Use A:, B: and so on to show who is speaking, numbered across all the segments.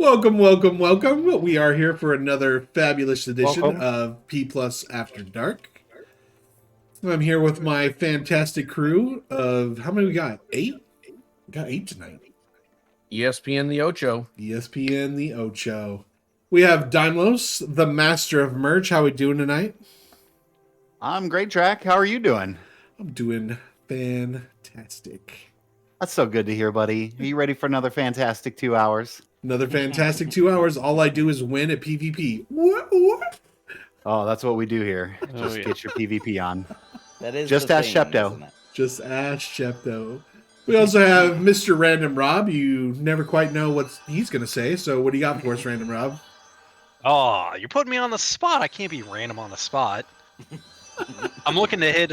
A: Welcome, welcome, welcome. We are here for another fabulous edition
B: Welcome.
A: of P Plus After Dark. I'm here with my fantastic crew of, how many we got? 8? We got 8 tonight.
C: ESPN the Ocho.
A: ESPN the Ocho. We have Dymlos, the master of merch. How we doing tonight?
B: I'm great, Draq. How are you doing?
A: I'm doing fantastic.
B: That's so good to hear, buddy. Are you ready for another fantastic 2 hours?
A: Another fantastic 2 hours. All I do is win at PvP. What?
B: Oh, that's what we do here.
D: Oh,
B: Just
D: yeah.
B: get your PvP on.
E: That is
B: Just
E: the
B: ask
E: thing,
B: Shepto.
E: isn't it?
A: Just ask Shepto. We also have Mr. Random Rob. You never quite know what he's going to say. So what do you got for us, Random Rob?
D: Oh, you're putting me on the spot. I can't be random on the spot. I'm looking to hit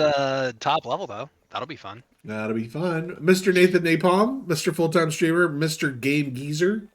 D: top level though. That'll be fun.
A: That'll be fun. Mr. Nathan Napalm, Mr. Full-Time Streamer, Mr. Game Geezer.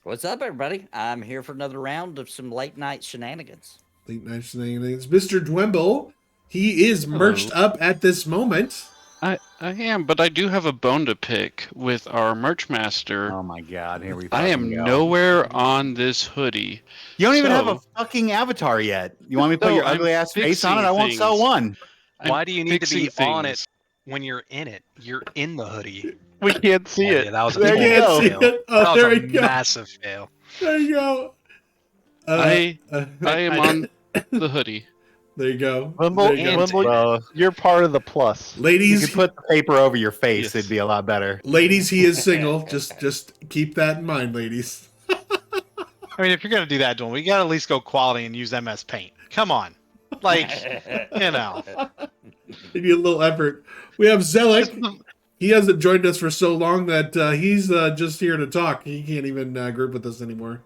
E: What's up, everybody? I'm here for another round of some late night shenanigans.
A: Late night shenanigans. Mr. Dwimble. He is merched up at this moment.
F: I am, but I do have a bone to pick with our merch master.
B: Oh my god, here we
F: I am
B: go.
F: nowhere on this hoodie.
B: You don't even have
F: So-
B: a fucking avatar yet. You want me to put
F: No,
B: your
F: I'm
B: ugly ass face on it?
F: fixing
B: I won't sell
F: things.
B: one.
F: I'm
D: Why do you need to be
F: fixing
D: on it
F: things.
D: when you're in it? You're in the hoodie.
F: We can't see
D: Oh,
F: it.
D: yeah, that was a
A: There
D: total
A: you go.
D: fail.
A: Oh,
D: That was
A: there
D: a
A: you go.
D: massive fail.
A: There you go.
F: I am on the hoodie.
A: There you go.
G: Wimble,
A: There you go.
D: And-
G: Wimble,
B: Well,
G: you're part of the plus.
B: you
A: Ladies,
B: could put the paper over your face.
F: Yes.
B: It'd be a lot better.
A: ladies, he is single. Just keep that in mind, ladies.
H: I mean, if you're gonna do that, Dylan, we gotta at least go quality and use MS Paint. Come on, like you know.
A: Give you a little effort. We have Zelik. He hasn't joined us for so long that he's just here to talk. He can't even group with us anymore.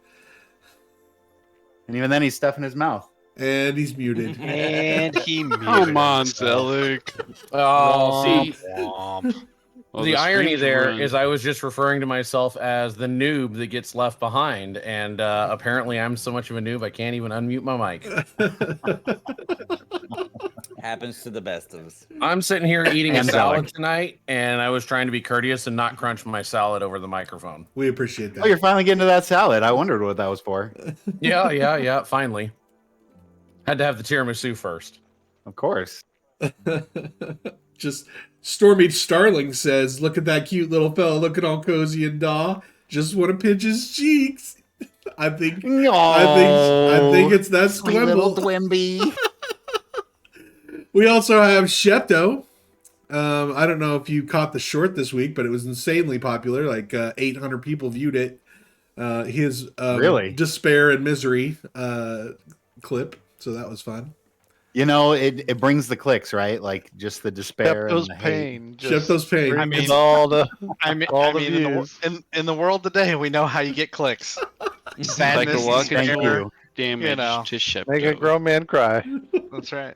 B: And even then, he's stuffing his mouth.
A: And he's muted.
D: And he muted
F: Come on,
D: himself.
F: Zelig.
C: Oh, see,
D: Womp.
F: Well,
C: the irony
F: stream's
C: there
F: ruined.
C: is I was just referring to myself as the noob that gets left behind, and apparently I'm so much of a noob I can't even unmute my mic.
E: Happens to the best of us.
C: I'm sitting here eating a
B: And
C: salad
B: Zelig.
C: tonight, and I was trying to be courteous and not crunch my salad over the microphone.
A: We appreciate that.
B: Oh, you're finally getting to that salad. I wondered what that was for.
C: Yeah, finally. Had to have the tiramisu first.
B: Of course.
A: Just Stormy Starling says, "Look at that cute little fella, looking all cozy and daw. Just want to pinch his cheeks." I think it's that
B: Sweet little
A: Dwimble.
B: Dwimby.
A: We also have Shepto. I don't know if you caught the short this week, but it was insanely popular. Like 800 people viewed it. His
B: Really?
A: despair and misery clip. So that was fun.
B: You know, it brings the clicks, right? Like just the despair
G: Shepto's
B: and the hate.
G: pain. just
A: Shepto's pain.
H: I mean,
G: brings all the
H: I
G: the
H: mean,
G: views.
H: in the world today, we know how you get clicks.
F: Like a
H: Sadness,
F: walk
B: Thank
H: despair.
B: you.
F: damage
H: You know.
F: to Shepto.
G: make a grown man cry.
H: That's right.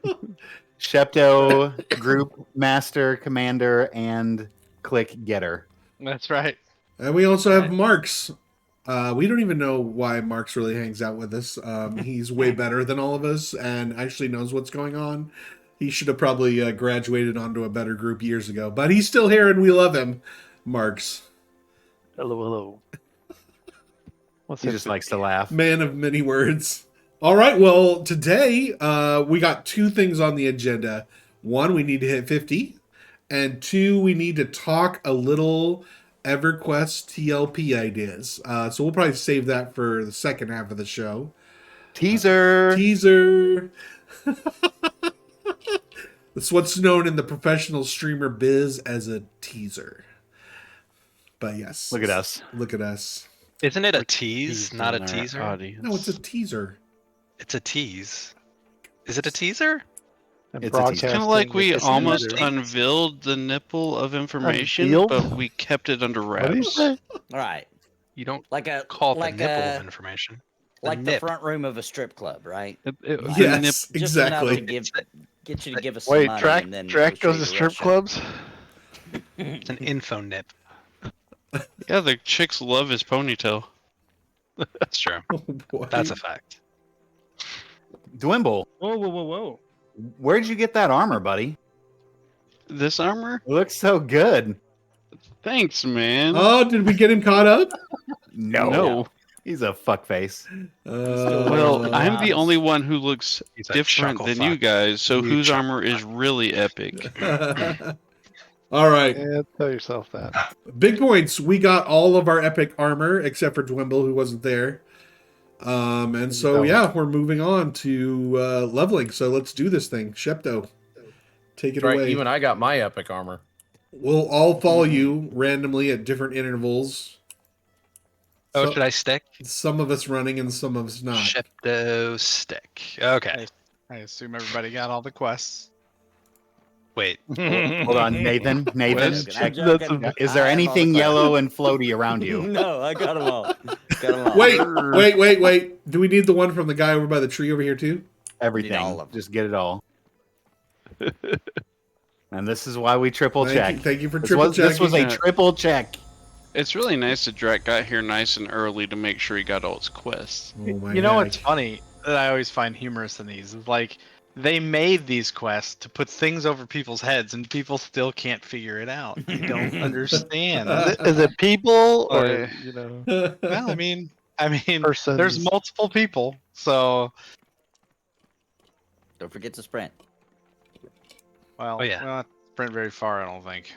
B: Shepto, group master, commander, and click getter.
H: That's right.
A: And we also have Marks. We don't even know why Marks really hangs out with us. He's way better than all of us and actually knows what's going on. He should have probably graduated onto a better group years ago, but he's still here and we love him. Marks,
G: Hello, hello. What's
B: He just likes to laugh.
A: man of many words. All right, well, today we got 2 things on the agenda. 1, we need to hit 50, and 2, we need to talk a little Everquest TLP ideas. So we'll probably save that for the second half of the show.
B: Teaser.
A: Teaser. That's what's known in the professional streamer biz as a teaser. But yes.
B: Look at us.
A: Look at us.
D: Isn't it a tease,
F: Teased
D: not a
F: in our
D: teaser?
F: audience.
A: No, it's a teaser.
D: It's a tease. Is it a teaser?
G: And
B: It's a teaser.
F: It's kind of like we
G: broadcasting is
F: almost
G: another-
F: unveiled the nipple of information,
G: Unveiled?
F: but we kept it under
G: What do you
F: wraps.
G: say?
E: All right,
D: You don't
E: like a
D: call it
E: like
D: the nipple
E: a
D: of information.
E: like the
D: nip.
E: front room of a strip club, right?
F: The
A: Yes,
E: Just enough to
A: exactly.
E: get you to give us some
G: Wait,
E: money,
G: Draq
E: and then
G: Draq
E: we'll
G: goes to
E: show you the real
G: strip
E: show.
G: clubs?
D: It's an info nip.
F: Yeah, the chicks love his ponytail.
D: That's true.
A: Oh, boy.
D: That's a fact.
B: Dwimble.
I: Whoa.
B: Where'd you get that armor, buddy?
F: This armor?
B: It looks so good.
F: Thanks, man.
A: Oh, did we get him caught up?
F: No.
B: He's a fuckface.
F: Well, I'm the
E: honest.
F: only one who looks
D: He's a
F: different
D: chuckle
F: than
D: fuck.
F: you guys, so
D: You
F: whose
D: chuckle
F: armor is really epic.
A: All right.
G: Yeah, tell yourself that.
A: Big points. We got all of our epic armor except for Dwimble, who wasn't there. And so, yeah, we're moving on to leveling. So let's do this thing. Shepto, take it
C: Right,
A: away.
C: even I got my epic armor.
A: We'll all follow you randomly at different intervals.
D: Oh,
A: So-
D: should I stick?
A: Some of us running and some of us not.
D: Shepto stick. Okay.
H: I assume everybody got all the quests.
D: Wait.
B: Hold on, Nathan. Nathan,
F: Wes?
B: check.
E: joking.
B: Is there
E: I have all the
B: anything
E: quests.
B: yellow and floaty around you?
E: No, I got them all. Got 'em all.
A: Wait. Do we need the one from the guy over by the tree over here too?
B: Everything.
E: all of them.
B: Just get it all. And this is why we triple check.
A: Thank you for
B: This
A: triple
B: was,
A: checking.
B: this was a triple check.
F: It's really nice that Draq got here nice and early to make sure he got all his quests.
A: Oh my
H: You know
A: God.
H: what's funny that I always find humorous in these is like they made these quests to put things over people's heads, and people still can't figure it out. They don't understand.
G: Is it people or
H: Or-
G: you know
H: Well, I mean,
G: persons?
H: there's multiple people, so
E: Don't forget to sprint.
H: well,
D: Oh, yeah.
H: we're not sprint very far, I don't think.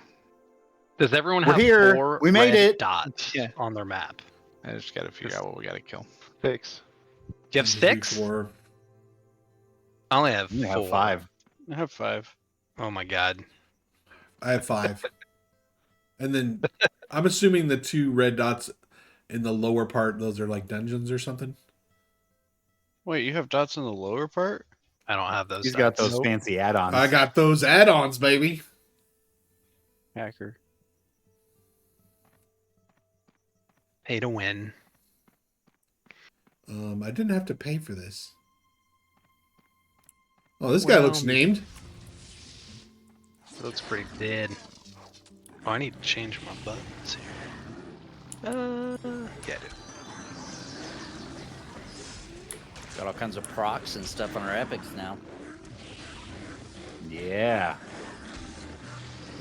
D: Does everyone
B: We're
D: have
B: here.
D: 4
B: We made
D: red
B: it.
D: dots
H: Yeah.
D: on their map?
H: I just got to figure out what we got to kill.
G: Fix.
D: Do you have 6?
A: Four.
D: I only have
B: You
D: 4.
B: have 5.
F: I have 5.
D: Oh my god.
A: I have 5. And then I'm assuming the 2 red dots in the lower part, those are like dungeons or something.
F: Wait, you have dots in the lower part?
D: I don't have those.
B: He's got
D: dots.
B: those fancy add-ons.
A: I got those add-ons, baby.
F: Hacker.
D: Pay to win.
A: I didn't have to pay for this. Oh, this guy looks named.
D: Looks pretty dead. Oh, I need to change my buttons here. Yeah, I do.
E: Got all kinds of procs and stuff on our epics now.
B: Yeah.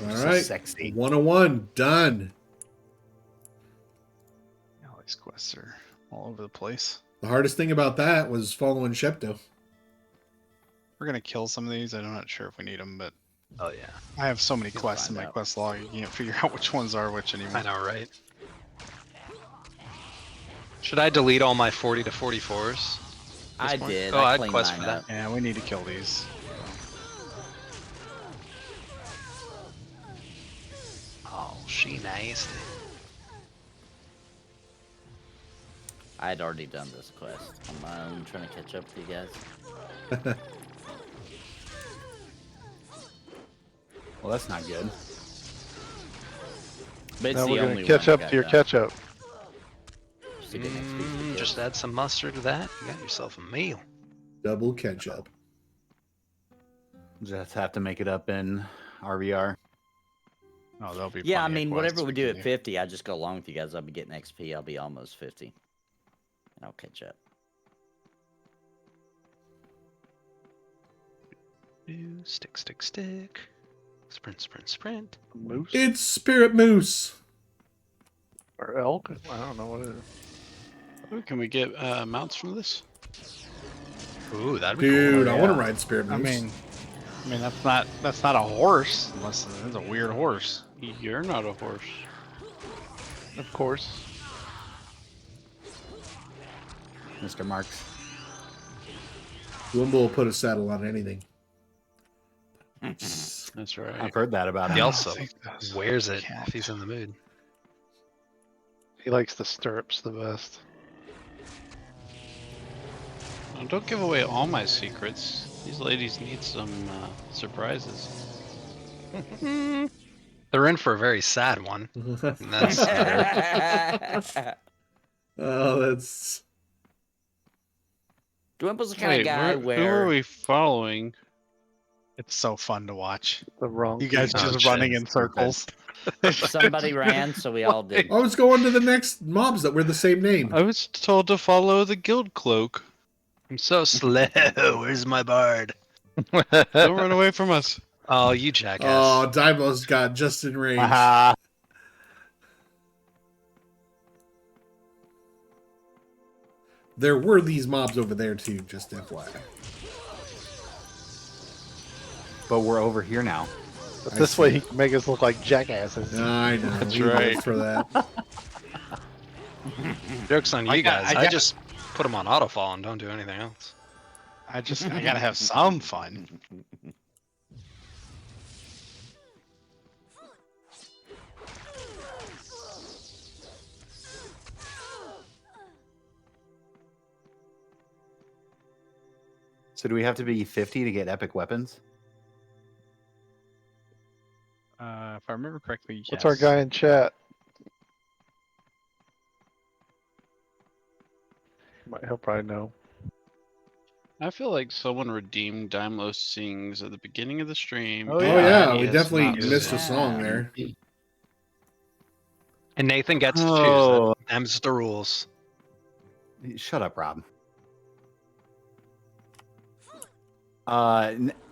A: All
B: So
A: right.
B: sexy.
A: 101 done.
H: All these quests are all over the place.
A: The hardest thing about that was following Shepto.
H: We're gonna kill some of these. I'm not sure if we need them, but
D: Oh yeah.
H: I have so many
E: You'll
H: quests in
E: find
H: my
E: out.
H: quest log. You can't figure out which ones are which anymore.
D: I know, right? Should I delete all my 40 to 44s?
E: I
D: point?
E: did.
D: Oh, I
E: I
D: had
E: cleaned
D: quests
E: mine
D: for that.
E: up.
H: Yeah, we need to kill these.
D: Oh, she nice.
E: I had already done this quest on my own, trying to catch up to you guys.
B: Well, that's not good.
E: But it's
G: Now
E: the
G: we're
E: only
G: gonna catch
E: one I
G: up
E: got
G: to your
E: done.
G: catch up.
E: Just to get next week's video.
D: Just add some mustard to that. You got yourself a meal.
A: Double ketchup.
B: Just have to make it up in RVR.
H: Oh, there'll be.
E: Yeah, I
H: plenty of
E: mean,
H: quests
E: whatever we do
H: can
E: at 50, I just go along with you guys. I'll be getting XP. I'll be almost 50. And I'll catch up.
D: Stick, stick, stick. Sprint, sprint, sprint.
G: Moose
A: It's Spirit Moose.
G: or elk? I don't know what it is.
F: Oh, can we get mounts from this?
D: Ooh, that'd be
A: Dude,
D: cool.
A: I want to ride Spirit Moose.
H: I mean, that's not a horse unless it's a weird horse.
F: You're not a horse.
G: Of course.
B: Mr. Marks.
A: Wimble will put a saddle on anything.
F: That's right.
B: I've heard that about
D: He
B: him.
D: also
H: think that's-
D: wears it
H: Can't.
D: if he's in the mood.
G: He likes the stirrups the best.
F: Oh, don't give away all my secrets. These ladies need some surprises.
D: They're in for a very sad one. And that's
A: Oh, that's
E: Dwimple's the kind
F: Wait,
E: of guy
F: who are
E: where
F: we following?
H: It's so fun to watch.
G: The wrong.
H: You guys
D: Oh,
H: just
D: shit.
H: running in circles.
E: somebody ran, so we all did.
A: I was going to the next mobs that were the same name.
F: I was told to follow the guild cloak.
D: I'm so slow. Where's my bard?
F: Don't run away from us.
D: Oh, you jackass.
A: Oh, Dymlos got just in range.
B: Haha.
A: There were these mobs over there too, just FYI.
B: But we're over here now.
G: But
A: I
G: this
A: see.
G: way he can make us look like jackasses.
A: I know.
F: That's
A: he
F: right.
A: lives for that.
D: Joke's on you
H: I got-
D: guys.
H: I
D: I
H: got-
D: just put them on autofall and don't do anything else.
H: I gotta have some fun.
B: So do we have to be 50 to get epic weapons?
F: If I remember correctly, yes.
G: What's our guy in chat? He'll probably know.
F: I feel like someone redeemed Dymlos Sings at the beginning of the stream.
H: Oh,
A: Oh
H: yeah,
A: yeah,
F: he
A: we
F: has
A: definitely
F: not
A: missed a
F: since.
A: song there.
D: And Nathan gets to choose.
B: Oh.
D: Them's the rules.
B: Shut up, Rob.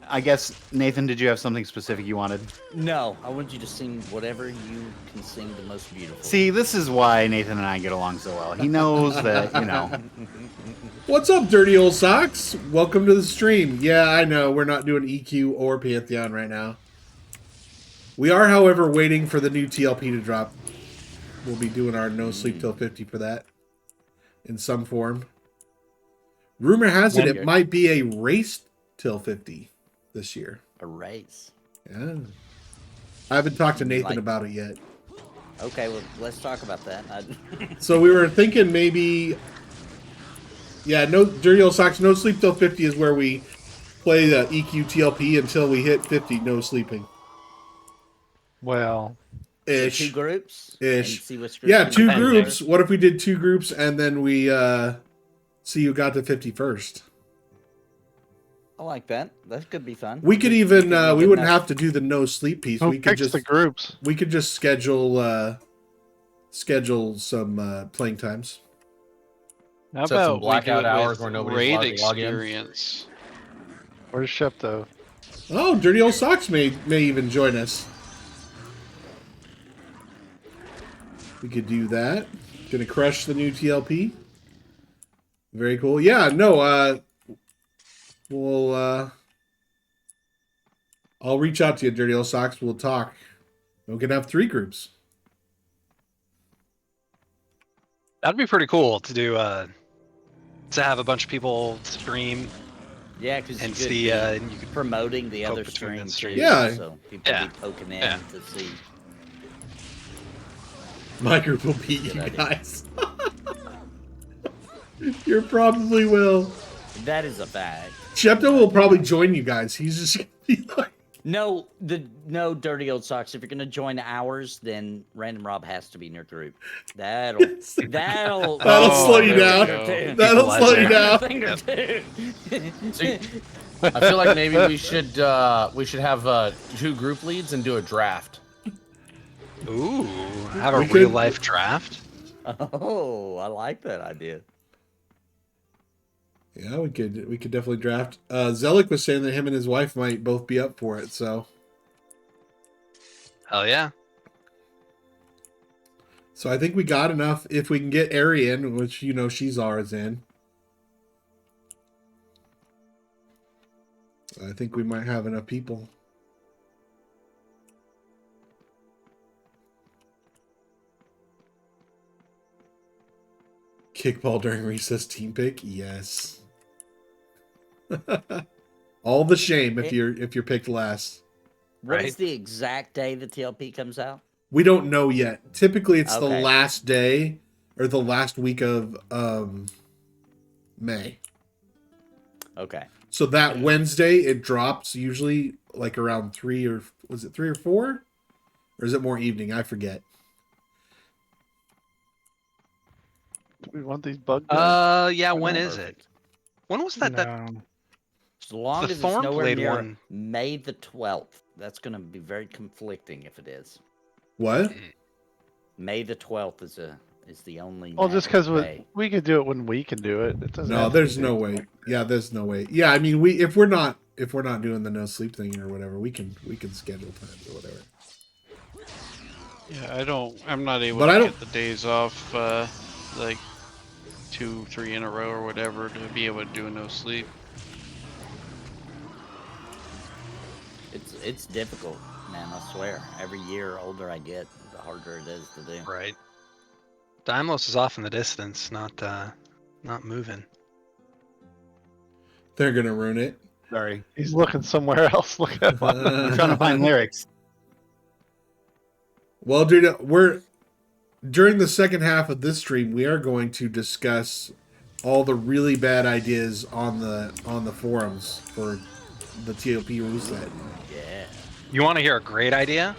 B: I guess, Nathan, did you have something specific you wanted?
E: No, I want you to sing whatever you can sing the most beautiful.
B: See, this is why Nathan and I get along so well. He knows that, you know.
A: What's up, dirty old socks? Welcome to the stream. Yeah, I know we're not doing EQ or Pantheon right now. We are, however, waiting for the new TLP to drop. We'll be doing our no sleep till 50 for that in some form. Rumor has it might be a race till 50 this year.
E: A race.
A: Yeah. I haven't talked to Nathan
E: Like-
A: about it yet.
E: Okay, well, let's talk about that.
A: So we were thinking maybe... Yeah, no dirty old socks. No sleep till 50 is where we play the EQ TLP until we hit 50. No sleeping.
G: Well,
A: Ish.
E: 2 groups.
A: Ish.
E: And see which
A: Yeah,
E: group
A: 2
E: can get
A: groups.
E: there.
A: What if we did 2 groups and then we see who got to 50 first?
E: I like that. That could be fun.
A: We could even we wouldn't have to do the no sleep piece.
G: who
A: We could
G: picks
A: just
G: the groups?
A: we could just schedule some playing times.
F: How
C: Set some
F: about we do
C: blackout
F: it
C: hours
F: with
C: where nobody's
F: raid
C: allowed to log in?
F: experience?
G: Where's Shepto?
A: Oh, dirty old socks may even join us. We could do that. Gonna crush the new TLP. Very cool. Yeah, no, we'll I'll reach out to you, dirty old socks. We'll talk. We can have 3 groups.
D: That'd be pretty cool to do. To have a bunch of people stream
E: Yeah, because
D: and see. And you could
E: promoting the
D: poke
E: other
D: between the
E: stream too.
D: streams.
A: Yeah.
E: So people
D: Yeah.
E: be poking in
D: Yeah.
E: to see.
A: My group will beat you
E: Good idea.
A: guys. You probably will.
E: That is a fact.
A: Shepto will probably join you guys. He's just gonna be like,
E: No, no dirty old socks. If you're gonna join ours, then Random Rob has to be in your group. That'll
A: That'll
F: Oh,
A: slow you
F: there we
A: down.
F: go.
A: That'll slow you down.
E: Thing or two.
C: See, I feel like maybe we should have 2 group leads and do a draft.
D: ooh, have a
A: We could-
D: real life draft.
E: Oh, I like that idea.
A: Yeah, we could definitely draft. Zelik was saying that him and his wife might both be up for it, so
D: Hell yeah.
A: I think we got enough. If we can get Ari in, which you know she's ours in, I think we might have enough people. Kickball during recess team pick, yes. All the shame if you're picked last.
E: What is
D: Right.
E: the exact day the TLP comes out?
A: We don't know yet. Typically, it's the
E: Okay.
A: last day or the last week of May.
E: Okay.
A: So that Wednesday it drops usually like around 3 or was it 3 or 4? Or is it more evening? I forget.
G: Do we want these bug guys?
D: Yeah. When is it?
E: Perfect.
D: When was that? That
E: As long
D: The
E: as it's
D: Thorn
E: nowhere
D: Blade
E: near
D: one.
E: May the 12th. That's going to be very conflicting if it is.
A: What?
E: May the 12th is the only.
G: Well, just because
E: natural day.
G: we could do it when we can do it. It doesn't.
A: No,
G: have to
A: there's
G: be
A: no
G: days
A: way.
G: like-
A: Yeah, there's no way. Yeah, I mean, if we're not doing the no sleep thing or whatever, we can schedule times or whatever.
F: Yeah, I'm not able
A: But
F: to
A: I don't-
F: get the days off. Like 2, 3 in a row or whatever to be able to do a no sleep.
E: It's difficult, man. I swear. Every year older I get, the harder it is to do.
D: Right. Dymlos is off in the distance, not moving.
A: They're gonna ruin it.
B: Sorry.
G: He's looking somewhere else. Look at him.
B: I'm trying to find lyrics.
A: Well, dude, we're during the second half of this stream, we are going to discuss all the really bad ideas on the forums for the TLP rule set.
E: Yeah.
D: You want to hear a great idea?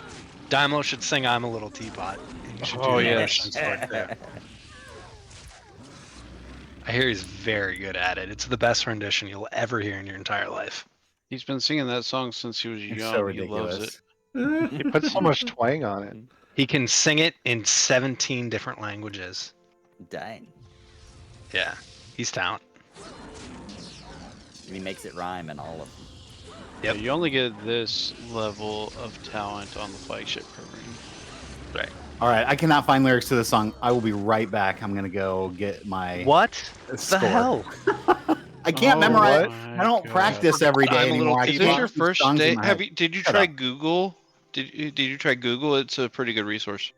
D: Dymlos should sing "I'm a Little Teapot." You should do
F: Oh,
D: an
F: yeah.
D: impression for it there. I hear he's very good at it. It's the best rendition you'll ever hear in your entire life.
F: He's been singing that song since he was
B: It's
F: young.
B: so
F: He loves
B: ridiculous.
F: it.
G: He put so much twang on it.
D: He can sing it in 17 different languages.
E: Dang.
D: Yeah, he's talented.
E: And he makes it rhyme in all of them.
D: Yep.
F: Yeah, you only get this level of talent on the flagship program.
D: Right.
B: All right, I cannot find lyrics to the song. I will be right back. I'm gonna go get my
D: What
B: score.
D: the hell?
B: I can't
G: Oh,
B: memorize.
F: my
B: I don't
F: God.
B: practice every day
D: I'm a little
B: anymore. I
F: Is
D: Is
F: this
B: can't
F: your
B: keep
F: first
B: songs in
F: day?
B: my
F: Have
B: head.
F: you? Did you
B: Shut
F: try
B: up.
F: Google? Did you try Google? It's a pretty good resource.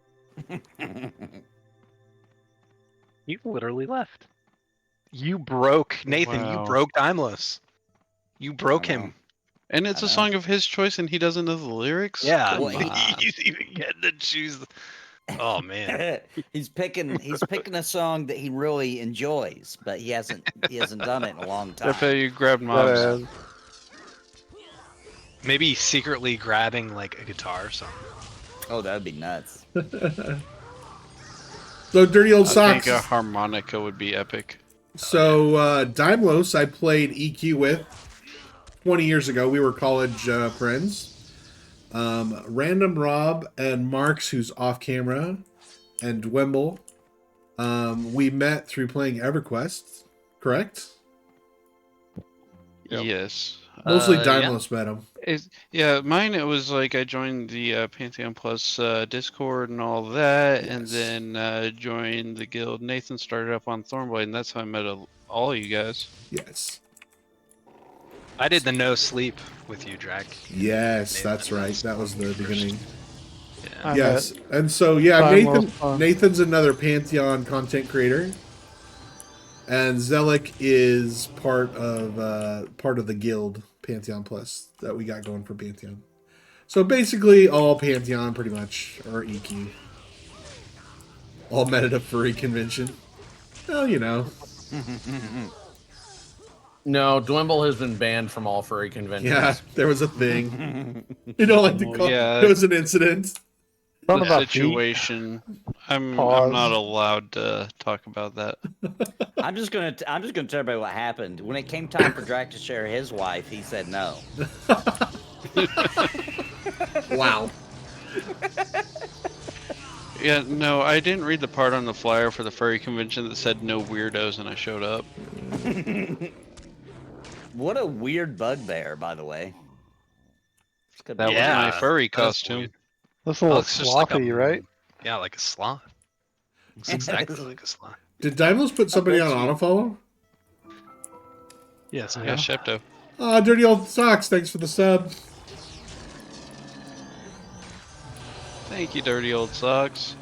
D: You literally left. You broke Nathan.
F: Wow.
D: You broke Dymlos. You broke
E: I know.
D: him.
F: And it's
E: I
F: a
E: know.
F: song of his choice, and he doesn't know the lyrics.
D: Yeah.
E: Well,
D: He's even getting to choose. Oh man.
E: he's picking a song that he really enjoys, but he hasn't done it in a long time.
F: If you grabbed
G: That
F: mobs.
G: is.
D: Maybe secretly grabbing like a guitar or something.
E: Oh, that would be nuts.
A: So, Dirty Old
F: I
A: Socks.
F: think a harmonica would be epic.
A: So, Dymlos, I played EQ with 20 years ago. We were college friends. Random Rob and Marks, who's off camera, and Dwimble. We met through playing EverQuest, correct?
G: Yep.
F: Yes.
A: Mostly
D: Yeah.
A: Dymlos met him.
F: Yeah, mine it was like I joined the Pantheon Plus Discord and all that, and
A: Yes.
F: then joined the guild. Nathan started up on Thornblade, and that's how I met all you guys.
A: Yes.
D: I did the no sleep with you, Draq.
A: Yes, that's right. That was the beginning.
D: Yeah.
G: I
A: Yes. And so, yeah,
G: Dymlos,
A: Nathan's another Pantheon content creator. And Zelik is part of the guild Pantheon Plus that we got going for Pantheon. So basically, all Pantheon pretty much, or EQ, all met at a furry convention. Well, you know,
C: No, Dwimble has been banned from all furry conventions.
A: yeah, there was a thing. You don't like to
F: Well,
A: call
F: yeah.
A: it was an incident.
G: Something
F: The
G: about feet.
F: situation. I'm
G: Pause.
F: not allowed to talk about that.
E: I'm just gonna tell everybody what happened. When it came time for Draq to share his wife, he said no.
A: Wow.
F: Yeah, no, I didn't read the part on the flyer for the furry convention that said no weirdos, and I showed up.
E: What a weird bugbear, by the way. It's good-
F: That
D: Yeah,
F: was my furry
D: that was
F: costume.
D: weird.
G: Looks a little
D: Looks just like a-
G: slothy, right?
D: Yeah, like a sloth. Looks exactly like a sloth.
A: Did Dymlos put somebody on
E: bet you-
A: autofollow?
D: Yes, I
F: Yeah,
D: know.
F: Shepto.
A: Oh, Dirty Old Socks, thanks for the sub.
F: Thank you, dirty old socks.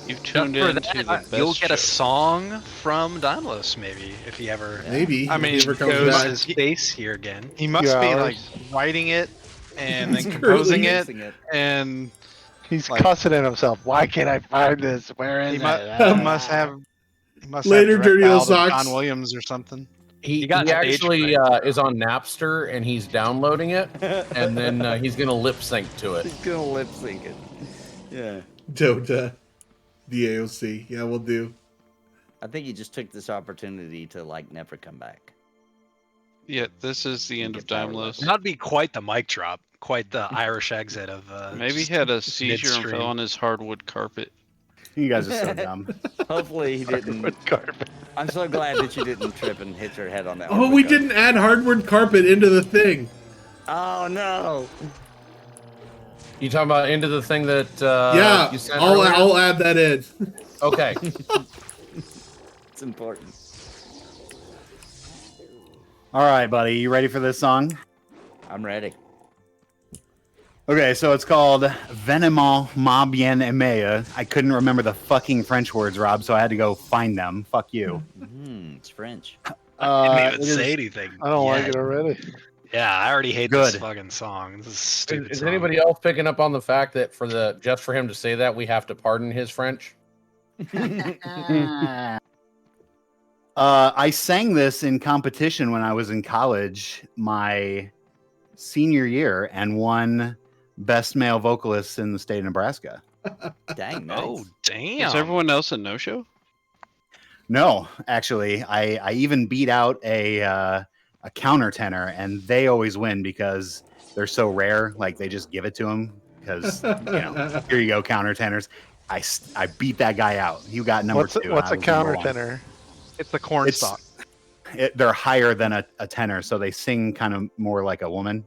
F: You've
D: Just
F: tuned
D: for
F: in to
D: that,
F: the best
D: you'll get a
F: show.
D: song from Dymlos, maybe, if he ever
A: Maybe.
H: I mean,
A: if he ever comes
H: goes-
A: back.
D: his face here again.
H: He must
G: Few
H: be
G: hours.
H: like writing it and
A: He's
H: then composing it,
E: Mixing it.
H: and
G: He's
H: Like-
G: cussing at himself. Why can't I find this? Where is
H: he
G: it?
H: must have. He must
A: Later,
H: have
A: Dirty Old
H: John
A: Socks.
H: Williams or something.
C: He
D: got stage
C: actually is on Napster and he's downloading it, and then he's gonna lip sync to it.
E: He's gonna lip sync it. Yeah.
A: Dota. DAOC. Yeah, we'll do.
E: I think he just took this opportunity to like never come back.
F: Yeah, this is the end of
E: Get power
F: Dymlos.
D: That'd be quite the mic drop, quite the Irish exit of.
F: Maybe he
D: just
F: had a seizure and
D: midstream.
F: fell on his hardwood carpet.
B: You guys are so dumb.
E: Hopefully he didn't.
G: With carpet.
E: I'm so glad that you didn't trip and hit your head on that.
A: Oh,
E: one
A: we
E: because-
A: didn't add hardwood carpet into the thing.
E: Oh no.
C: You talking about into the thing that
A: Yeah,
C: you sent
A: I'll
C: earlier?
A: add that in.
C: Okay.
E: important.
B: All right, buddy. You ready for this song?
E: I'm ready.
B: Okay, so it's called Venement Ma Bien Aimé. I couldn't remember the fucking French words, Rob, so I had to go find them. Fuck you.
E: It's French.
D: I didn't
B: it
D: even
B: is-
D: say anything.
G: I don't like
D: yet.
G: it already.
D: Yeah, I already hate this
B: Good.
D: fucking song. This is a stupid
C: Is
D: song.
C: anybody else picking up on the fact that just for him to say that, we have to pardon his French?
B: I sang this in competition when I was in college, my senior year, and won Best Male Vocalist in the state of Nebraska.
E: Dang, nice.
D: Oh, damn.
F: Is everyone else a no-show?
B: No, actually, I even beat out a countertenor, and they always win because they're so rare. Like they just give it to them because here you go, countertenors. I beat that guy out. You got number two.
G: What's
B: and
G: a
B: I was number one.
G: countertenor? It's the corn
B: It's-
G: stalk.
B: They're higher than a tenor, so they sing kind of more like a woman.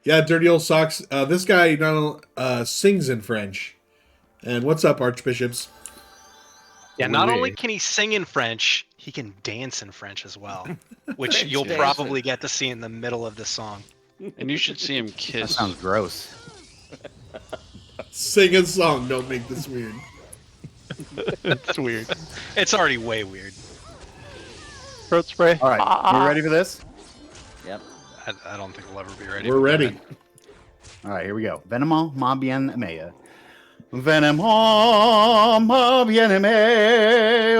A: Yeah, Dirty Old Socks. This guy sings in French. And what's up, Archbishops?
D: Yeah, not
B: Oui.
D: only can he sing in French, he can dance in French as well, which
E: French
D: you'll
E: dancing.
D: probably get to see in the middle of the song.
F: And you should see him
B: That
F: kiss.
B: sounds gross.
A: Sing a song. Don't make this weird.
G: It's weird.
D: It's already way weird.
G: Throat spray.
B: All right, you ready for this?
E: Yep.
D: I don't think we'll ever be ready.
A: We're ready.
B: All right, here we go. Venement ma bien aimé. Venement ma bien aimé,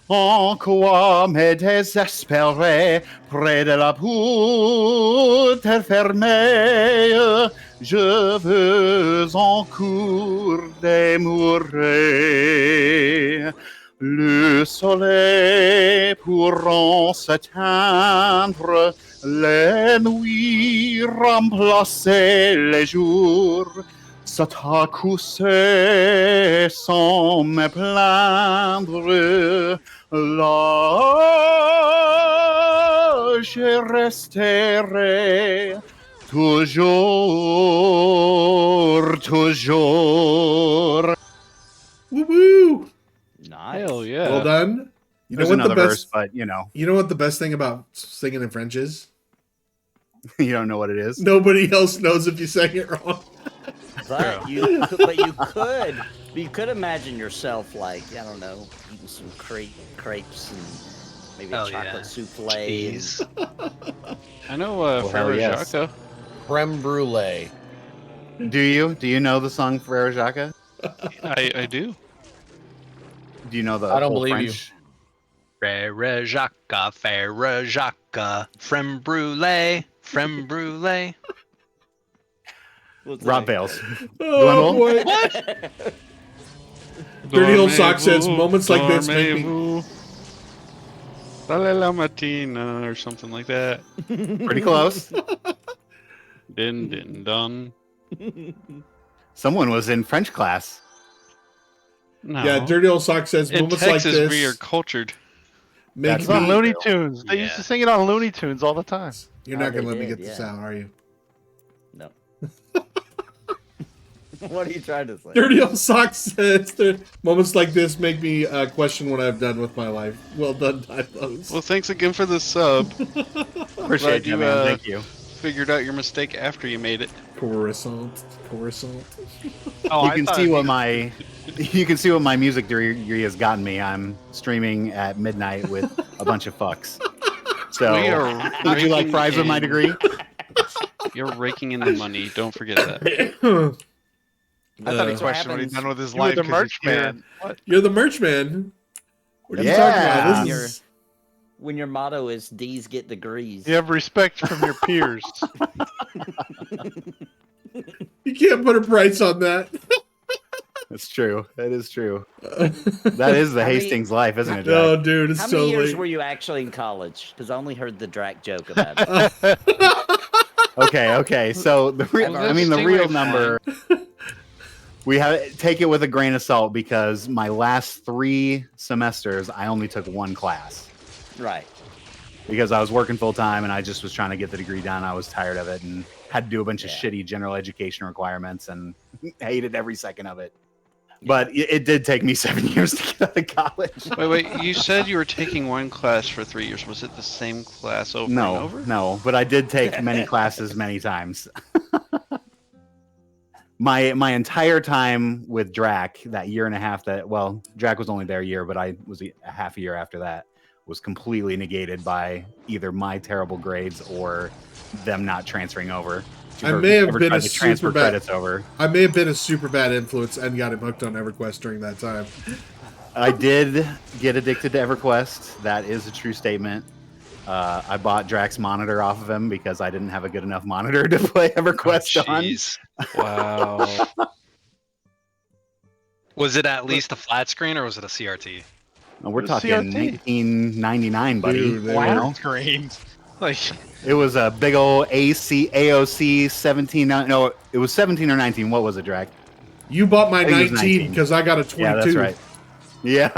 B: en quoi me désespérer près de la poutre fermée. Je veux en cours demeurer. Le soleil pourront s'éteindre, les nuits remplacer les jours, s'accoucher sans me plaindre. Là, je resterai toujours.
A: Woo woo!
E: Nice.
F: Hell yeah.
A: Well done. You know
B: There's
A: what the
B: another verse,
A: best?
B: but
A: You know what the best thing about singing in French is?
B: you don't know what it is.
A: Nobody else knows if you sang it wrong.
E: But you could imagine yourself like, I don't know, eating some crepes and maybe
D: Hell
E: a
D: yeah.
E: chocolate souffle.
D: Jeez.
F: I know
B: hell
F: Frere
B: yes.
F: Jacques.
C: Creme brulee.
B: Do you? Do you know the song Frere Jacques?
F: I do.
B: Do you know the
C: I don't
B: whole
C: believe you.
B: French?
D: Frere Jacques, Frere Jacques, Freme brulee, Freme brulee.
B: Rob Bales.
A: Oh boy!
D: What?
A: Dirty Old Sock says, moments like this make me-
F: Dormez-vous. Dale la matina or something like that.
B: Pretty close.
F: Din din dun.
B: Someone was in French class.
F: No.
A: Yeah, Dirty Old Sock says,
F: In
A: moments
F: Texas,
A: like
F: we are
A: this
F: cultured.
A: make
B: That's
G: It's on
A: me...
G: Looney Tunes. They used
D: Yeah.
G: to sing it on Looney Tunes all the time.
A: You're not
E: Oh,
A: going to
E: they
A: let me
E: did,
A: get this
E: yeah.
A: out, are you?
E: No. What are you trying to say?
A: Dirty Old Sock says, moments like this make me question what I've done with my life. Well done, Dymlos.
F: Well, thanks again for the sub.
B: Appreciate
F: Glad
B: you,
F: you,
B: man. Thank you.
F: Figured out your mistake after you made it.
A: Coruscant.
G: Oh,
B: You can see what my music degree has gotten me. I'm streaming at midnight with a bunch of fucks. So,
F: We are
B: would you like
F: raking
B: fries with my
F: in-
B: degree?
F: You're raking in the money. Don't forget that.
H: I thought he
A: Uh,
H: questioned what he'd
E: happens-
H: done with his
G: You were
H: life.
G: the
H: 'cause
G: merch
H: he's here.
G: man. What?
A: You're the merch man. What are you
B: Yeah.
A: talking about? This
E: You're-
A: is...
E: When your motto is D's get degrees.
G: You have respect from your peers.
A: You can't put a price on that.
B: That's true. That is true. That is the
E: How many-
B: Hastings life, isn't it,
A: No,
B: Jack?
A: dude, it's
E: How many years
A: totally...
E: were you actually in college? Because I only heard the Draq joke about it.
B: Okay. So the
E: Well,
B: I mean the
F: Stingray
B: real
F: fine.
B: number. We have take it with a grain of salt because my last 3 semesters I only took 1 class
E: Right.
B: because I was working full time and I just was trying to get the degree done. I was tired of it and had to do a bunch of
E: Yeah.
B: shitty general education requirements and hated every second of it. But it did take me 7 years to get out of college.
F: Wait. You said you were taking one class for 3 years. Was it the same class over and
B: No,
F: over?
B: no, but I did take many classes many times. My entire time with Draq, that year and a half Draq was only there a year, but I was a half a year after that, was completely negated by either my terrible grades or them not transferring over.
A: I may have been a
B: transfer
A: super bad.
B: credits over.
A: I may have been a super bad influence and got him hooked on EverQuest during that time.
B: I did get addicted to EverQuest. That is a true statement. I bought Draq's monitor off of him because I didn't have a good enough monitor to play EverQuest on.
F: Wow.
D: Was it at least a flat screen or was it a CRT?
B: We're
H: It was
B: talking
H: CRT.
B: 1999, buddy.
A: Dude, they
B: You know?
A: were-
H: Screens. Like,
B: It was a big old AOC 17. No, it was 17 or 19. What was it, Draq?
A: You bought my
B: I think it was
A: 19
B: 19.
A: because I got a 22.
B: Yeah, that's right. Yeah,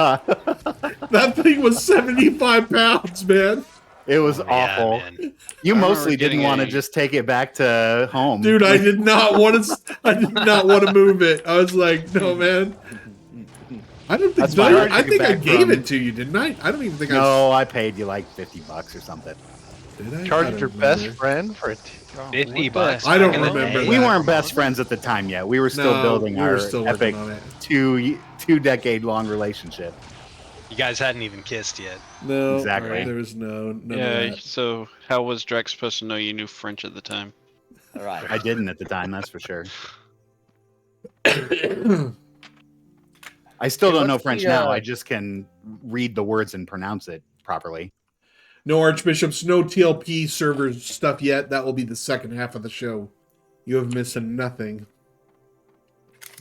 A: That thing was 75 pounds, man.
B: it was
D: Yeah,
B: awful.
D: man.
B: You
F: I remember
B: mostly didn't
F: getting
B: want to
F: a-
B: just take it back to home,
A: Dude, I did not want to. I did not want to move it. I was like, no, man. I don't think.
B: That's why I
A: I
B: took it
A: think I
B: back
A: gave
B: from-
A: it to you, didn't I? I don't even think
B: No, I paid you like $50 or something.
A: I did. I
G: Charged
A: don't
G: your best
A: remember.
G: friend for it.
D: 50 bucks.
A: I don't
D: back in the
A: remember
D: day.
B: We
A: that.
B: weren't best friends at the time yet. We were still
A: No,
B: building
A: we were
B: our
A: still
B: epic
A: working on it.
B: two-decade-long relationship.
D: You guys hadn't even kissed yet.
A: No,
B: Exactly.
A: there was none
F: Yeah.
A: of that.
F: So how was Draq supposed to know you knew French at the time?
E: All right.
B: I didn't at the time, that's for sure. I still
C: Hey,
B: don't know
C: what's
B: French
C: the,
B: now. I just can read the words and pronounce it properly.
A: No Archbishops, no TLP server stuff yet. That will be the second half of the show. You have missed nothing.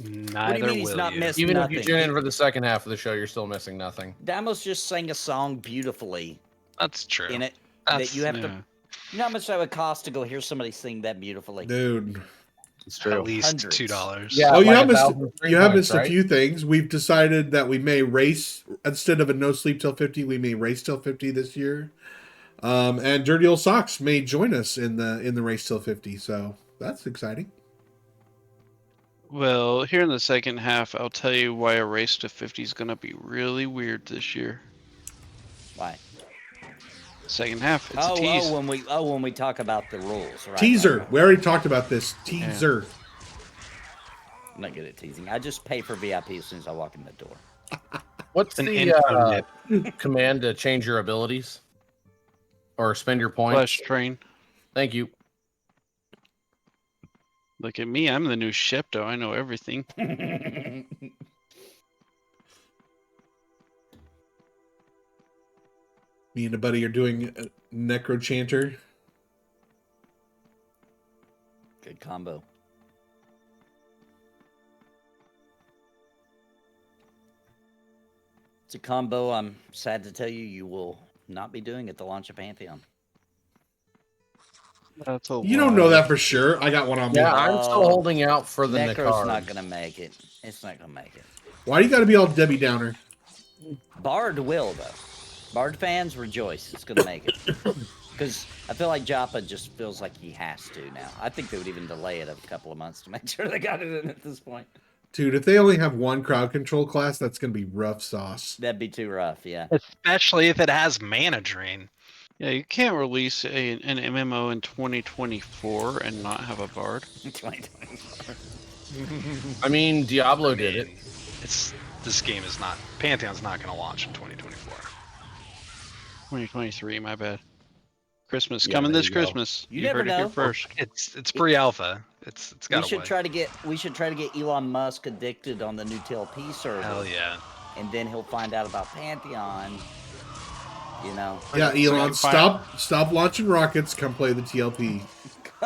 D: Neither
E: mean he's
D: will
E: not
D: you.
E: missing?
C: Even if
E: Nothing.
C: you tune in for the second half of the show, you're still missing nothing.
E: Dymlos just sang a song beautifully
D: That's true.
E: in it
D: That's-
E: that you have
F: Yeah.
E: to. You know how much that would cost to go hear somebody sing that beautifully?
A: Dude.
B: It's
D: At
B: true.
D: least
E: Hundreds.
D: $2.
C: Yeah.
A: Oh, you
C: like
A: have missed,
C: 1,000
A: you have
C: points,
A: missed a
C: right?
A: few things. We've decided that we may race instead of a no sleep till 50. We may race till 50 this year, and Dirty Old Socks may join us in the race till 50. So that's exciting.
F: Well, here in the second half, I'll tell you why a race to 50 is going to be really weird this year.
E: Why?
F: Second half, it's a tease.
E: when we talk about the rules, right?
A: Teaser.
E: Right.
A: We already talked about this. Teaser.
E: I'm not good at teasing. I just pay for VIP as soon as I walk in the door.
C: What's
D: An
C: the
D: info nip.
C: command to change your abilities or spend your points?
F: Flash train.
C: Thank you.
F: Look at me, I'm the new Shepto. I know everything.
A: Me and a buddy are doing a Necro Chanter.
E: Good combo. It's a combo I'm sad to tell you you will not be doing at the launch of Pantheon.
F: That's a
A: You don't know that for sure. I got one on me.
C: Yeah, I'm still holding out for the
E: Necro's
C: Necro.
E: not gonna make it. It's not gonna make it.
A: Why you got to be all Debbie Downer?
E: Bard will though. Bard fans rejoice. It's gonna make it. Because I feel like Joppa just feels like he has to now. I think they would even delay it a couple of months to make sure they got it in at this point.
A: Dude, if they only have one crowd control class, that's going to be rough sauce.
E: That'd be too rough, yeah.
D: Especially if it has mana drain.
F: Yeah, you can't release an MMO in 2024 and not have a bard.
E: 2024.
C: I mean, Diablo did it.
D: This game is not. Pantheon's not going to launch in 2024.
F: 2023, my bad. Christmas
C: Yeah,
F: coming
C: there
F: this
C: you go.
F: Christmas.
E: You never
F: heard it here
E: know.
F: first.
D: It's pre-alpha. It's
E: We
D: got to
E: should
D: wait.
E: try to get Elon Musk addicted on the new TLP server.
D: Hell yeah.
E: And then he'll find out about Pantheon. You know.
A: Yeah, Elon,
F: Fire-
A: stop launching rockets. Come play the TLP.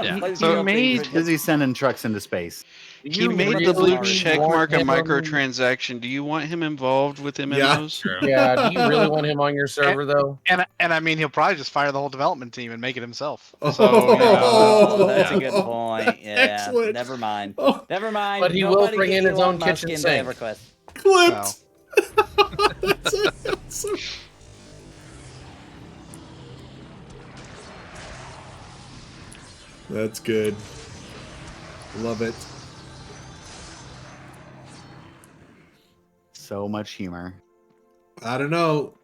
D: Yeah.
E: Play
F: So
E: TLP
F: made-
E: for-
B: Busy sending trucks into space.
F: He
C: You
F: made
C: really
F: the blue
E: want
F: check mark a
C: him-
F: microtransaction. Do you want him involved with MMOs?
C: Yeah, do you really want him on your server though?
H: And I mean, he'll probably just fire the whole development team and make it himself.
A: Oh.
H: So, you know,
E: Oh, that's a good point. Yeah.
A: Excellent.
E: Never mind.
A: Oh,
E: Never mind.
C: But he will
E: Nobody
C: bring
E: get
C: in his
E: Elon
C: own
E: Musk
C: kitchen
E: into
C: sink.
E: EverQuest.
A: clipped. That's awesome. That's good. Love it.
B: So much humor.
A: I don't know.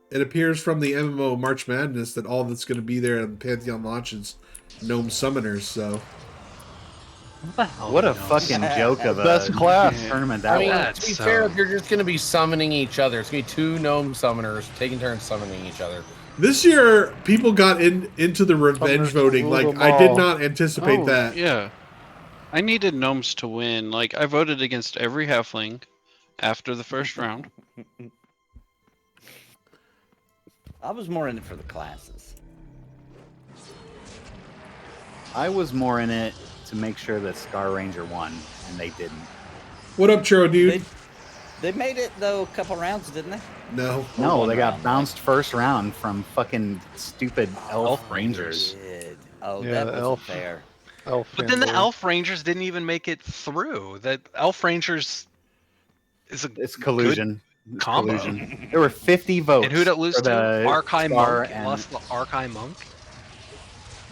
A: It appears from the MMO March Madness that all that's going to be there in Pantheon launch is gnome summoners. So
B: What a fucking joke of a
G: Best class.
B: tournament
C: I
B: that
C: mean,
B: was.
C: to be fair, they're just going to be summoning each other. It's going to be 2 gnome summoners taking turns summoning each other.
A: this year, people got into the revenge
G: Summoners
A: voting.
G: rule
A: Like
G: them
A: I did
G: all.
A: not anticipate
F: Oh,
A: that.
F: yeah. I needed gnomes to win. Like, I voted against every halfling after the first round.
E: I was more in it for the classes.
B: I was more in it to make sure that Scar Ranger won, and they didn't.
A: What up, Churro dude?
E: They made it though a couple rounds, didn't they?
A: No.
B: No,
E: one
B: they got
E: round,
B: bounced first round from fucking stupid elf
E: They
B: rangers.
E: did. Oh,
G: Yeah,
E: that
G: the
E: wasn't
G: elf.
E: fair.
G: Elf
D: But then the
G: fanboy.
D: Elf Rangers didn't even make it through. That Elf Rangers is a
B: It's collusion. It's
D: combo.
B: collusion. There were 50 votes.
D: And who'd it lose
B: for
D: to?
B: the
D: Archai
B: Scar
D: Monk. It
B: and-
D: lost the Archai Monk.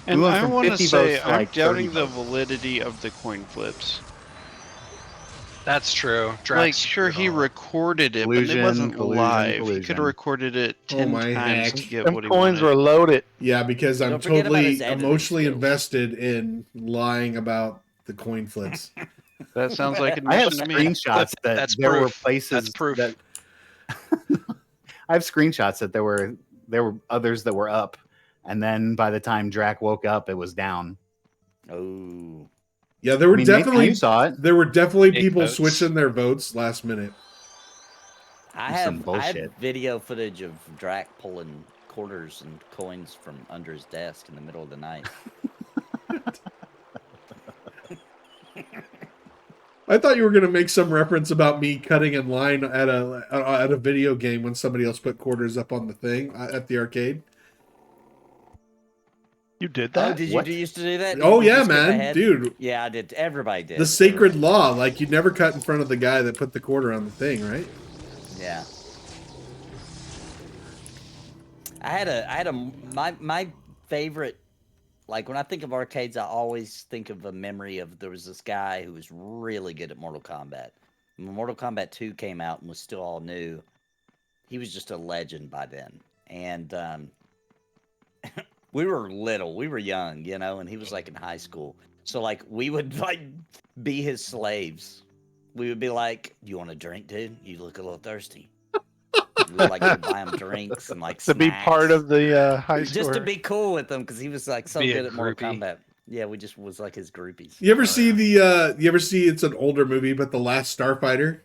F: And
B: went
F: I
B: from
F: want to
B: 50
F: say,
B: votes to,
F: I'm
B: like, 30
F: doubting the
B: votes.
F: validity of the coin flips.
D: That's true. Drax
F: Like, sure,
D: screwed
F: he
D: all up.
F: recorded it, but
B: Collusion,
F: it wasn't
B: collusion,
F: live. He could
B: collusion.
F: have recorded it
A: Oh
F: 10
A: my
F: times
A: heck.
F: to get
G: Them
F: what he
G: coins
F: wanted.
G: were loaded.
A: Yeah, because I'm
E: Don't forget about his
A: totally
E: editing
A: emotionally
E: skills.
A: invested in lying about the coin flips.
F: That sounds like
B: I have
F: admission to me.
B: screenshots that
D: That's
B: there were
D: proof.
B: places
D: That's proof.
B: that I have screenshots that there were others that were up, and then by the time Draq woke up, it was down.
E: Oh.
A: Yeah, there were
B: I mean, Nathan,
A: definitely
B: you saw it.
A: there were definitely
D: Fake
A: people
D: votes.
A: switching their votes last minute.
E: I
B: Some
E: have
B: bullshit.
E: video footage of Draq pulling quarters and coins from under his desk in the middle of the night.
A: I thought you were going to make some reference about me cutting in line at a video game when somebody else put quarters up on the thing at the arcade.
G: You did
E: Oh,
G: that?
E: did
B: What?
E: you used to do that?
A: Oh
E: Did you
A: yeah,
E: skip
A: man,
E: ahead?
A: dude.
E: Yeah, I did. Everybody did.
A: The sacred law, like you never cut in front of the guy that put the quarter on the thing, right?
E: Yeah. I had a my favorite, like when I think of arcades, I always think of a memory of there was this guy who was really good at Mortal Kombat. When Mortal Kombat 2 came out and was still all new, he was just a legend by then. And we were little, we were young, you know, and he was like in high school. So like we would like be his slaves. We would be like, "You want a drink, dude? You look a little thirsty." We would like to buy him drinks and like
G: To be part
E: snacks.
G: of the high
E: Just
G: score.
E: to be cool with him because he was like so
D: Be a
E: good at Mortal
D: groupie.
E: Kombat. Yeah, we just was like his groupies.
A: You ever see you ever see it's an older movie, but The Last Starfighter?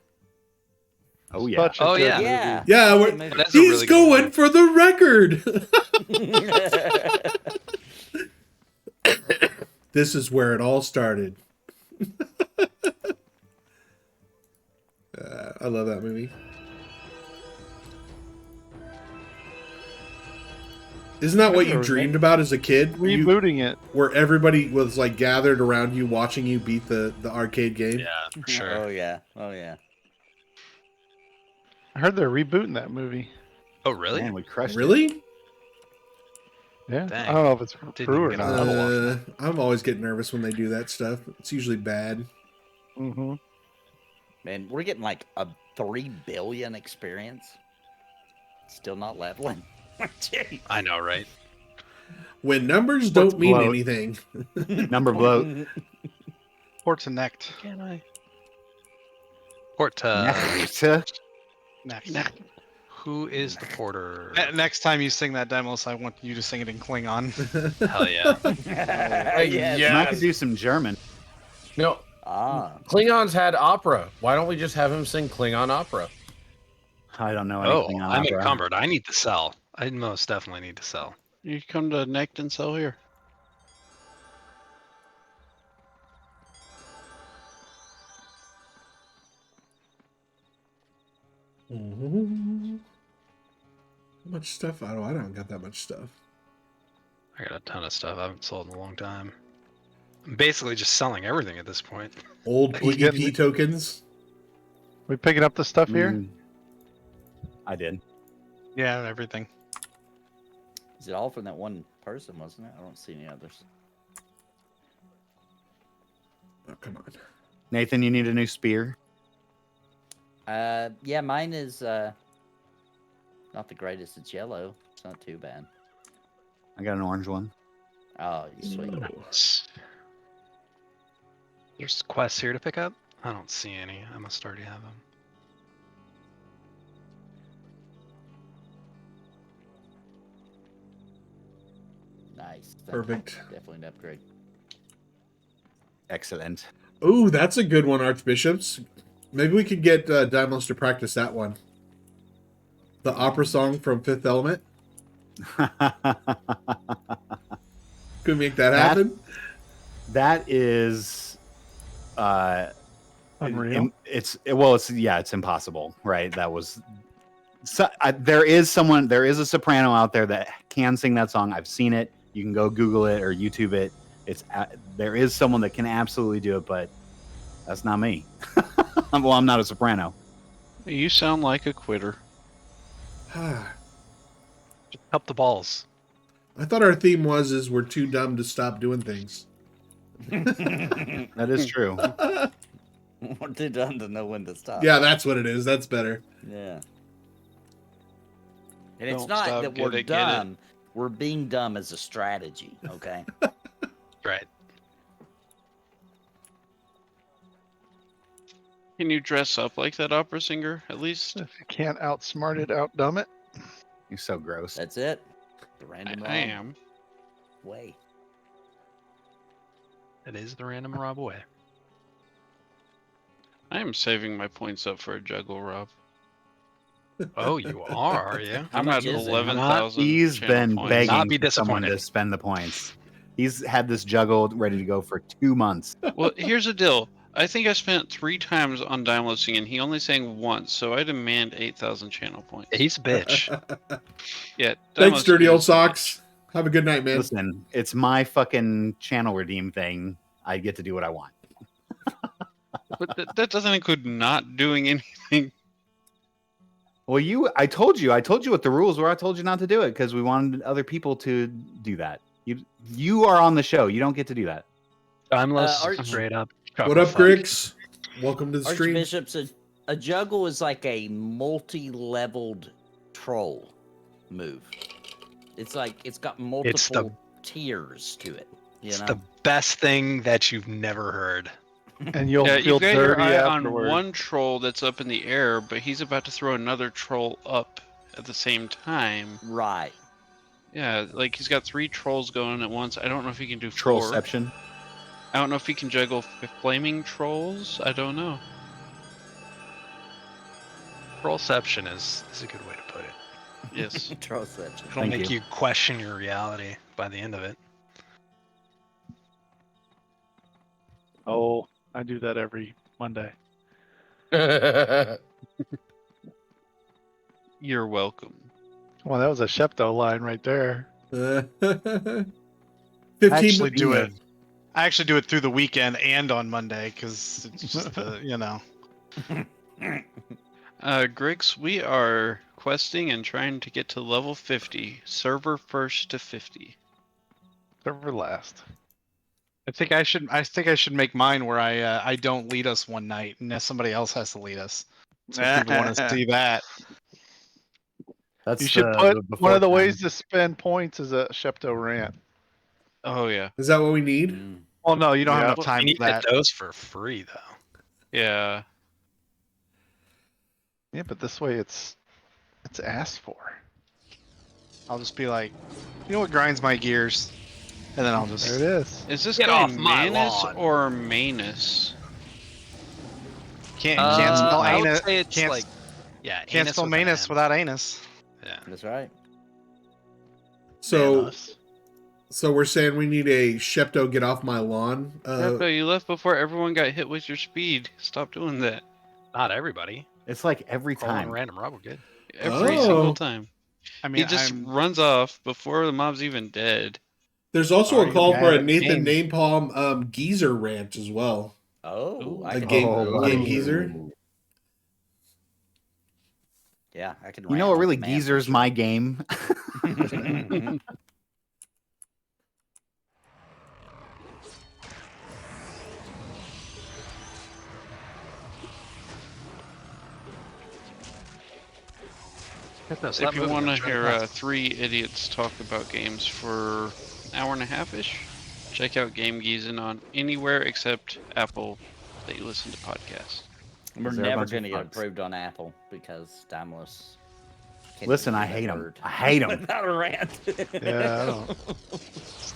B: Oh yeah.
G: Such a
D: Oh,
G: good
D: yeah.
E: Yeah.
A: Yeah,
E: Good
A: we're-
E: movie.
D: That's a
A: he's
D: really good
A: going
D: movie.
A: for the record. This is where it all started. I love that movie. Isn't that what you dreamed about as a kid?
G: Rebooting it.
A: Where everybody was like gathered around you watching you beat the arcade game?
D: Yeah, for sure.
E: Oh yeah. Oh yeah.
G: I heard they're rebooting that movie.
D: Oh, really?
B: Man, we crushed it.
A: Really?
G: Yeah.
D: Dang.
G: I don't know if it's
D: Didn't
G: true or
D: even get a
G: not.
D: level off
A: I'm always getting nervous when they do that stuff. It's usually bad.
G: Mm-hmm.
E: Man, we're getting like a 3 billion experience. Still not leveling. Jeez.
D: I know, right?
A: When numbers
G: Let's
A: don't mean
G: bloat.
A: anything.
B: Number bloat.
H: Ports and necked.
F: Can I?
D: Port
B: Next.
H: Next.
D: Who is the porter?
H: Next time you sing that Dymlos, I want you to sing it in Klingon.
D: Hell yeah.
E: Yes.
B: And I could do some German.
C: No,
E: Ah.
C: Klingons had opera. Why don't we just have him sing Klingon opera?
B: I don't know
D: Oh,
B: anything on
D: I'm
B: opera.
D: encumbered. I need to sell. I most definitely need to sell.
F: You come to Necked and sell here.
A: How much stuff? I don't got that much stuff.
D: I got a ton of stuff I haven't sold in a long time. I'm basically just selling everything at this point.
A: Old
G: We getting
A: PvP
G: the-
A: tokens.
G: We picking up the stuff here?
B: Mm, I did.
H: Yeah, everything.
E: Is it all from that one person, wasn't it? I don't see any others.
A: Oh, come on.
B: Nathan, you need a new spear.
E: Yeah, mine is not the greatest. It's yellow. It's not too bad.
B: I got an orange one.
E: Oh, you sweet.
D: There's quests here to pick up? I don't see any. I must already have them.
E: Nice. Thank you.
A: Perfect.
E: Definitely an upgrade.
B: Excellent.
A: Ooh, that's a good one, Archbishops. Maybe we could get Dymlos to practice that one. The opera song from Fifth Element. Could we make that happen?
B: That is
G: Unreal.
B: it's impossible, right? That was there is a soprano out there that can sing that song. I've seen it. You can go Google it or YouTube it. There is someone that can absolutely do it, but that's not me. Well, I'm not a soprano.
F: You sound like a quitter.
D: Just help the balls.
A: I thought our theme is we're too dumb to stop doing things.
B: That is true.
E: We're too dumb to know when to stop.
A: Yeah, that's what it is. That's better.
E: Yeah. And it's
F: Don't
E: not
F: stop,
E: that
F: get
E: we're
F: it, get it.
E: dumb. We're being dumb as a strategy, okay?
D: Right.
F: Can you dress up like that opera singer at least?
G: If you can't outsmart it, outdumb it.
B: You're so gross.
E: That's it. The random
F: I am.
E: way.
D: It is the random Rob way.
F: I am saving my points up for a juggle, Rob.
D: Oh, you are you?
E: How
F: I'm
E: much
F: at
E: is it?
F: 11,000.
B: He's
F: channel
B: been
F: points.
B: begging
D: Not be
B: for someone to
D: disappointed.
B: spend the points. He's had this juggled, ready to go for 2 months.
F: Well, here's the deal. I think I spent 3 times on Dymlos and he only sang once, so I demand 8,000 channel points.
D: He's a bitch.
F: Yeah.
A: Thanks,
F: Dymlos
A: dirty old
F: is the bitch.
A: socks. Have a good night, man.
B: Listen, it's my fucking channel redeem thing. I get to do what I want.
F: But that doesn't include not doing anything.
B: Well, I told you what the rules were. I told you not to do it because we wanted other people to do that. You are on the show. You don't get to do that.
D: Dymlos
E: Arch-
D: straight up.
A: What up,
D: fuck.
A: Grix? Welcome to the stream.
E: Archbishops, a juggle is like a multi-leveled troll move. It's like it's got multiple tiers to it. You
D: It's
E: know?
D: the best thing that you've never heard.
G: And you'll
F: Yeah,
G: feel
F: you've got your
G: dirty
F: eye on
G: afterwards.
F: one troll that's up in the air, but he's about to throw another troll up at the same time.
E: Right.
F: Yeah, like he's got 3 trolls going at once. I don't know if he can do 4.
B: Trollception.
F: I don't know if he can juggle flaming trolls. I don't know.
D: Trollception is a good way to put it.
F: Yes.
E: Trollception.
D: It'll
B: Thank
D: make
B: you.
D: you question your reality by the end of it.
G: Oh, I do that every Monday.
F: You're welcome.
G: Well, that was a Shepto line right there.
A: 15
H: I actually do it. I actually do it through the weekend and on Monday because it's just
F: Griggs, we are questing and trying to get to level 50. Server first to 50.
G: Server last.
H: I think I should make mine where I don't lead us one night and somebody else has to lead us. So people want to see that.
B: That's
G: You should put one of the ways to spend points is a Shepto rant.
F: Oh yeah.
A: Is that what we need?
E: Mm.
H: Well, no, you don't have
G: Yeah.
H: enough time
D: You
H: for
D: need
H: that.
D: those for free though.
F: Yeah.
G: Yeah, but this way it's asked for.
H: I'll just be like, you know what grinds my gears, and then I'll just.
G: There it is.
F: Is this
D: Get
F: guy
D: off my
F: Manus
D: lawn.
F: or Manus?
H: Can't spell
D: I would
H: anus.
D: say it's
H: Can't,
D: like, yeah,
H: can't
D: anus
H: spell
D: with an
H: manus
D: N.
H: without anus.
D: Yeah.
E: That's right.
A: So,
G: Manus.
A: so we're saying we need a Shepto get off my lawn.
F: Rappo, you left before everyone got hit with your speed. Stop doing that.
D: Not everybody.
B: It's like every
D: Calling
B: time.
D: random Rob, we're good.
F: Every
A: Oh.
F: single time.
H: I mean,
F: He just runs off before the mob's even dead.
A: There's also a
B: you
A: call for a
B: got it.
A: Nathan Napalm geezer rant as well.
E: Oh,
F: Ooh.
E: I
A: A
E: can
A: game,
B: Oh,
A: game
B: buddy.
A: geezer.
E: Yeah, I can.
B: You know what really geezers my game?
D: Hypnos,
F: If
D: that
F: you
D: movie,
F: want to
D: I'm trying
F: hear
D: pass.
F: three idiots talk about games for an hour and a half ish, check out Game Geezin on anywhere except Apple that you listen to podcasts.
E: We're
B: They're a
E: never
B: bunch of
E: going to get
B: fucks.
E: approved on Apple because Dymlos. can't
B: Listen,
E: even
B: I
E: use
B: hate
E: that
B: 'em.
E: word
B: I hate 'em.
E: Without a rant.
G: Yeah, I don't.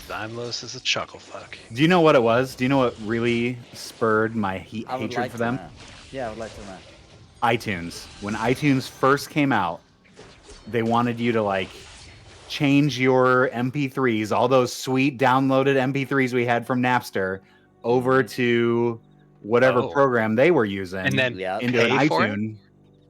D: Dymlos is a chuckle fuck.
B: Do you know what it was? Do you know what really spurred my
E: I would
B: hatred
E: like
B: for
E: to
B: them?
E: know. Yeah, I would like to know.
B: iTunes. When iTunes first came out, they wanted you to like change your MP3s, all those sweet downloaded MP3s we had from Napster, over to whatever
D: Oh.
B: program they were using,
D: And then
E: Yeah.
B: into an
D: pay for it?
B: iTunes.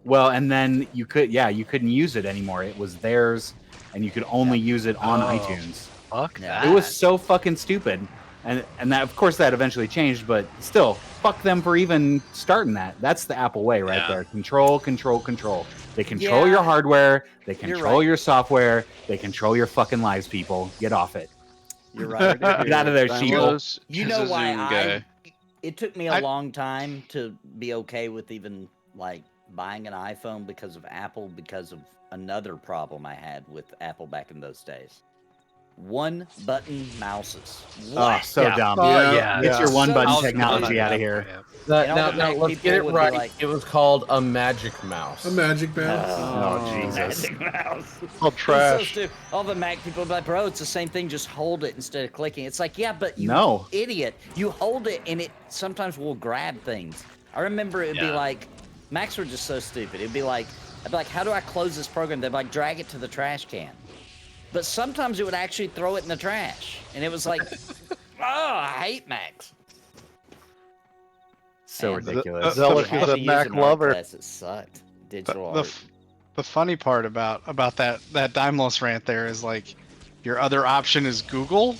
B: Well, and then you couldn't use it anymore. It was theirs, and you could only use it on
D: Oh.
B: iTunes.
D: Fuck
E: Yeah.
D: that.
B: It was so fucking stupid. And that, of course, that eventually changed, but still, fuck them for even starting that. That's the Apple way right
D: Yeah.
B: there. Control, control, control. They control
E: Yeah.
B: your hardware. They
E: You're
B: control
E: right.
B: your software. They control your fucking lives, people. Get off it.
E: You're right.
B: Get out of there, sheeple.
F: Dymlos
E: You
F: is
E: know
F: a
E: why
F: Zoom guy.
E: it took me a long time to be okay with even like buying an iPhone because of Apple, because of another problem I had with Apple back in those days. One button mouses.
B: Oh,
E: What?
B: so
D: Yeah.
B: dumb.
D: Yeah.
B: Get your
E: So
B: one button
E: stupid.
B: technology out of here.
E: And all
C: Now,
E: the
C: now
E: Mac
C: let's
E: people
C: get it
E: would be
C: right.
E: like,
C: It was called a magic mouse.
A: A magic mouse.
B: Oh, Jesus.
E: Magic mouse.
G: All
E: It's so
G: trash.
E: stupid. All the Mac people be like, bro, it's the same thing. Just hold it instead of clicking. It's like, yeah, but you
B: No.
E: idiot. You hold it and it sometimes will grab things. I remember it'd be
D: Yeah.
E: like, Macs were just so stupid. It'd be like, I'd be like, how do I close this program? They'd be like, drag it to the trash can. But sometimes it would actually throw it in the trash. And it was like, oh, I hate Macs.
B: So
E: And
B: ridiculous.
G: Zealous
E: I
G: was
E: had to
G: a
E: use
G: Mac
E: an art
G: lover.
E: class. It sucked. Digital
H: The
E: art.
H: the funny part about that Dymlos rant there is like, your other option is Google.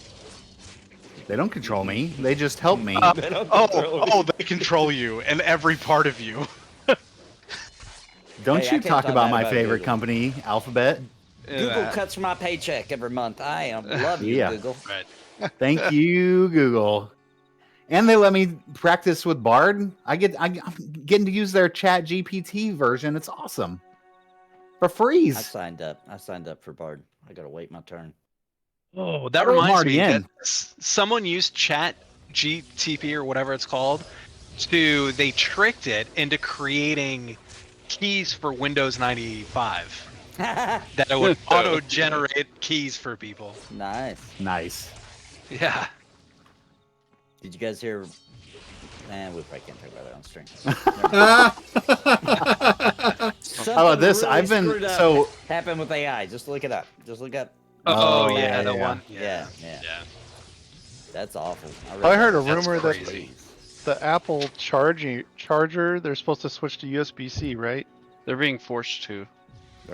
B: They don't control me. They just help me.
H: They control you and every part of you.
B: Don't
E: Hey, I
B: you
E: can't
B: talk
E: talk
B: about
E: bad
B: my
E: about
B: favorite
E: Google.
B: company, Alphabet?
E: Google cuts my paycheck every month. I love you,
B: Yeah.
E: Google.
D: Right.
B: Thank you, Google. And they let me practice with Bard. I'm getting to use their Chat GPT version. It's awesome. For
E: I
B: free.
E: signed up. I signed up for Bard. I gotta wait my turn.
D: Oh, that
B: I'm
D: reminds
B: already
D: me.
B: in.
D: That someone used Chat GTP or whatever it's called they tricked it into creating keys for Windows 95 that it would auto-generate keys for people.
E: Nice.
B: Nice.
D: Yeah.
E: Did you guys hear? We probably can't talk about that on stream.
B: How about this? I've been so
E: happened with AI. Just look it up. Just look up.
D: Oh,
B: Oh,
D: yeah,
B: yeah,
D: that
B: yeah.
D: one.
E: Yeah.
D: Yeah.
E: That's awful.
G: I heard a
D: That's
G: rumor that
D: crazy.
G: the Apple charger, they're supposed to switch to USB-C, right?
F: They're being forced to.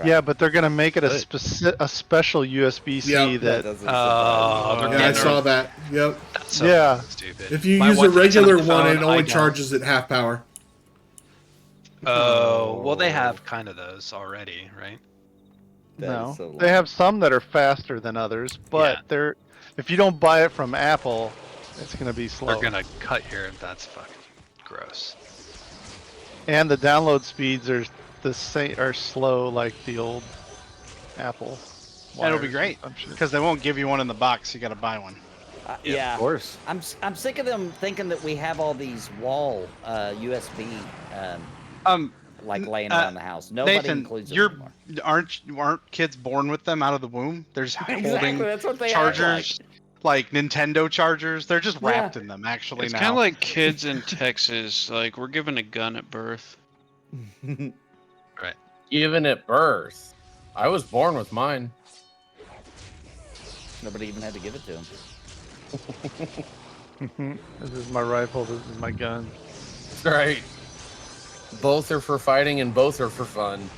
G: Yeah, but they're gonna make it a
D: Good.
G: a special USB-C
A: Yep.
G: that.
D: they're
A: Yeah, I
D: getting
A: saw that. Yep.
D: That's so
G: Yeah.
D: fucking stupid.
A: If you
D: My
A: use a
D: wife gets it on
A: regular
D: the
A: one,
D: phone,
A: it
D: I
A: only
D: don't.
A: charges at half power.
D: Oh, well, they have kind of those already, right?
G: No, they have some that are faster than others, but
D: Yeah.
G: they're if you don't buy it from Apple, it's gonna be slow.
D: They're gonna cut your. That's fucking gross.
G: And the download speeds are the same, are slow like the old Apple.
H: That'll be
G: wires,
H: great
G: I'm sure.
H: because they won't give you one in the box. You got to buy one.
E: Yeah.
B: of course.
E: I'm sick of them thinking that we have all these wall USB like laying around the house. Nobody
H: Nathan,
E: includes them
H: you're
E: anymore.
H: aren't kids born with them out of the womb? They're just
E: Exactly,
H: holding
E: that's what they act
H: chargers, like Nintendo chargers. They're just
E: Yeah.
H: wrapped in them. Actually,
F: It's
H: now.
F: kind of like kids in Texas. Like, we're given a gun at birth.
C: Even at birth. I was born with mine.
E: Nobody even had to give it to him.
G: This is my rifle. This is my gun.
C: Right. Both are for fighting and both are for fun.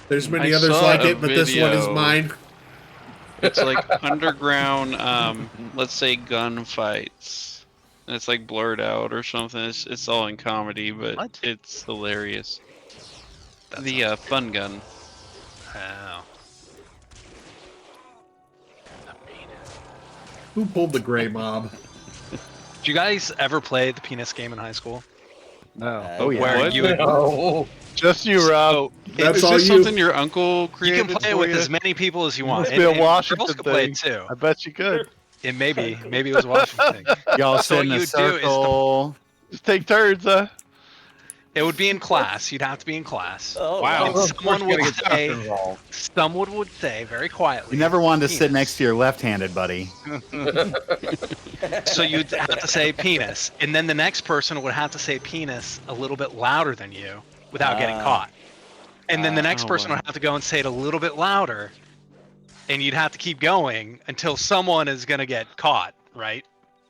A: There's many
F: I
A: others
F: saw
A: like
F: a
A: it, but this one is
F: video.
A: mine.
F: It's like underground, let's say gunfights. And it's like blurred out or something. It's all in comedy, but
D: What?
F: it's hilarious.
D: That
F: The
D: sounds
F: fun gun.
D: Wow.
A: Who pulled the gray mob?
D: Did you guys ever play the penis game in high school?
G: No,
B: Oh, yeah.
D: Where
F: What?
D: you would,
C: Oh,
G: just you, Rob.
D: so
A: That's
F: Is
A: all
F: this
A: you.
F: something your uncle
D: You
F: created
D: can play it
F: for
D: with
F: you?
D: as many people as you want.
G: Must be a
D: And
G: Washington
D: girls can play it
G: thing.
D: too.
G: I bet you could.
D: It maybe it was Washington.
B: Y'all
D: So
B: sit
D: what
B: in
D: you
B: a
D: would do is
B: circle.
G: Just take turns, huh?
D: it would be in class. You'd have to be in class.
E: Oh,
F: Wow.
D: And
E: wow.
C: Of course,
D: someone
C: you
D: would
C: gotta get the
D: say,
C: doctor involved.
D: someone would say very quietly.
B: You never wanted to sit
D: penis.
B: next to your left-handed buddy.
D: So you'd have to say penis, and then the next person would have to say penis a little bit louder than you without getting caught. And then the next
F: oh,
D: person
F: wow.
D: would have to go and say it a little bit louder, and you'd have to keep going until someone is gonna get caught, right?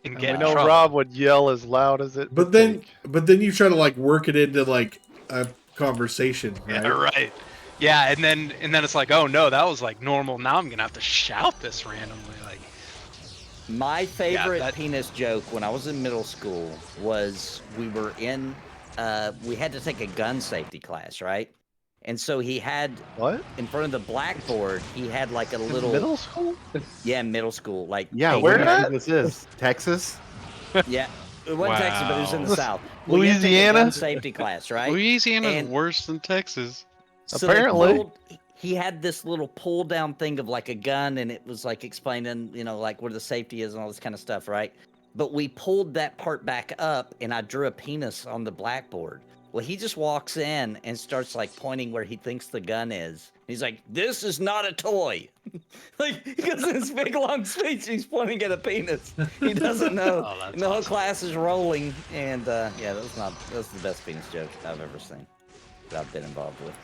D: And
G: And
D: get
G: we
D: in
G: know
D: trouble.
G: Rob would yell as loud as it.
A: But
G: would
A: then,
G: take.
A: but then you try to like work it into like a conversation, right?
D: Yeah, right. Yeah, and then it's like, oh no, that was like normal. Now I'm gonna have to shout this randomly, like.
E: My favorite
D: that-
E: penis joke when I was in middle school was we were in, we had to take a gun safety class, right? And so he had,
G: What?
E: in front of the blackboard, he had like a little,
G: Middle school?
E: yeah, middle school, like,
B: Yeah,
E: hey,
G: where
B: where do you
G: at?
B: think this is? Texas?
E: yeah, it wasn't Texas, but it was in the
G: Wow.
E: South. Well, you had to take a
G: Louisiana?
E: gun safety class, right?
F: Louisiana's
E: And-
F: worse than Texas.
E: So they
G: Apparently.
E: he had this little pull down thing of like a gun, and it was like explaining, you know, like where the safety is and all this kind of stuff, right? But we pulled that part back up, and I drew a penis on the blackboard. Well, he just walks in and starts like pointing where he thinks the gun is. He's like, "This is not a toy." Like, because in this big long speech, he's pointing at a penis. He doesn't know.
D: Oh, that's
E: And the whole
D: awesome.
E: class is rolling, and yeah, that's the best penis joke I've ever seen that I've been involved with.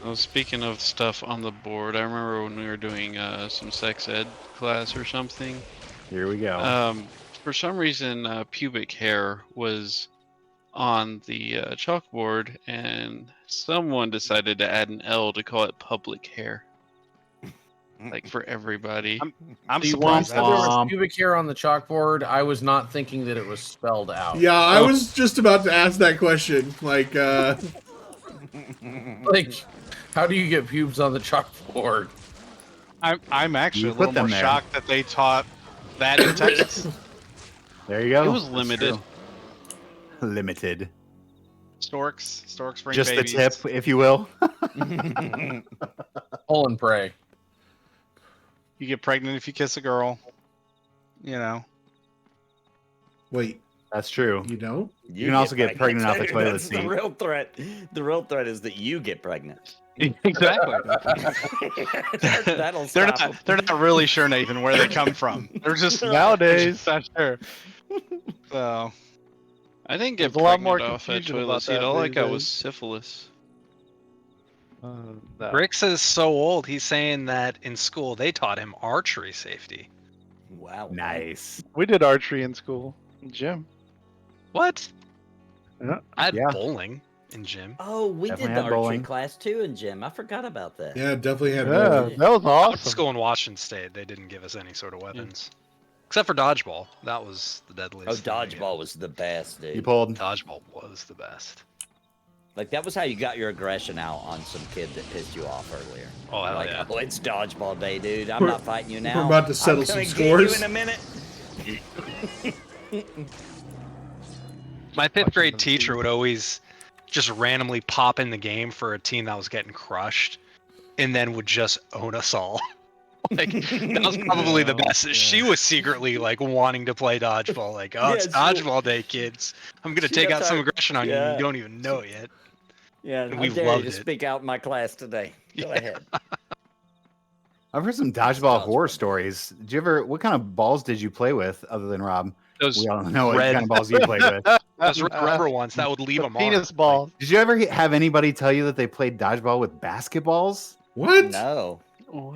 F: Well, speaking of stuff on the board, I remember when we were doing some sex ed class or something.
B: Here we go.
F: For some reason, pubic hair was on the chalkboard, and someone decided to add an L to call it public hair, like for everybody.
H: I'm
C: See,
H: surprised.
C: once there was
B: Womp.
C: pubic hair on the chalkboard, I was not thinking that it was spelled out.
A: Yeah, I
C: Oh,
A: was just about to ask that question. Like,
C: like, how do you get pubes on the chalkboard?
H: I'm actually
B: You
H: a
B: put
H: little
B: them
H: more
B: there.
H: shocked that they taught that in Texas.
B: There you go.
F: It was
B: That's
F: limited.
B: true. Limited.
H: Storks bring
B: Just
H: babies.
B: the tip, if you will.
C: Pull and pray.
H: You get pregnant if you kiss a girl. You know.
A: wait,
B: That's true.
A: you know?
B: You can also get pregnant off the toilet
E: That's
B: seat.
E: the real threat. The real threat is that you get pregnant.
H: Exactly.
E: That'll
H: they're
E: stop 'em.
H: not. They're not really sure, Nathan, where they come from. They're just
G: Nowadays.
H: they're just not sure. So
F: I didn't get
G: There's a lot more
F: pregnant off that
G: confusion
F: toilet
G: about
F: seat.
G: that
F: All I
G: these
F: got was
G: days.
F: syphilis.
G: No.
D: Brix is so old. He's saying that in school they taught him archery safety.
E: Wow.
B: Nice.
G: We did archery in school. Gym.
D: What?
G: Yeah.
D: I had
B: Yeah.
D: bowling in gym.
E: Oh, we
B: Definitely
E: did the
B: had
E: archery
B: bowling.
E: class too in gym. I forgot about that.
A: Yeah, definitely had
G: Yeah,
A: bowling.
G: that was
D: I went to
G: awesome.
D: school in Washington State. They didn't give us any sort of weapons, except for dodgeball. That was the
E: Oh,
D: deadliest. thing we had.
E: dodgeball was the best, dude.
B: You pulled.
D: Dodgeball was the best.
E: Like that was how you got your aggression out on some kid that pissed you off earlier.
D: Oh, hell
E: Like,
D: yeah.
E: oh, it's dodgeball day, dude. I'm
A: We're-
E: not fighting you now.
A: we're about to settle
E: I'm
A: some
E: gonna get
A: scores.
E: you in a minute.
D: My fifth grade teacher would always just randomly pop in the game for a team that was getting crushed, and then would just own us all. Like that was probably the best. She was secretly like wanting to play dodgeball. Like, oh, it's
E: Yeah, she-
D: dodgeball day, kids. I'm gonna
E: She
D: take
E: got
D: out some
E: tired-
D: aggression on you.
E: yeah.
D: You don't even know it yet.
E: Yeah,
D: And
E: I
D: we
E: dare you
D: loved
E: to
D: it.
E: speak out in my class today. Go ahead.
B: I've heard some dodgeball horror stories. Did you ever? What kind of balls did you play with other than Rob?
D: Those
B: We all know what
D: red-
B: kind of balls you played with.
D: those rubber ones that would leave
G: The
D: them
G: penis
D: on.
G: balls.
B: Did you ever have anybody tell you that they played dodgeball with basketballs?
A: What?
E: No.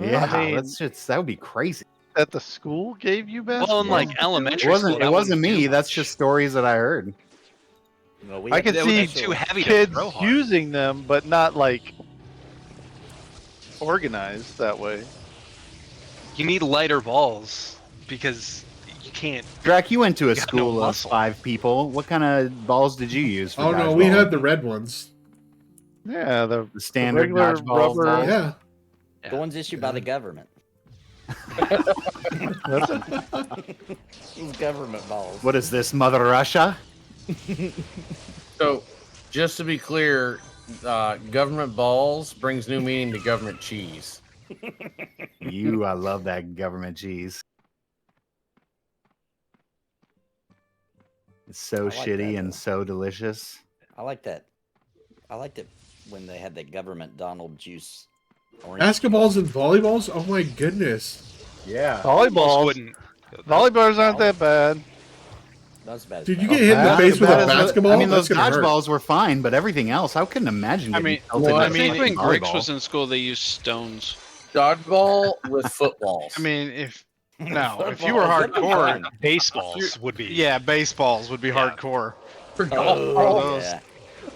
B: Yeah,
G: I mean,
B: that's just that would be crazy.
G: at the school gave you best.
D: Well, in like
B: It
D: elementary
B: wasn't.
D: school, that
B: It wasn't
D: wouldn't
B: me.
D: do
B: That's
D: much.
B: just stories that I heard.
E: Well, we
G: I
E: had
G: could
E: to
D: It would
G: see
D: be
E: special-
D: too heavy to
G: kids
D: throw hard.
G: using them, but not like organized that way.
D: You need lighter balls because you can't.
B: Draq, you went to a
D: You got
B: school
D: no
B: of
D: muscle.
B: 5 people. What kind of balls did you use? For
A: Oh no, we
B: dodgeball?
A: had the red ones.
G: Yeah, the
B: the standard
G: regular
B: dodgeball.
G: rubber-
B: balls.
A: Yeah.
E: The ones issued by the government.
G: that's it.
E: These government balls.
B: What is this, Mother Russia?
C: So, just to be clear, government balls brings new meaning to government cheese.
B: I love that government cheese. It's so
E: I like
B: shitty
E: that,
B: and
E: though.
B: so delicious.
E: I like that. I liked it when they had that government Donald juice. Orange
A: Basketballs and volleyballs? Oh my goodness.
C: Yeah.
G: Volleyballs.
D: Wouldn't.
G: Volleyballs aren't that bad.
E: juice. That's bad.
A: Dude, you
E: bad.
A: get hit in the
B: Not
A: face
B: as
A: with a
B: bad as
A: basketball?
B: I mean,
A: That's
B: those
A: gonna hurt.
B: dodgeballs were fine, but everything else, I couldn't imagine
F: I
B: getting
F: mean,
B: pelted
C: well,
F: I
B: with a
F: think when
B: fucking
F: Griggs
B: volleyball.
F: was in school, they used stones.
C: Dodgeball with footballs.
H: I mean, if no, if you
E: Football,
H: were
E: that'd be
H: hardcore,
E: fun.
D: Baseballs would be.
H: yeah, baseballs would be
D: Yeah.
H: hardcore.
E: Oh, yeah.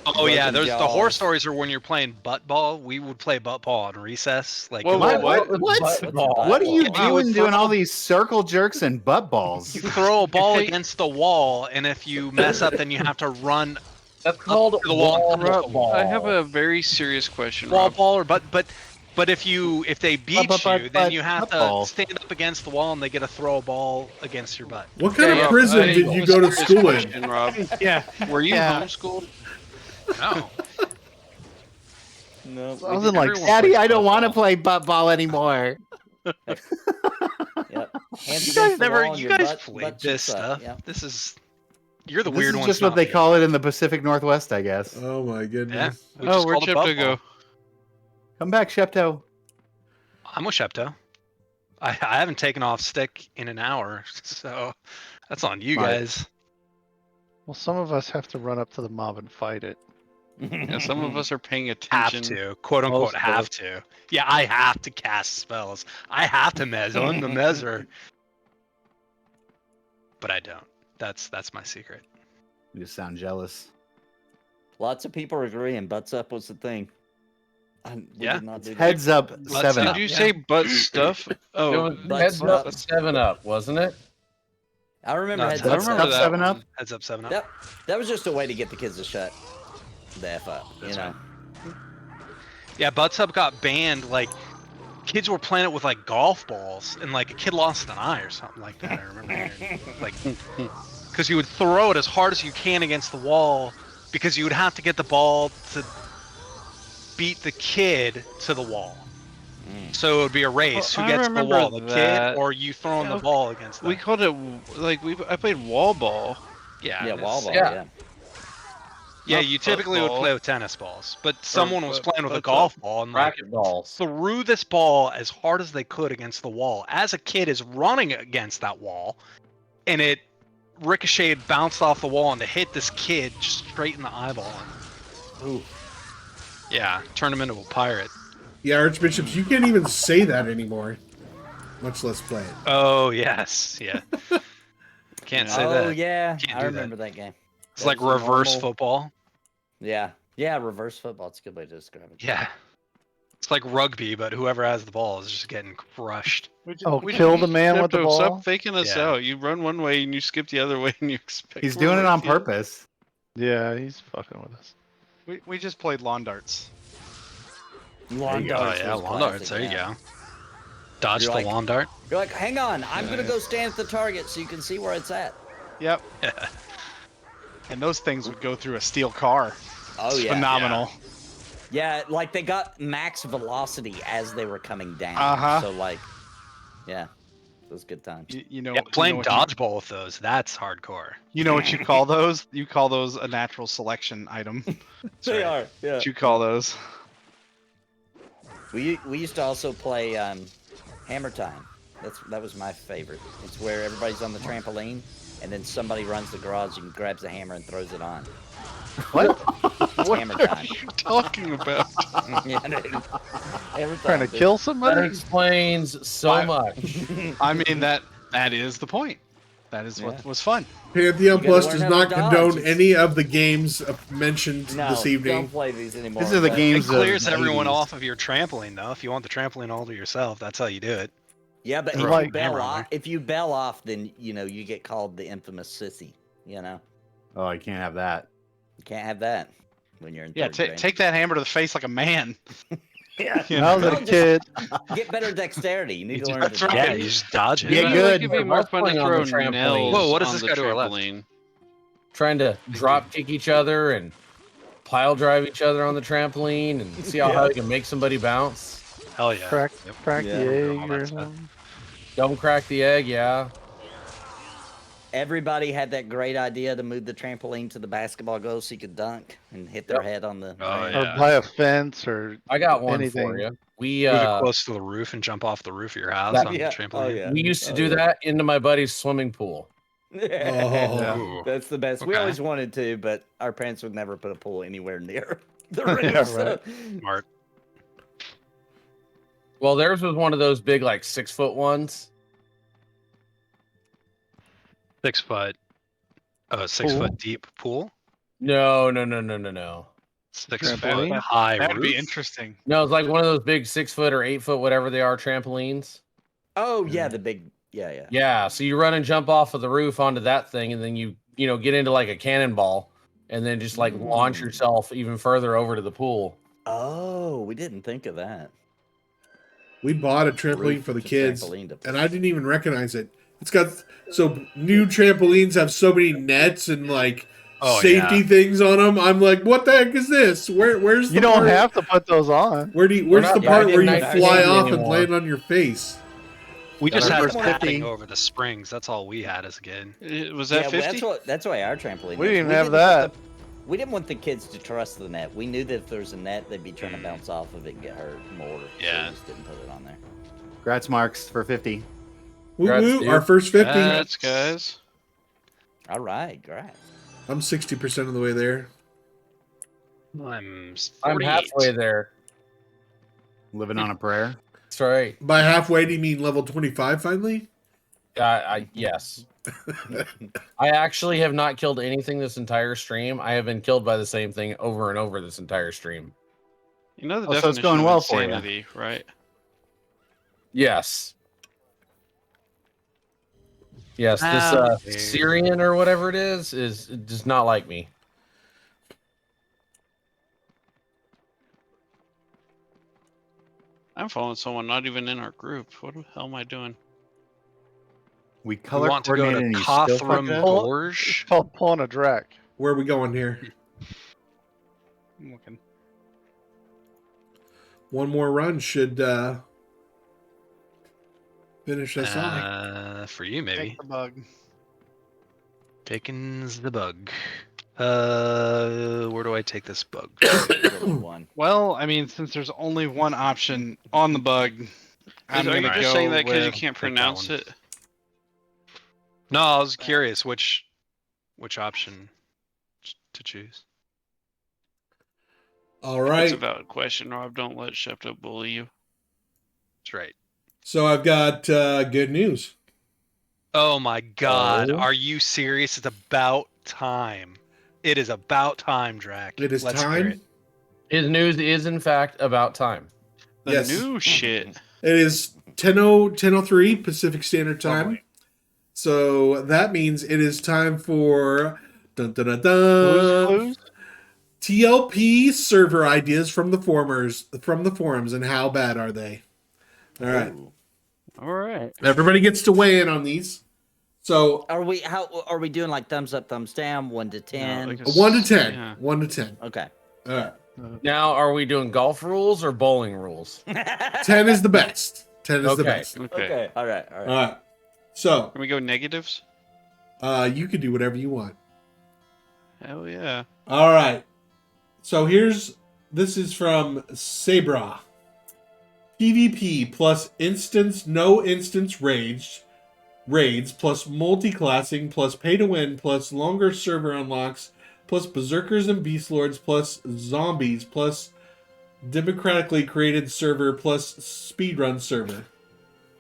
D: Oh yeah,
E: Broken
D: there's the horror
E: jaws.
D: stories are when you're playing butt ball. We would play butt ball on recess. Like
F: Whoa,
D: in
F: whoa,
D: the-
F: what?
C: Butt ball.
B: What are you
D: Yeah, you would
B: doing doing
D: throw-
B: all these circle jerks and butt balls?
D: You throw a ball
F: Hey.
D: against the wall, and if you mess up, then you have to run
C: That's called
D: to the wall and
C: wall
D: pull
C: ball.
F: I have a very serious question,
D: wall
F: Rob.
D: ball or but if they beat you, then you have to
B: ball.
D: stand up against the wall, and they get to throw a ball against your butt.
A: What kind
F: Rob,
A: of prison
F: I
A: did
F: have
A: you
F: a
A: go to
F: serious
A: school in?
F: question, Rob.
H: Yeah,
F: Were you
H: Yeah.
F: homeschooled?
D: No.
E: No.
G: I was in like
F: Everyone
B: Daddy,
F: plays
B: I don't
F: butt
B: want to
F: ball.
B: play butt ball anymore.
E: Yep. Hands
D: You
E: against
D: guys
E: the
D: never.
E: wall,
D: You
E: your
D: guys
E: butt
D: played
E: cheeks
D: this
E: up.
D: stuff.
E: Yeah.
D: This is. You're the
B: This
D: weird
B: is
D: one.
B: just what they call it in the Pacific Northwest, I guess.
A: Oh my
D: Yeah.
A: goodness.
D: We
F: Oh,
D: just
F: where'd
D: called it butt
F: Shepto go?
D: ball.
B: Come back, Shepto.
D: I'm with Shepto. I haven't taken off stick in an hour, so that's on you
B: Smart.
D: guys.
G: Well, some of us have to run up to the mob and fight it.
F: Yeah, some of us are paying
D: Have
F: attention.
D: to, quote unquote,
C: Most of
D: have
C: us.
D: to. Yeah, I have to cast spells. I have to mez. I'm the mezzer. But I don't. That's my secret.
B: You just sound jealous.
E: Lots of people are agreeing. Butts up was the thing. We
D: Yeah.
E: did not do that.
B: Heads up,
D: Let's
B: 7
F: Did
B: up.
F: you
D: Yeah.
F: say butt stuff?
C: It
F: Oh,
C: was
E: Butt
C: heads up,
E: stuff.
C: 7-Up, wasn't it?
E: I remember
D: No,
E: heads
D: I
E: up.
F: remember
B: Up,
F: that
B: 7 up.
F: one.
D: Heads up, 7 up.
E: That was just a way to get the kids to shut the F up, you
D: That's
E: know?
D: Yeah, Butts Up got banned. Like, kids were playing it with like golf balls, and like a kid lost an eye or something like that. I remember hearing. Like, because you would throw it as hard as you can against the wall, because you would have to get the ball to beat the kid to the wall. So it would be a race.
F: Well,
D: Who
F: I
D: gets the
F: remember
D: wall, the
F: that.
D: kid, or you throwing the
F: Yeah,
D: ball against them?
F: we called it like I played wall ball.
D: Yeah,
E: Yeah, wall ball,
C: yeah.
E: yeah.
D: Yeah,
F: Not
D: you typically would
F: football.
D: play with tennis balls, but someone was
F: but-
D: playing with a
F: but
D: golf ball and like
C: Racket balls.
D: threw this ball as hard as they could against the wall. As a kid is running against that wall, and it ricocheted, bounced off the wall, and to hit this kid just straight in the eyeball.
E: Ooh.
D: Yeah, turned him into a pirate.
A: Yeah, Archbishops, you can't even say that anymore. Much less play it.
D: Oh yes, yeah. Can't say
E: Oh,
D: that.
E: yeah.
D: Can't
E: I
D: do
E: remember that game.
D: It's like
E: That's a
D: reverse
E: normal-
D: football.
E: Yeah. Yeah, reverse football. It's a good way to describe it.
D: Yeah. It's like rugby, but whoever has the ball is just getting crushed.
G: Oh, kill the man with the ball?
F: Stop faking us
D: Yeah.
F: out. You run one way and you skip the other way and you expect.
B: He's
F: we're
B: doing it
F: with
B: on
F: you.
B: purpose.
G: Yeah, he's fucking with us.
H: We just played lawn darts.
E: Lawn
D: Oh
E: darts
D: yeah,
E: was
D: lawn
E: classic,
D: darts. There you
E: yeah.
D: go. Dodge
E: You're
D: the
E: like-
D: lawn dart.
E: You're like, hang on, I'm
F: Yeah,
E: gonna
F: yeah.
E: go stand at the target so you can see where it's at.
H: Yep. And those things would go through a steel car.
E: Oh
H: It's
E: yeah.
H: phenomenal.
E: Yeah, like they got max velocity as they were coming down.
H: Uh-huh.
E: So like, yeah, those good times.
H: You know,
D: Yeah, playing
H: you know what
D: dodgeball with those, that's hardcore.
H: You know what you call those? You call those a natural selection item.
E: They are. Yeah.
H: What you call those?
E: We used to also play Hammer Time. That was my favorite. It's where everybody's on the trampoline, and then somebody runs the garage and grabs a hammer and throws it on.
B: What?
E: It's Hammer Time.
F: What are you talking about?
E: Yeah, dude. Every
G: Trying to
E: time, dude.
G: kill
C: That
G: somebody?
C: explains so
H: I-
C: much.
H: I mean that is the point. That is what was fun.
A: Pantheon
E: gotta
A: Plus
E: learn
A: does
E: how to
A: not
E: dodge.
A: condone
E: It's-
A: any of the games mentioned
E: No,
A: this evening.
E: don't play these anymore.
B: These are the
E: but-
B: games
D: It clears
B: of the
D: everyone
B: 80s.
D: off of your trampoline, though. If you want the trampoline all to yourself, that's how you do it.
E: Yeah, but
D: Right.
E: if you bail off, then you get called the infamous sissy. You know,
B: Oh, I can't have that.
E: you can't have that when you're in
H: Yeah,
E: third grade.
H: take that hammer to the face like a man.
E: Yeah.
H: You
G: When I was
E: No,
G: a
E: just
G: kid,
E: Get better dexterity. You need to learn
H: That's
E: to
H: right.
D: Yeah,
E: dodge.
D: you just dodge it.
B: Yeah,
F: I feel
B: good.
F: like it'd be more fun to
C: Wrestling on
F: throw
C: the trampoline.
F: nails
D: Whoa, what is
F: on
D: this
F: the
D: guy to our left?
F: trampoline.
C: Trying to drop kick each other and pile drive each other on the trampoline and see how high you can make somebody bounce.
D: Hell yeah.
G: Crack
E: Yeah.
G: the
D: All
G: egg
D: that
G: or
D: stuff.
G: something.
C: Don't crack the egg, yeah.
E: Everybody had that great idea to move the trampoline to the basketball goal so you could dunk and hit their head on the.
D: Oh,
E: rim.
D: yeah.
G: Or buy a fence or
C: I got one
G: anything.
C: for you. We
D: Move it close to the roof and jump off the roof of your house
C: That-
D: on the
E: Yeah.
D: trampoline.
E: Oh yeah.
C: we used to
E: Oh,
C: do
E: yeah.
C: that into my buddy's swimming pool.
A: Oh,
G: Yeah.
D: Ooh.
E: That's the best. We
D: Okay.
E: always wanted to, but our parents would never put a pool anywhere near the roof.
G: Yeah,
E: so-
D: Smart.
C: Well, theirs was one of those big, like 6-foot ones.
D: 6 foot. Oh, 6
G: Pool?
D: foot deep pool.
C: No.
D: 6 foot
G: Trampoline?
D: high
H: That'd
D: roof.
H: be interesting.
C: No, it's like one of those big 6-foot or 8-foot, whatever they are, trampolines.
E: Oh yeah, the big. Yeah.
C: Yeah, so you run and jump off of the roof onto that thing, and then you get into like a cannonball, and then just like launch yourself even further over to the pool.
E: Oh, we didn't think of that.
A: we bought a trampoline
E: Roof
A: for the
E: to
A: kids,
E: trampoline to
A: and I didn't even recognize it. It's got new trampolines have so many nets and like
D: Oh,
A: safety
D: yeah.
A: things on them. I'm like, what the heck is this? Where's the
G: You don't
A: part-
G: have to put those on.
A: Where's
C: not
A: the
C: back
A: part
C: in
A: where you
C: 1980
A: fly off and
C: anymore.
A: land on your face?
D: We just had
G: Numbers
D: padding
G: 50.
D: over the springs. That's all we had as a kid.
F: Was
E: Yeah,
F: that
E: well,
F: 50?
E: that's why our trampoline.
G: We
E: is.
G: didn't even have
E: didn't want
G: that.
E: we didn't want the kids to trust the net. We knew that if there was a net, they'd be trying to bounce off of it and get hurt more. So
D: Yeah.
E: we just didn't put it on there.
B: Congrats, Marks, for 50.
A: Woo
C: Congrats,
A: woo!
C: dude.
A: Our first 50.
F: Congrats, guys.
E: All right, great.
A: I'm 60% of the way there.
D: I'm
C: I'm
D: 48.
C: halfway there.
B: Living on a prayer.
C: That's right.
A: By halfway, do you mean level 25 finally?
C: Yes. I actually have not killed anything this entire stream. I have been killed by the same thing over and over this entire stream.
F: You know the
B: Oh, so
F: definition
B: it's going
F: of
B: well for you.
F: insanity, right?
C: Yes. Yes,
D: Ah,
C: this Syrian or whatever it is does not like me.
F: I'm following someone not even in our group. What the hell am I doing?
B: We
D: We
B: color
D: want to go
B: coordinated
D: to
B: and you still fucked
D: Cothram
B: it up?
D: Gorge.
G: It's called pulling a Draq.
A: Where are we going here?
H: I'm looking.
A: One more run should finish us off.
D: For you, maybe.
H: Take the bug.
D: Pickens the bug. Where do I take this bug?
E: Little one.
H: Well, I mean, since there's only one option on the bug, I'm
F: Are you
H: gonna
F: just
H: go
F: saying that because you
H: with-
F: can't
D: take that
F: pronounce
D: one.
F: it?
D: No, I was curious which option to choose.
A: All
F: It's
A: right.
F: a valid question, Rob. Don't let Shepto bully you.
D: That's right.
A: So I've got good news.
D: Oh my God!
C: Oh.
D: Are you serious? It's about time. It is about time, Draq.
A: It is
D: Let's hear
A: time.
D: it.
C: His news is in fact about time.
F: The
A: Yes.
F: new shit.
A: It is 10:03 Pacific Standard Time.
D: Lovely.
A: So that means it is time for dun, dun, dun,
G: Blues
A: dun,
G: Clues?
A: TLP server ideas from the forums, and how bad are they? All right,
E: Ooh.
F: All right.
A: everybody gets to weigh in on these. So
E: Are we doing like thumbs up, thumbs down, 1 to 10?
F: like a
A: 1 to 10,
F: Yeah.
A: 1 to 10.
E: Okay.
A: All right,
C: Now, are we doing golf rules or bowling rules?
A: 10 is the best. 10 is the
C: Okay.
A: best.
F: Okay.
E: Okay. All right.
A: All right. So
F: Can we go negatives?
A: you can do whatever you want.
F: Hell yeah.
A: All right. So this is from Sabra. PvP plus no instance raids plus multi-classing plus pay to win plus longer server unlocks plus berserkers and beast lords plus zombies plus democratically created server plus speedrun server.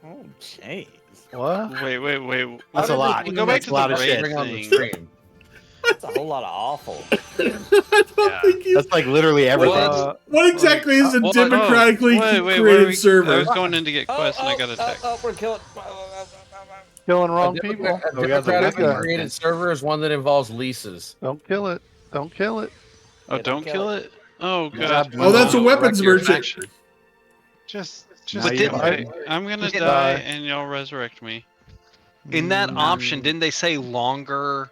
E: Oh, jeez.
G: What?
F: Wait.
B: That's a lot.
F: Go back
B: That's
F: to
B: a lot
F: the
B: of
F: raid
B: shit.
C: Bring on the
F: thing.
C: stream.
E: That's a whole lot of awful.
A: I don't think you.
B: That's like literally everything.
A: What exactly is a
F: Well,
A: democratically
F: wait,
A: created
F: I
A: server?
F: was going in to get quests and I got a text.
E: We're killing.
G: Killing wrong
C: A
G: people.
B: Oh, we got the
C: democratically
B: weapon
C: created server is one that involves leases.
G: Don't kill it. Don't kill it.
F: Oh,
E: Yeah,
F: don't kill it. Oh
B: Yeah,
F: god.
B: Oh,
A: that's a
F: I'll
A: weapons
F: wreck your
A: merchant.
F: faction.
H: Just
B: Now you
D: didn't-
B: know.
F: Okay, I'm gonna
G: Just
F: die
G: die.
F: and y'all resurrect me.
D: In that option, didn't they say longer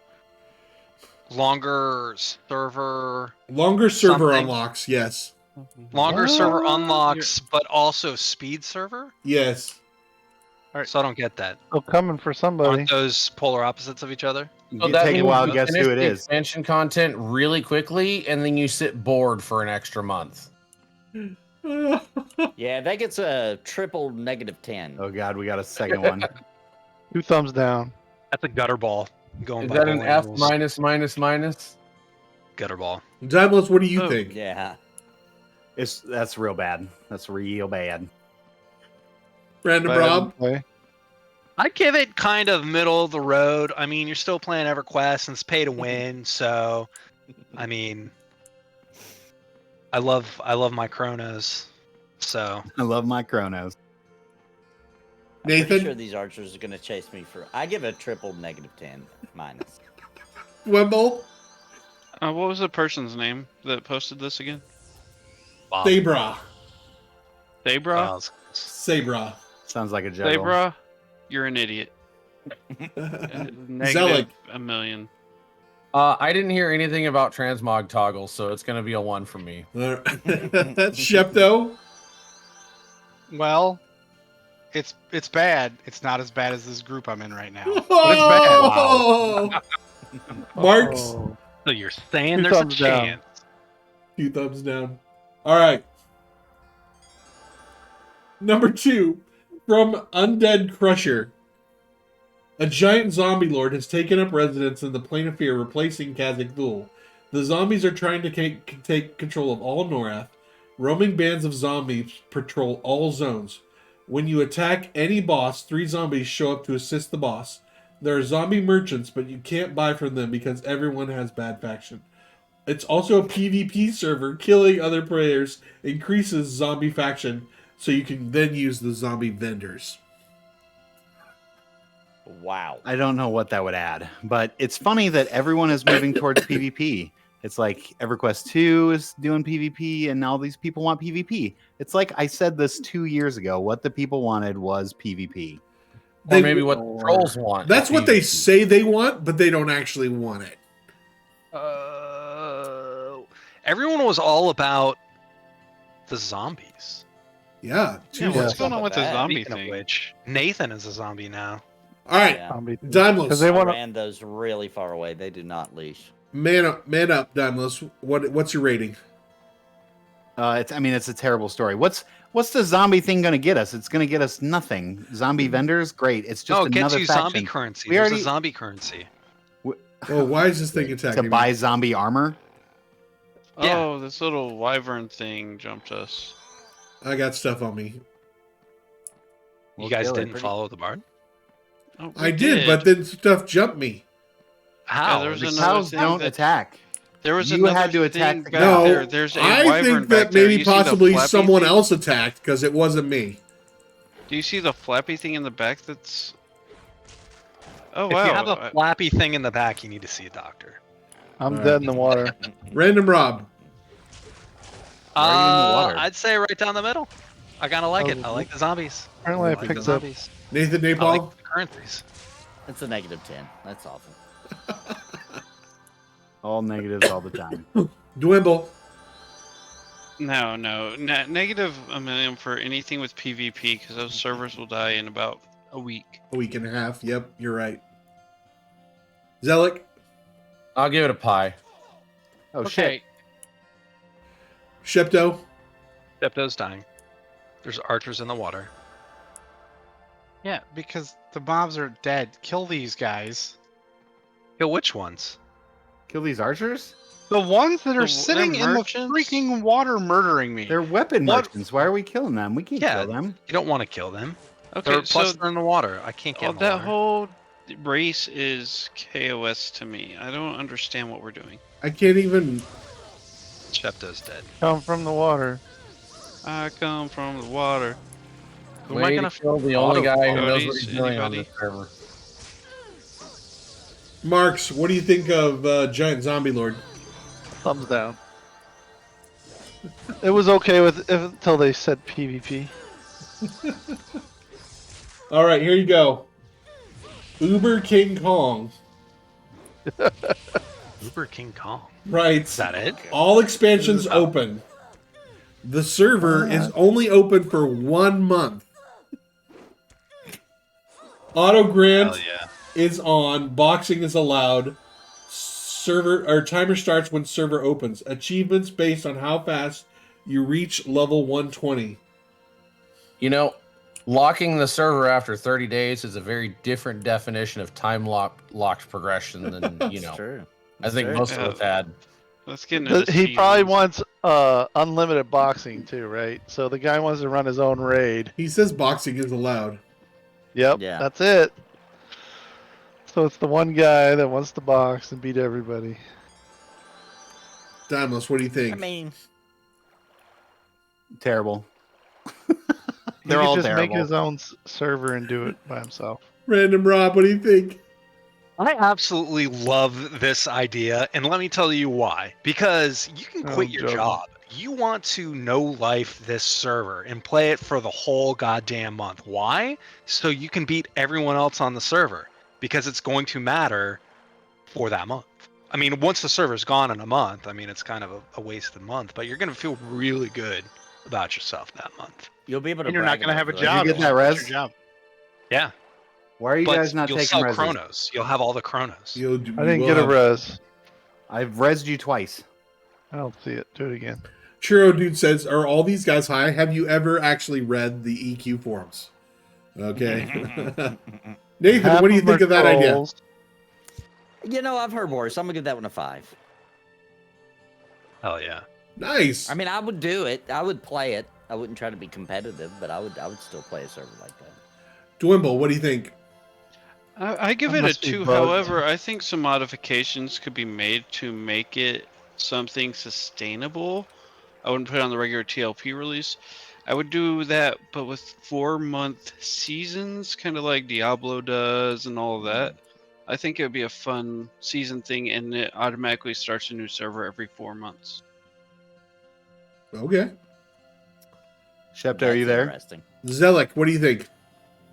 D: longer server
A: Longer server
D: Something.
A: unlocks, yes.
D: server
G: What?
D: unlocks, but also speed server.
A: Yes.
G: Alright.
D: So I don't get that.
G: Still coming for somebody.
D: Aren't those polar opposites of each other?
C: So
B: You
C: that
B: take a
C: means
B: wild
C: you
B: guess
C: finish
B: who it
C: the
B: is.
C: expansion content really quickly, and then you sit bored for an extra month.
E: Yeah, that gets a triple -10.
B: Oh God, we got a second one.
G: 2 thumbs down.
D: That's a gutter ball. Going
C: Is
D: by
C: that an
D: bowling
C: F
D: rules.
C: minus?
D: Gutter ball.
A: Dymlos, what do you
F: Oh.
A: think?
E: Yeah.
B: That's real bad. That's real bad.
A: Random
G: But I
A: Rob?
G: didn't play.
D: I give it kind of middle of the road. I mean, you're still playing EverQuest and it's pay to win, so I mean, I love my Chronos. So
B: I love my Chronos.
E: I'm pretty
A: Nathan?
E: sure these archers are gonna chase me for. I give it a triple -10 minus.
A: Wimble?
F: What was the person's name that posted this again?
D: Bob.
A: Sabra.
F: Debra?
A: Sabra.
B: Sounds like a juggle.
F: Debra, you're an idiot.
A: Zelik.
F: Negative a million.
C: I didn't hear anything about transmog toggles, so it's gonna be a 1 from me.
A: Shepto?
H: Well, it's bad. It's not as bad as this group I'm in right now. But it's
A: Oh! Marks?
G: Oh.
D: So you're saying
G: 2
D: there's a
G: thumbs down.
D: chance.
A: 2 thumbs down. All right. Number 2, from Undead Crusher. A giant zombie lord has taken up residence in the Plane of Fear, replacing Kazakh Thul. The zombies are trying to take control of all Norath. Roaming bands of zombies patrol all zones. When you attack any boss, 3 zombies show up to assist the boss. There are zombie merchants, but you can't buy from them because everyone has bad faction. It's also a PvP server. Killing other players increases zombie faction, so you can then use the zombie vendors.
E: Wow.
B: I don't know what that would add, but it's funny that everyone is moving towards PvP. It's like EverQuest 2 is doing PvP, and all these people want PvP. It's like I said this 2 years ago. What the people wanted was PvP.
C: Or maybe what the trolls want.
A: That's
C: is
A: what they
C: PvP.
A: say they want, but they don't actually want it.
D: Everyone was all about the zombies.
A: Yeah.
F: Yeah,
A: two-
F: what's
E: Yeah.
F: going on with the
E: Bad.
F: zombie
D: Speaking of
F: thing?
D: which, Nathan is a zombie now.
A: All right.
E: Yeah.
G: Because
A: Dymlos.
G: they
E: I
G: want to.
E: ran those really far away. They do not leash.
A: Man up, Dymlos. What's your rating?
B: It's a terrible story. What's the zombie thing going to get us? It's going to get us nothing. Zombie vendors, great. It's just
D: No, it gets
B: another
D: you
B: faction.
D: zombie currency.
B: We
D: There's
B: already-
D: a zombie currency.
A: Oh, why is this thing attacking
B: to
A: me?
B: buy zombie armor.
D: Yeah.
F: Oh, this little wyvern thing jumped us.
A: I got stuff on me.
D: You
B: Well,
D: guys
B: kill it.
D: didn't follow the bard?
F: Oh,
A: I
F: we
A: did, but then stuff jumped me.
D: How?
F: there was
B: The
F: another
B: cows
F: thing
B: don't
F: that-
B: attack.
F: There was
B: You
F: another
B: had to attack
F: thing
B: the
F: back
B: cow.
F: there. There's a
A: I
F: wyvern
A: think
F: back
A: that
F: there.
A: maybe
F: You see the
A: possibly
F: flappy
A: someone
F: thing?
A: else attacked because it wasn't me.
F: Do you see the flappy thing in the back that's... Oh,
D: If
F: wow.
D: you have a flappy thing in the back, you need to see a doctor.
G: I'm
A: Alright.
G: dead in the water.
A: Random Rob.
B: Why are you in the water?
D: I'd say right down the middle. I kind of like it. I
G: Oh.
D: like the zombies.
G: Apparently, I
D: like the
G: picked up.
D: zombies.
A: Nathan
D: I
A: Napalm.
D: like the currencies.
E: It's a -10. That's awful.
B: All negatives all the time.
A: Dwimble.
F: No. Negative a million for anything with PvP because those servers will die in about a week.
A: A week and a half. Yep, you're right. Zelik.
C: I'll give it a pie.
B: Oh shit!
A: Shepto.
D: Septo's dying. There's archers in the water.
H: Yeah, because the mobs are dead. Kill these guys.
D: Yo, which ones?
B: Kill these archers?
H: The ones that are
F: They're
H: sitting in the
F: merchants?
H: freaking water murdering me.
B: They're weapon
D: What?
B: merchants. Why are we killing them? We can't
D: Yeah.
B: kill them.
D: You don't want to kill them.
F: Okay,
D: They're, plus
F: so
D: they're in the water. I can't get in the
F: that
D: water.
F: whole race is KOS to me. I don't understand what we're doing.
A: I can't even.
D: Shepto's dead.
G: Come from the water.
F: I come from the water.
D: Who am I
C: Way
D: gonna
C: to kill the only guy who knows what
F: Codies,
C: he's doing on
F: anybody?
C: this server.
A: Marks, what do you think of Giant Zombie Lord?
G: Thumbs down. It was okay with until they said PvP.
A: All right, here you go. Uber King Kong.
D: Uber King Kong.
A: Right.
D: Is that it?
A: All expansions open. The server is only open for 1 month. Auto grant
D: Hell yeah.
A: is on. Boxing is allowed. Server or timer starts when server opens. Achievements based on how fast you reach level 120.
C: You know, locking the server after 30 days is a very different definition of time locked progression than,
E: That's true.
C: I think
E: That's
C: most
F: true.
C: of us had.
F: Let's get into
G: He probably
F: seasons.
G: wants unlimited boxing too, right? So the guy wants to run his own raid.
A: He says boxing is allowed.
G: Yep,
E: Yeah.
G: that's it. So it's the one guy that wants to box and beat everybody.
A: Dymlos, what do you think?
E: I mean,
B: Terrible.
G: He
B: They're
G: could
B: all
G: just make
B: terrible.
G: his own server and do it by himself.
A: Random Rob, what do you think?
D: I absolutely love this idea, and let me tell you why. Because you can quit your
G: joking.
D: job. You want to know life this server and play it for the whole goddamn month. Why? So you can beat everyone else on the server. Because it's going to matter for that month. I mean, once the server's gone in a month, I mean, it's kind of a wasted month, but you're going to feel really good about yourself that month.
E: you'll be able to.
H: And you're not
E: brag
H: going to have a
E: about it.
H: job.
B: get that,
H: Quit
B: Rez?
H: your job.
D: Yeah.
B: Why are you
D: But
B: guys not
D: you'll
B: taking
D: sell
B: reses?
D: chronos. You'll have all the chronos.
G: I didn't get a res.
B: I've resed you twice.
G: I don't see it. Do it again.
A: Churro Dude says, are all these guys high? Have you ever actually read the EQ forums? Okay. Nathan,
G: Half
A: what do you
G: of them
A: think
G: are
A: of that idea?
G: trolls.
E: You know, I've heard worse. I'm gonna give that one a 5.
D: Hell yeah.
A: Nice.
E: I mean, I would do it. I would play it. I wouldn't try to be competitive, but I would still play a server like that.
A: Dwimble, what do you think?
F: I give
G: I
F: it a
G: must be
F: 2.
G: bugged.
F: However, I think some modifications could be made to make it something sustainable. I wouldn't put it on the regular TLP release. I would do that, but with 4-month seasons, kind of like Diablo does and all of that. I think it would be a fun season thing, and it automatically starts a new server every 4 months.
A: Okay.
B: Shepto, are
E: That's
B: you there?
E: Interesting.
A: Zelek, what do you think?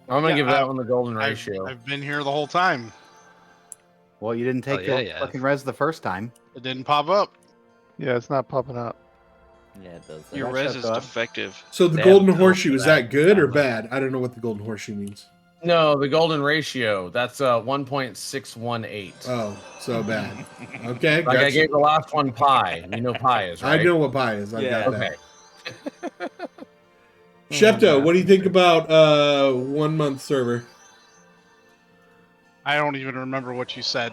C: I'm going to
H: Yeah,
C: give that one the golden
H: I've,
C: ratio.
H: I've been here the whole time.
B: Well, you didn't
D: Oh,
B: take
D: yeah,
B: the
D: yeah.
B: fucking res the first time.
H: It didn't pop up.
G: Yeah, it's not popping up.
E: Yeah, it does.
F: Your
B: That
F: res
B: shut
F: is
B: up.
F: defective.
A: So the
D: They
A: golden
D: have a bill
A: horseshoe,
D: for
A: is that good or
D: Download.
A: bad? I don't know what the golden horseshoe means.
C: No, the golden ratio. That's 1.618.
A: Oh, so bad. Okay.
C: Like I
A: gotcha.
C: gave the last one pi. You know pi is, right?
A: I know what pie is. I've
E: Yeah.
A: got
C: Okay.
A: that. Shepto, what do you think about 1 month server?
H: I don't even remember what you said.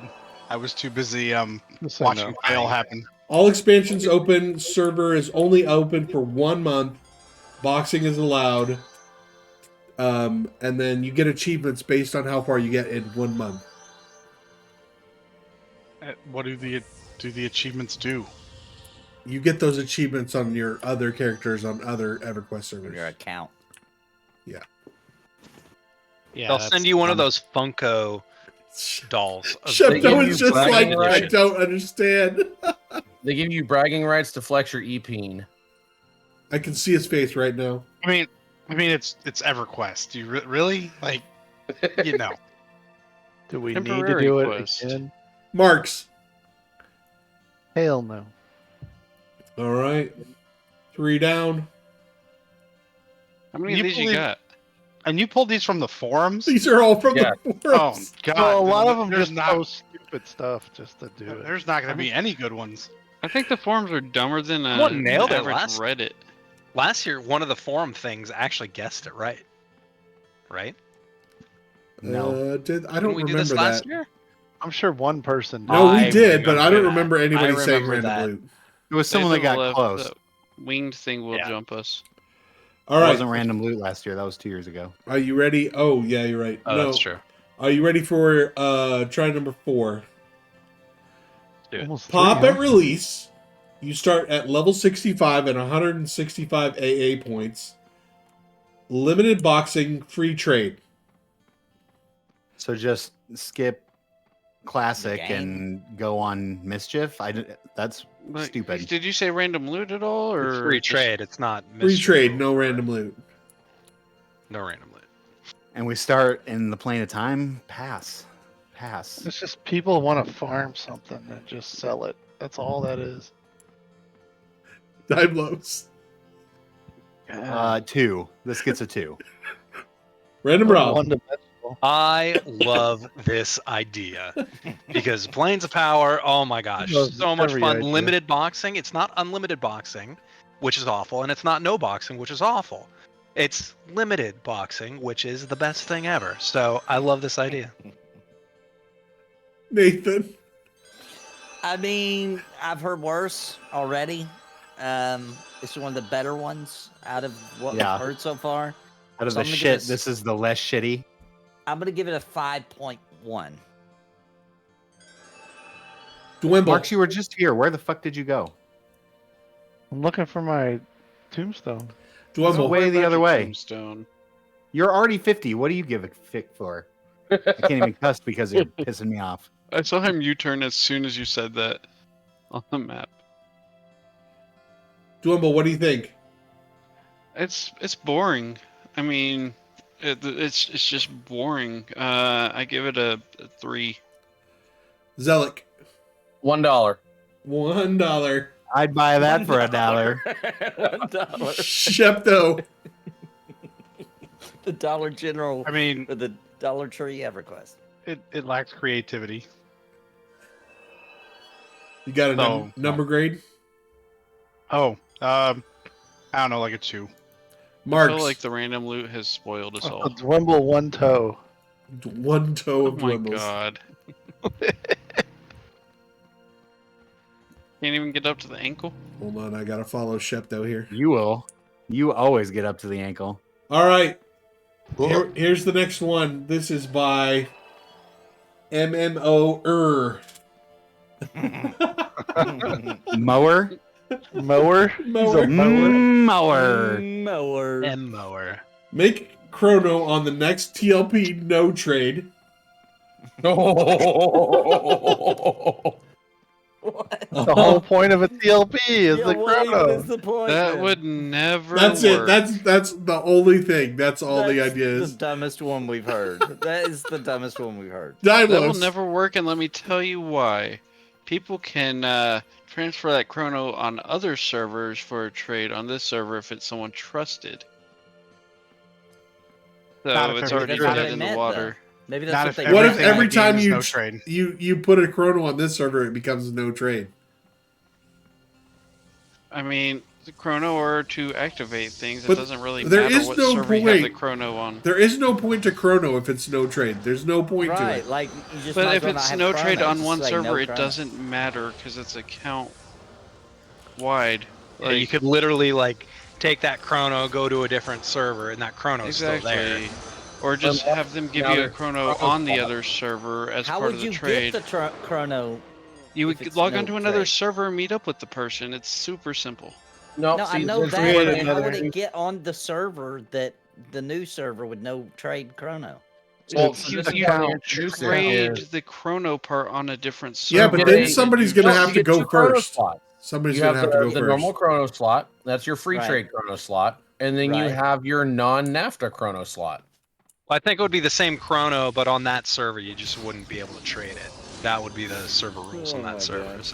H: I was too busy
G: Yes, I
H: watching
G: know.
H: fail happen.
A: All expansions open. Server is only open for 1 month. Boxing is allowed. And then you get achievements based on how far you get in 1 month.
H: What do the achievements do?
A: You get those achievements on your other characters on other EverQuest servers.
E: Your account.
H: Yeah,
D: They'll
H: that's
D: send you one of
H: dumb.
D: those Funko dolls. of-
C: They give
A: Shepto
C: you
A: is just
C: bragging
A: like, I
C: rights.
A: don't understand.
C: They give you bragging rights to flex your e-peen.
A: I can see his face right now.
H: I mean, it's EverQuest. You really like, you know.
G: Do we need to
F: Temporary
G: do it
F: quest.
G: again?
A: Marks.
G: Hell no.
A: All right. 3 down.
F: How many of
H: You
F: these you
H: believe-
F: got?
H: And you pulled these from the forums?
A: These are all from
C: Yeah.
A: the
H: Oh
A: forums.
H: God!
G: Well, a lot of them
H: there's
G: just
H: not.
G: post stupid stuff just to do it.
H: There's not going to be any good ones.
F: I think the forums are dumber than
D: Someone nailed it
F: average
D: last-
F: Reddit.
D: Last year, one of the forum things actually guessed it right. Right?
B: No.
A: I don't
D: Didn't we do this
A: remember
D: last
A: that.
D: year?
G: I'm sure one person.
A: No, we
D: I
A: did, but I don't
D: remember that.
A: remember anybody
D: I
A: saying
D: remember
A: random
D: that.
A: loot.
B: It was someone that got close.
F: The winged thing will
D: Yeah.
F: jump us.
A: All
B: It
A: right.
B: wasn't random loot last year. That was 2 years ago.
A: Are you ready? Oh, yeah, you're right.
D: Oh,
A: no.
D: that's true.
A: Are you ready for try number 4?
D: Do it.
G: Almost
A: Pop
G: three,
A: at
G: huh?
A: release. You start at level 65 and 165 AA points. Limited boxing, free trade.
B: So just skip classic
E: Gang.
B: and go on mischief. That's
F: Like,
B: stupid.
F: Did you say random loot at all, or
D: It's free
F: just-
D: trade. It's not
A: Free
D: mystery.
A: trade, no random loot.
D: No random loot.
B: And we start in the plane of time. Pass. Pass.
G: It's just people want to farm something and just sell it. That's all that is.
A: Dymlos.
B: 2. This gets a 2.
A: Random Rob.
G: One-dimensional.
D: I love this idea because Planes of Power, oh my gosh,
G: Loves
D: so much
G: every
D: fun.
G: idea.
D: Limited boxing. It's not unlimited boxing, which is awful, and it's not no boxing, which is awful. It's limited boxing, which is the best thing ever. So I love this idea.
A: Nathan.
E: I mean, I've heard worse already. It's one of the better ones out of what
B: Yeah.
E: we've heard so far.
B: Out of
E: So
B: the
E: I'm gonna give
B: shit,
E: this-
B: this is the less shitty.
E: I'm gonna give it a 5.1.
A: Dwimble.
B: Marks, you were just here. Where the fuck did you go?
G: I'm looking for my tombstone.
A: Dwimble.
B: Way the other way.
F: Tombstone.
B: You're already 50. What do you give a fic for? I can't even cuss because you're pissing me off.
F: I saw him U-turn as soon as you said that on the map.
A: Dwimble, what do you think?
F: It's boring. I mean, it's just boring. I give it a 3.
A: Zelik.
C: $1.
A: $1.
B: I'd buy that for $1.
E: $1.
A: Shepto.
E: The Dollar General
H: I mean,
E: or the Dollar Tree EverQuest.
H: it lacks creativity.
A: You got a
H: No,
A: number grade?
H: Oh, I don't know, like a 2.
F: I
A: Marks.
F: feel like the random loot has spoiled us
G: A
F: all.
G: Dwimble one toe.
A: One toe
F: Oh
A: of
F: my
A: Dwimbles.
F: god. Can't even get up to the ankle.
A: Hold on, I gotta follow Shepto here.
B: You will. You always get up to the ankle.
A: All right. Here's the next one. This is by MMO.
B: Mower?
G: Mower.
A: Mower.
B: Mower.
E: Mower.
D: M mower.
A: Make Chrono on the next TLP no trade.
E: What?
G: The whole point of a TLP is
E: Yeah,
G: the
E: what even
G: chrono.
E: is the point?
F: That
E: then?
F: would never
A: That's it.
F: work.
A: That's the only thing. That's all the
E: That's
A: idea is.
E: the dumbest one we've heard. That is the dumbest one we've heard.
F: That will
A: Dymlos.
F: never work, and let me tell you why. People can transfer that chrono on other servers for a trade on this server if it's someone trusted.
H: Not
F: So
H: if
F: it's
H: everything-
F: already
E: That's what
F: dead
E: they
F: in the
E: meant,
F: water.
E: Maybe
H: Not
E: that's
H: if
E: what they
A: What if
H: everything in
A: every
H: the game
A: time
H: is
A: you
H: no trade.
A: you put a chrono on this server, it becomes no trade?
F: I mean, the chrono or to activate things,
A: But
F: it doesn't really
A: there
F: matter
A: is
F: what
A: no
F: server you have the
A: point.
F: chrono on.
A: There is no point to chrono if it's no trade. There's no point to
E: Right,
A: it.
E: like you just
F: But
E: might
F: if
E: as well not
F: it's
E: have
F: no
E: chrono,
F: trade on
E: just
F: one
E: say no
F: server, it
E: chrono.
F: doesn't matter because it's account wide.
D: Yeah, you could literally like take that chrono, go to a different server, and that chrono's still there.
F: exactly. Or just have them give you a chrono on the other server as
E: How
F: part
E: would
F: of the
E: you
F: trade.
E: get the chrono?
F: You
E: if
F: would
E: it's
F: log
E: no
F: onto another
E: trade?
F: server and meet up with the person. It's super simple.
C: No,
E: No, I
C: see,
E: know
C: there's
E: that.
C: really
E: But how
C: another-
E: would it get on the server that the new server with no trade chrono?
C: Well,
F: You,
C: this is
F: you
C: how they introduce it,
F: trade
C: is
F: the chrono part on a different server.
A: Yeah, but
C: You
A: then
C: get-
A: somebody's
C: no,
A: gonna
C: you
A: have to
C: get
A: go
C: two chrono
A: first.
C: slots.
A: Somebody's
C: You
A: gonna have to go
C: the
A: first.
C: normal chrono slot. That's your free
E: Right.
C: trade chrono slot, and then you
E: Right.
C: have your non-NAFTA chrono slot.
D: Well, I think it would be the same chrono, but on that server, you just wouldn't be able to trade it. That would be the server rules on
E: Oh my
D: that server.
E: God.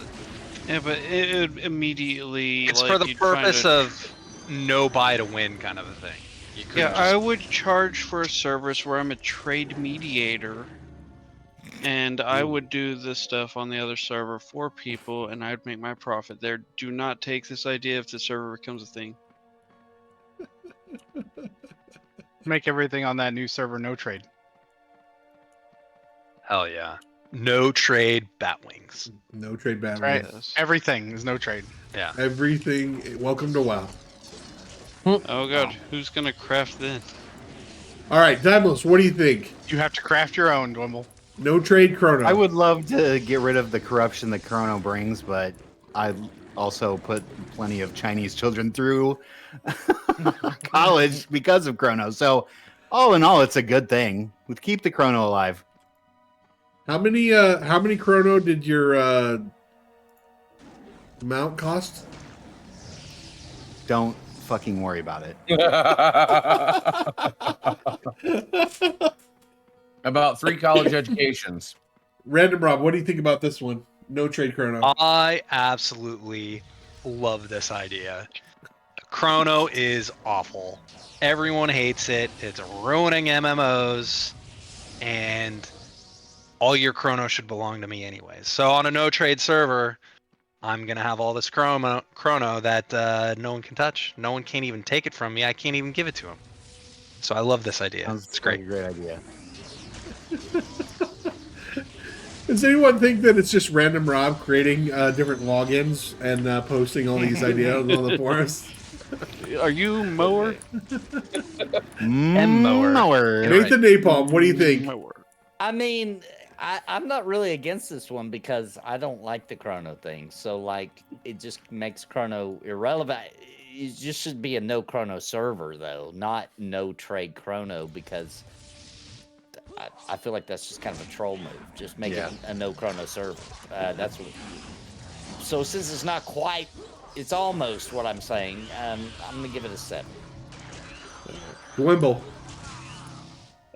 F: Yeah, but it would immediately.
D: It's
F: like,
D: for the
F: you'd find
D: purpose
F: a-
D: of no buy to win kind of a thing. You couldn't
F: Yeah,
D: just-
F: I would charge for a service where I'm a trade mediator, and I would do this stuff on the other server for people, and I'd make my profit there. Do not take this idea if the server becomes a thing.
H: Make everything on that new server no trade.
D: Hell yeah. No trade bat wings.
A: No trade battle.
H: Right.
F: Yes.
H: Everything is no trade.
D: Yeah.
A: Everything. Welcome to WoW.
F: Oh god, who's gonna craft then?
A: All right, Dymlos, what do you think?
H: You have to craft your own, Dwimble.
A: No trade chrono.
B: I would love to get rid of the corruption that Chrono brings, but I also put plenty of Chinese children through college because of Chrono. So, all in all, it's a good thing. We'd keep the Chrono alive.
A: How many chrono did your mount cost?
B: Don't fucking worry about it.
C: About 3 college educations.
A: Random Rob, what do you think about this one? No trade chrono.
D: I absolutely love this idea. Chrono is awful. Everyone hates it. It's ruining MMOs, and all your chrono should belong to me anyways. So on a no trade server, I'm gonna have all this chrono that no one can touch. No one can't even take it from me. I can't even give it to him. So I love this idea.
B: Sounds
D: It's great.
B: like a great idea.
A: Does anyone think that it's just Random Rob creating different logins and posting all these ideas on the forums?
F: Are you mower?
B: Mower.
A: Nathan Napalm, what do you think?
F: Mower.
E: I mean, I'm not really against this one because I don't like the chrono thing. So like, it just makes chrono irrelevant. It just should be a no chrono server though, not no trade chrono, because I feel like that's just kind of a troll move. Just make it a no chrono server. That's what. So since it's not quite, it's almost what I'm saying. I'm gonna give it a 7.
A: Wimble.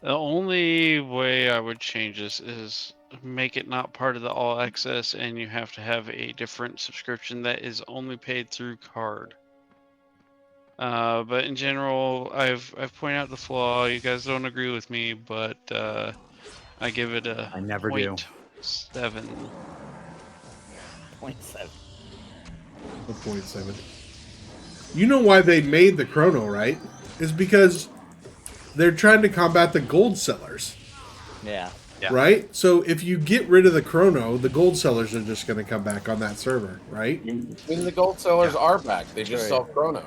F: The only way I would change this is make it not part of the all access, and you have to have a different subscription that is only paid through card. But in general, I've pointed out the flaw. You guys don't agree with me, but I give it a
B: I never do.
F: 0.7.
E: 0.7.
A: 1.7. You know why they made the chrono, right? Is because they're trying to combat the gold sellers.
E: Yeah.
D: Yeah.
A: Right? So if you get rid of the chrono, the gold sellers are just going to come back on that server, right?
I: And the gold sellers are back. They just sell chrono.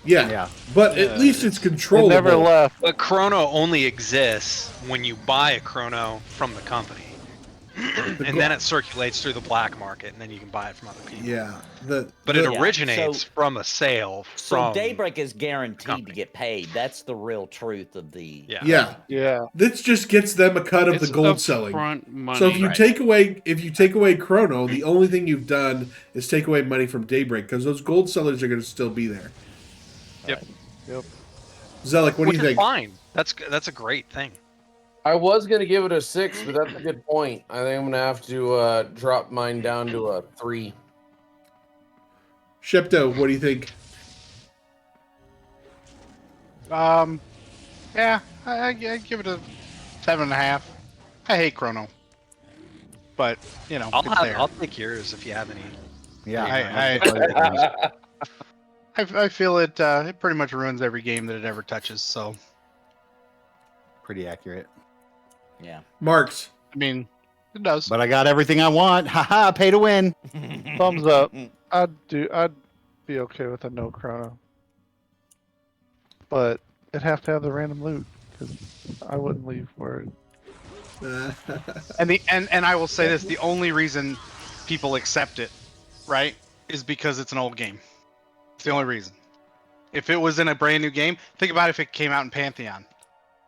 A: Yeah.
B: Yeah.
A: But at least it's
G: They
A: controllable.
G: never left.
D: But chrono only exists when you buy a chrono from the company. And then it circulates through the black market, and then you can buy it from other people.
A: Yeah.
D: But it originates from a sale
E: So
D: from
E: Daybreak is guaranteed
D: company.
E: to get paid. That's the real truth of the.
A: Yeah.
G: Yeah.
A: This just gets them a cut of
F: It's
A: the gold selling.
F: upfront money.
A: So if you take away chrono, the only thing you've done is take away money from Daybreak, because those gold sellers are going to still be there.
D: Yep.
G: Yep.
A: Zelik, what do
D: Which
A: you
D: is
A: think?
D: fine. That's a great thing.
I: I was gonna give it a 6, but that's a good point. I think I'm gonna have to drop mine down to a 3.
A: Shepto, what do you think?
H: Yeah, I give it a 7.5. I hate chrono, but you know, it's there.
D: I'll take yours if you have any.
B: Yeah.
H: I feel it. It pretty much ruins every game that it ever touches. So
B: Pretty accurate.
E: Yeah.
A: Marks.
H: I mean, it does.
B: But I got everything I want. Haha, pay to win.
G: Thumbs up. I'd be okay with a no chrono. But it'd have to have the random loot, because I wouldn't leave for it.
H: And I will say this: the only reason people accept it, right, is because it's an old game. It's the only reason. If it was in a brand new game, think about if it came out in Pantheon.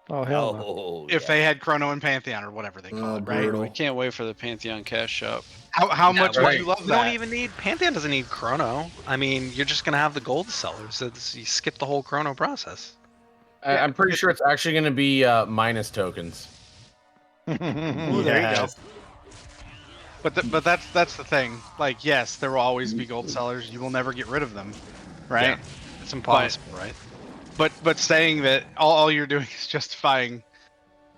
G: Oh, hell no.
E: Oh,
H: If they had chrono in Pantheon or whatever they call it, right?
A: brutal.
F: I can't wait for the Pantheon cash shop.
H: How much would
D: right.
H: you love
D: You
H: that?
D: don't even need Pantheon doesn't need chrono. I mean, you're just gonna have the gold sellers. So you skip the whole chrono process.
I: I'm pretty sure it's actually gonna be minus tokens.
H: Ooh, there you go. But that's the thing. Like, yes, there will always be gold sellers. You will never get rid of them, right?
D: Yeah. It's impossible, right?
H: But saying that all you're doing is justifying,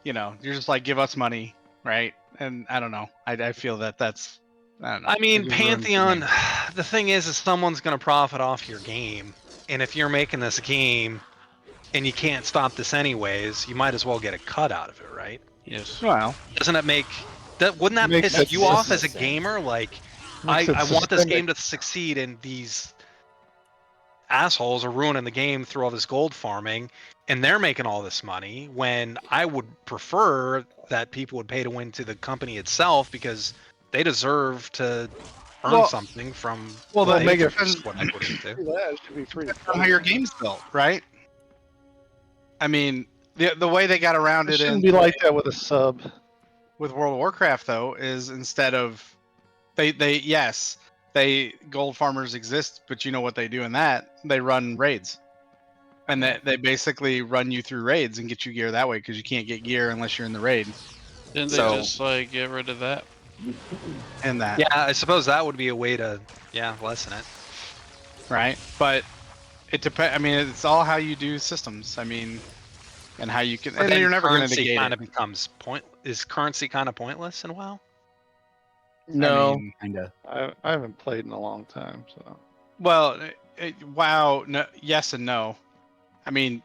H: you're just like, give us money, right? And I don't know. I feel that's. I don't know.
D: I mean,
H: It just ruins the
D: Pantheon.
H: game.
D: The thing is someone's gonna profit off your game, and if you're making this game, and you can't stop this anyways, you might as well get a cut out of it, right?
F: Yes.
H: Well,
D: Doesn't that make that? Wouldn't that
G: Makes
D: piss you
G: sense.
D: off as a gamer? Like, I
G: Makes it
D: want this
G: systemic.
D: game to succeed, and these assholes are ruining the game through all this gold farming, and they're making all this money. When I would prefer that people would pay to win to the company itself, because they deserve to earn something from.
H: well,
D: what
H: that
D: they
H: makes
D: put what I put into.
G: That should be free.
H: that's how your game's built, right? I mean, the way they got around
G: It
H: it
G: shouldn't
H: in
G: be like that with a sub.
H: with World of Warcraft though is instead of they gold farmers exist, but you know what they do in that? They run raids. And they basically run you through raids and get you gear that way, because you can't get gear unless you're in the raid.
F: Didn't they
H: So-
F: just get rid of that?
H: in that.
D: Yeah, I suppose that would be a way to lessen it.
H: Right. But it depends. I mean, it's all how you do systems. I mean, and how you can.
D: But
H: And
D: then
H: you're never going to
D: currency
H: negate
D: kind
H: it.
D: of becomes Is currency kind of pointless in WoW?
C: No.
H: I mean,
B: Kinda.
G: I haven't played in a long time, so.
H: well, WoW. No, yes and no. I mean,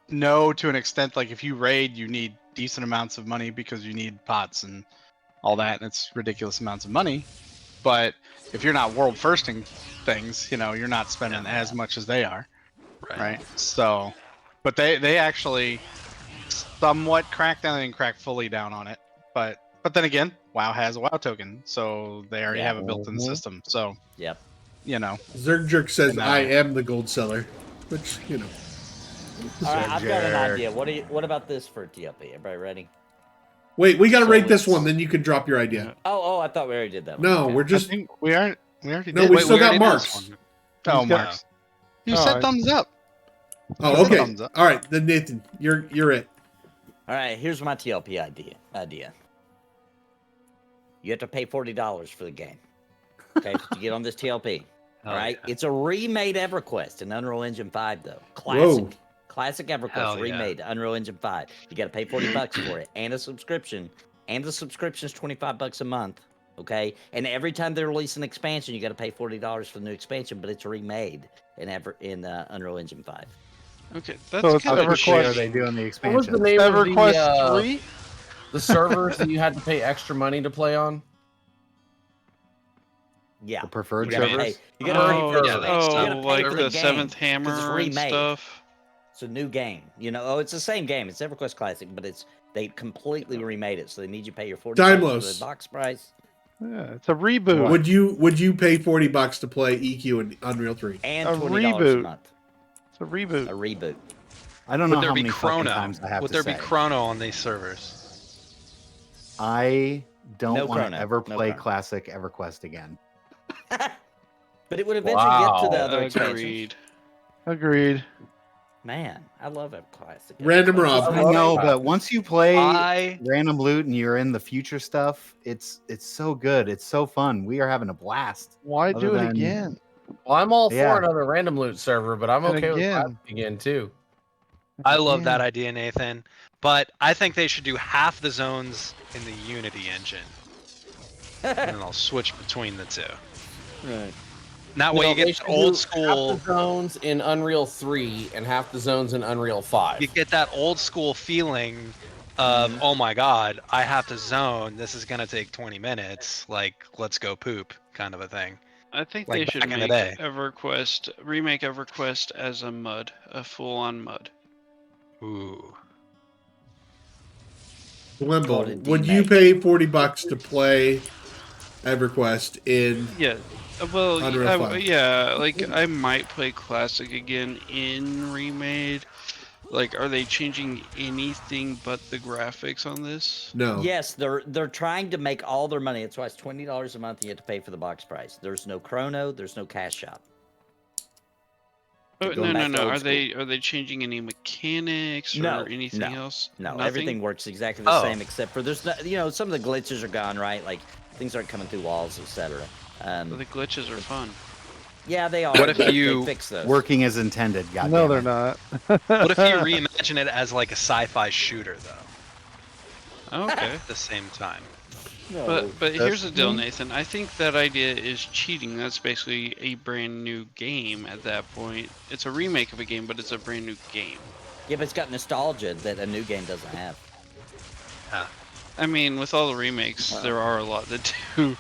H: no to an extent. Like if you raid, you need decent amounts of money because you need pots and all that, and it's ridiculous amounts of money. But if you're not world firsting things, you're not spending as much as they are, right? So, but they actually somewhat cracked down. They didn't crack fully down on it, but then again, WoW has a WoW token, so they already have it built in the system. So,
E: Yep.
A: Zergjerk says,
H: And,
A: I am the gold seller. Which,
E: All right, I've got an
B: Jerk.
E: idea. What about this for TLP? Everybody ready?
A: Wait, we got to
H: So
A: rate this
H: it's-
A: one, then you can drop your idea.
E: Oh, I thought we already did that one.
A: No,
E: Okay.
A: we're
H: I
A: just.
H: think we already
A: No,
H: did.
A: we
H: Wait,
A: still got
D: already did
A: marks.
D: this one.
H: Oh,
G: He's got-
H: Marks. You
G: Oh,
H: said
G: I-
H: thumbs up.
A: Oh, okay.
H: Thumbs up.
A: All right, then Nathan, you're it.
E: All right, here's my TLP idea. You have to pay $40 for the game. Okay, to get on this TLP. All right, it's a remade EverQuest in Unreal Engine 5 though.
A: Whoa.
E: Classic EverQuest
D: Hell yeah.
E: remade Unreal Engine 5. You got to pay $40 for it and a subscription. And the subscription's $25 a month. Okay, and every time they release an expansion, you got to pay $40 for the new expansion, but it's remade in Unreal Engine 5.
F: Okay,
G: So
F: that's
G: it's
F: kind of
G: EverQuest.
B: Are they doing the
C: What was
B: expansion?
C: the name of
G: EverQuest 3?
C: the servers that you had to pay extra money to play on?
E: Yeah.
B: The preferred
E: You gotta
B: servers?
E: pay- You got to pay for the
D: yeah,
E: expansion. You gotta pay
F: like
E: for
F: the
E: game,
F: Seventh
E: 'cause
F: Hammer
E: it's
F: and
E: remade.
F: stuff.
E: It's a new game. It's the same game. It's EverQuest Classic, but they completely remade it. So they need you to pay your $40 for
A: Dymlos.
E: the box price
G: Yeah, it's a reboot.
A: Would you pay $40 to play EQ in Unreal 3?
E: and
G: A
E: $20 a
G: reboot.
E: month.
G: It's a reboot.
E: A reboot.
B: I don't know
D: Would there
B: how
D: be
B: many fucking
D: chrono?
B: times I have
D: Would
B: to
D: there
B: say.
D: be chrono on these servers?
B: I don't
E: No
B: want
E: chrono.
B: to ever
E: No
B: play
E: chrono.
B: classic EverQuest again.
E: But it would eventually get to the
C: Wow.
E: other expansions.
F: Agreed.
G: Agreed.
E: Man, I love EverQuest.
A: Random
E: EverQuest.
A: Rob.
B: I know, but once you play
D: I
B: random loot and you're in the future stuff, it's so good. It's so fun. We are having a blast.
G: Why
B: Other
G: do it
B: than-
G: again?
C: Well, I'm all
B: Yeah.
C: for another random loot server, but I'm
G: And
C: okay with
G: again.
C: Classic again too.
D: I love
G: Yeah.
D: that idea, Nathan. But I think they should do half the zones in the Unity engine, and then I'll switch between the two.
E: Right.
D: And that way you
C: they
D: get
C: should
D: old
C: do
D: school.
C: half the zones in Unreal 3 and half the zones in Unreal 5.
D: You get that old school feeling of, oh my god, I have to zone. This is gonna take 20 minutes. Like, let's go poop, kind of a thing.
F: I think
D: Like
F: they should
D: back in the
F: make
D: day.
F: remake EverQuest as a full-on mud.
D: Ooh.
A: Limbo.
E: Called it
A: Would you
E: demake.
A: pay $40 to play EverQuest in?
F: Yeah. Well,
A: Unreal 5.
F: yeah, like I might play classic again in remade. Like, are they changing anything but the graphics on this?
A: No.
E: Yes, they're trying to make all their money. That's why it's $20 a month. And you have to pay for the box price. There's no chrono. There's no cash shop.
F: Oh,
E: Going back to
F: no.
E: old
F: Are they changing any mechanics or
E: No,
F: anything
E: no,
F: else?
E: No,
F: Nothing?
E: everything works exactly the
D: Oh.
E: same except for there's no, some of the glitches are gone, right? Like things aren't coming through walls, etc.
F: Well, the glitches are fun.
E: Yeah, they are.
D: What if
E: but they
D: you
E: fix those?
B: Working as intended. God
G: No,
B: damn
G: they're
B: it.
G: not.
D: What if you reimagine it as like a sci-fi shooter, though,
F: Okay.
D: at the same time?
E: No.
F: But here's the deal,
G: Destiny?
F: Nathan. I think that idea is cheating. That's basically a brand new game at that point. It's a remake of a game, but it's a brand new game.
E: Yeah, but it's got nostalgia that a new game doesn't have.
F: I mean, with all the remakes, there are a lot that do.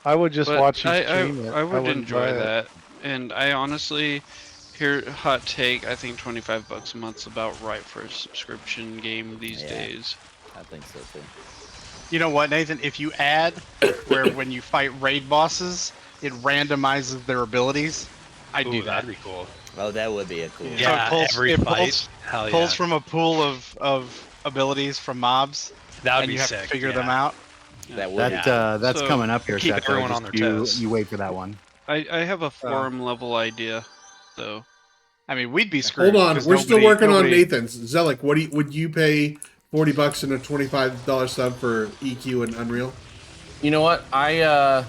G: I would just
F: But
G: watch you
F: I
G: stream it.
F: would
G: wouldn't
F: enjoy
G: buy it.
F: that. And I honestly, here, hot take, I think $25 a month's about right for a subscription game these
E: Yeah.
F: days.
E: I think so too.
H: You know what, Nathan? If you add where when you fight raid bosses, it randomizes their abilities, I'd do
D: Ooh,
H: that.
D: that'd be cool.
E: Oh, that would be a cool.
H: So
D: Yeah,
H: it pulls,
D: every
H: it
D: fight.
H: pulls,
D: Hell yeah.
H: pulls from a pool of abilities from mobs,
D: That would
H: and
D: be
H: you have
D: sick.
H: to figure
D: yeah.
H: them out.
E: That would.
B: That's
F: So,
B: coming up here,
D: keep
B: Seth.
D: everyone
B: Just
D: on their
B: you,
D: toes.
B: you wait for that one.
F: I have a forum level idea, though.
H: I mean, we'd be screwed.
A: Hold on,
H: 'cause
A: we're still
H: nobody-
A: working on
H: nobody-
A: Nathan's. Zelik, would you pay $40 and a $25 sub for EQ and Unreal.
C: You know what? I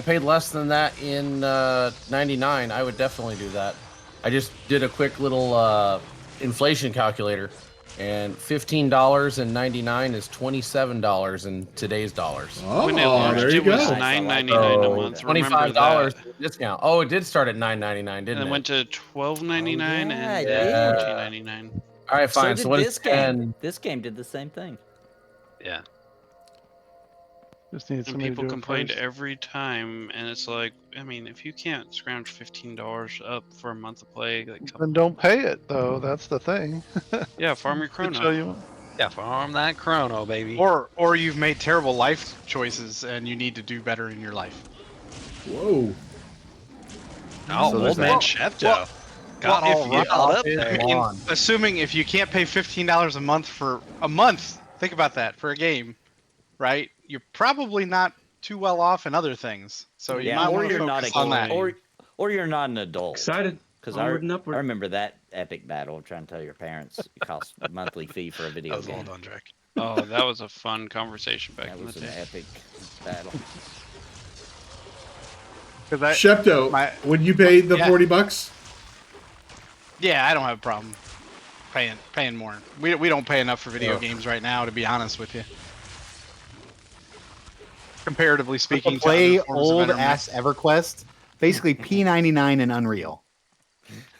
C: paid less than that in 99. I would definitely do that. I just did a quick little inflation calculator, and $15.99 is $27 in today's dollars.
A: Oh,
F: When it launched,
A: there you
F: it was
A: go.
F: $9.99 a month. Remember
C: $25
F: that?
C: discount. Oh, it did start at $9.99,
F: And
C: didn't
F: it
C: it?
F: went to $12.99
E: yeah,
F: and
C: yeah.
F: $14.99.
C: All right, fine.
E: So
C: So,
E: did
C: what
E: this
C: is
E: game.
C: 10?
E: This game did the same thing.
D: Yeah.
G: Just need
F: And
G: somebody
F: people
G: to do it
F: complained
G: first.
F: every time, and it's like, I mean, if you can't scrounge $15 up for a month of play, like, come
G: Then don't pay it though. That's the thing.
F: yeah, farm your
G: Could show
F: chrono.
G: you.
D: Yeah, farm that chrono, baby.
H: Or you've made terrible life choices and you need to do better in your life.
A: Whoa.
D: Oh,
B: So there's
D: old man
B: that.
D: Shepto. Got
H: well,
D: all
H: if
D: riled
H: you-
D: up there.
H: I mean, assuming if you can't pay $15 a month for a month, think about that for a game, right? You're probably not too well off in other things. So you
E: Yeah,
H: might
E: or
H: want to
E: you're not
H: focus
E: a
H: on that.
E: or you're not an adult.
J: Excited.
E: Because
J: Onward and
E: I
J: upward.
E: remember that epic battle of trying to tell your parents it costs a monthly fee for a
D: That
E: video
D: was well
E: game.
D: done, Draq.
F: Oh, that was a fun conversation back
E: That
F: in the
E: was an
F: day.
E: epic battle.
H: 'Cause I-
A: Shepto, would you pay the
H: Yeah.
A: $40?
H: Yeah, I don't have a problem paying more. We don't pay enough for video
A: Oh.
H: games right now, to be honest with you. Comparatively
B: To
H: speaking,
B: play
H: other forms of
B: old
H: entertainment.
B: ass EverQuest, basically P99 and Unreal.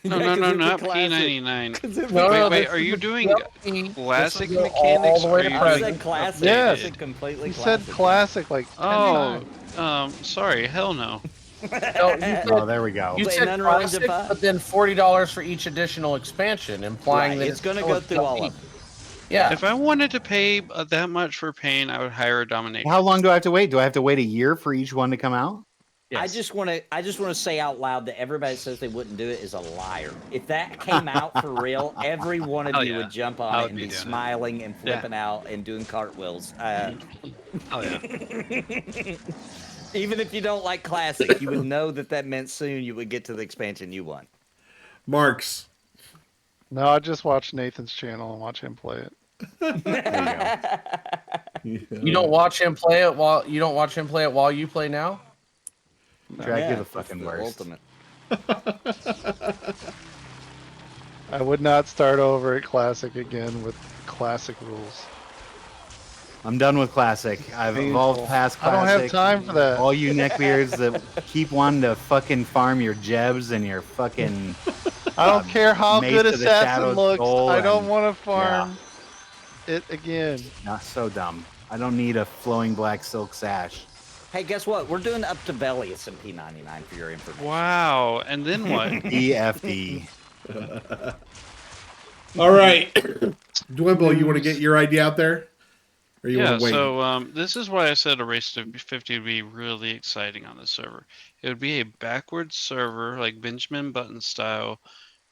F: No,
E: Yeah,
F: no,
E: 'cause
F: no,
E: it's a
F: not
E: classic.
F: P99.
E: 'Cause it's
C: No,
E: a-
C: no,
F: Wait,
C: this
F: are
C: is
F: you
C: the
F: doing
C: TLP.
F: classic
C: This is
F: mechanics?
C: all the way
F: or
C: to
F: are you
E: I
C: present.
F: doing
E: said classic.
G: Yes.
E: I said completely
G: He
E: classic.
G: said classic like 10
F: Oh,
G: times.
F: sorry, hell no.
C: No, you said,
B: Oh, there we go.
C: you
E: Playing
C: said
E: Unreal Engine
C: classic,
E: 5.
C: but then $40 for each additional expansion, implying
E: Right,
C: that
E: it's going to
C: still
E: go
C: a
E: through all
C: TLP.
E: of them.
C: Yeah.
F: If I wanted to pay that much for pain, I would hire a domination.
B: How long do I have to wait? Do I have to wait a year for each one to come out?
E: I just want to say out loud that everybody that says they wouldn't do it is a liar. If that came out for real, every one of
D: Hell
E: you
D: yeah.
E: would jump
D: I
E: on it
D: would
E: and
D: be
E: be
D: doing it.
E: smiling and flipping out and doing cartwheels.
D: Oh yeah.
E: Even if you don't like classic, you would know that meant soon you would get to the expansion you want.
A: Marks.
G: No, I just watch Nathan's channel and watch him play it.
C: You don't watch him play it while you play now?
B: Drag, you're the
E: that's
B: fucking
E: the
B: worst.
E: ultimate.
G: I would not start over at classic again with classic rules.
B: I'm done with classic. I've evolved past
G: I
B: classic.
G: don't have time for that.
B: All you neckbeards that keep wanting to fucking farm your Jebs and your fucking.
G: I don't care how
B: Mace
G: good
B: of the
G: Assassin
B: Shadowed
G: looks.
B: Soul
G: I don't
B: and-
G: want to farm it again.
B: Not so dumb. I don't need a flowing black silk sash.
E: Hey, guess what? We're doing up to belly at some P99 for your information.
F: Wow, and then what?
B: EFD.
A: All right. Dwimble, you want to get your idea out there? Or you
F: Yeah,
A: want to wait?
F: so this is why I said a race to 50 would be really exciting on this server. It would be a backwards server, like Benjamin Button style,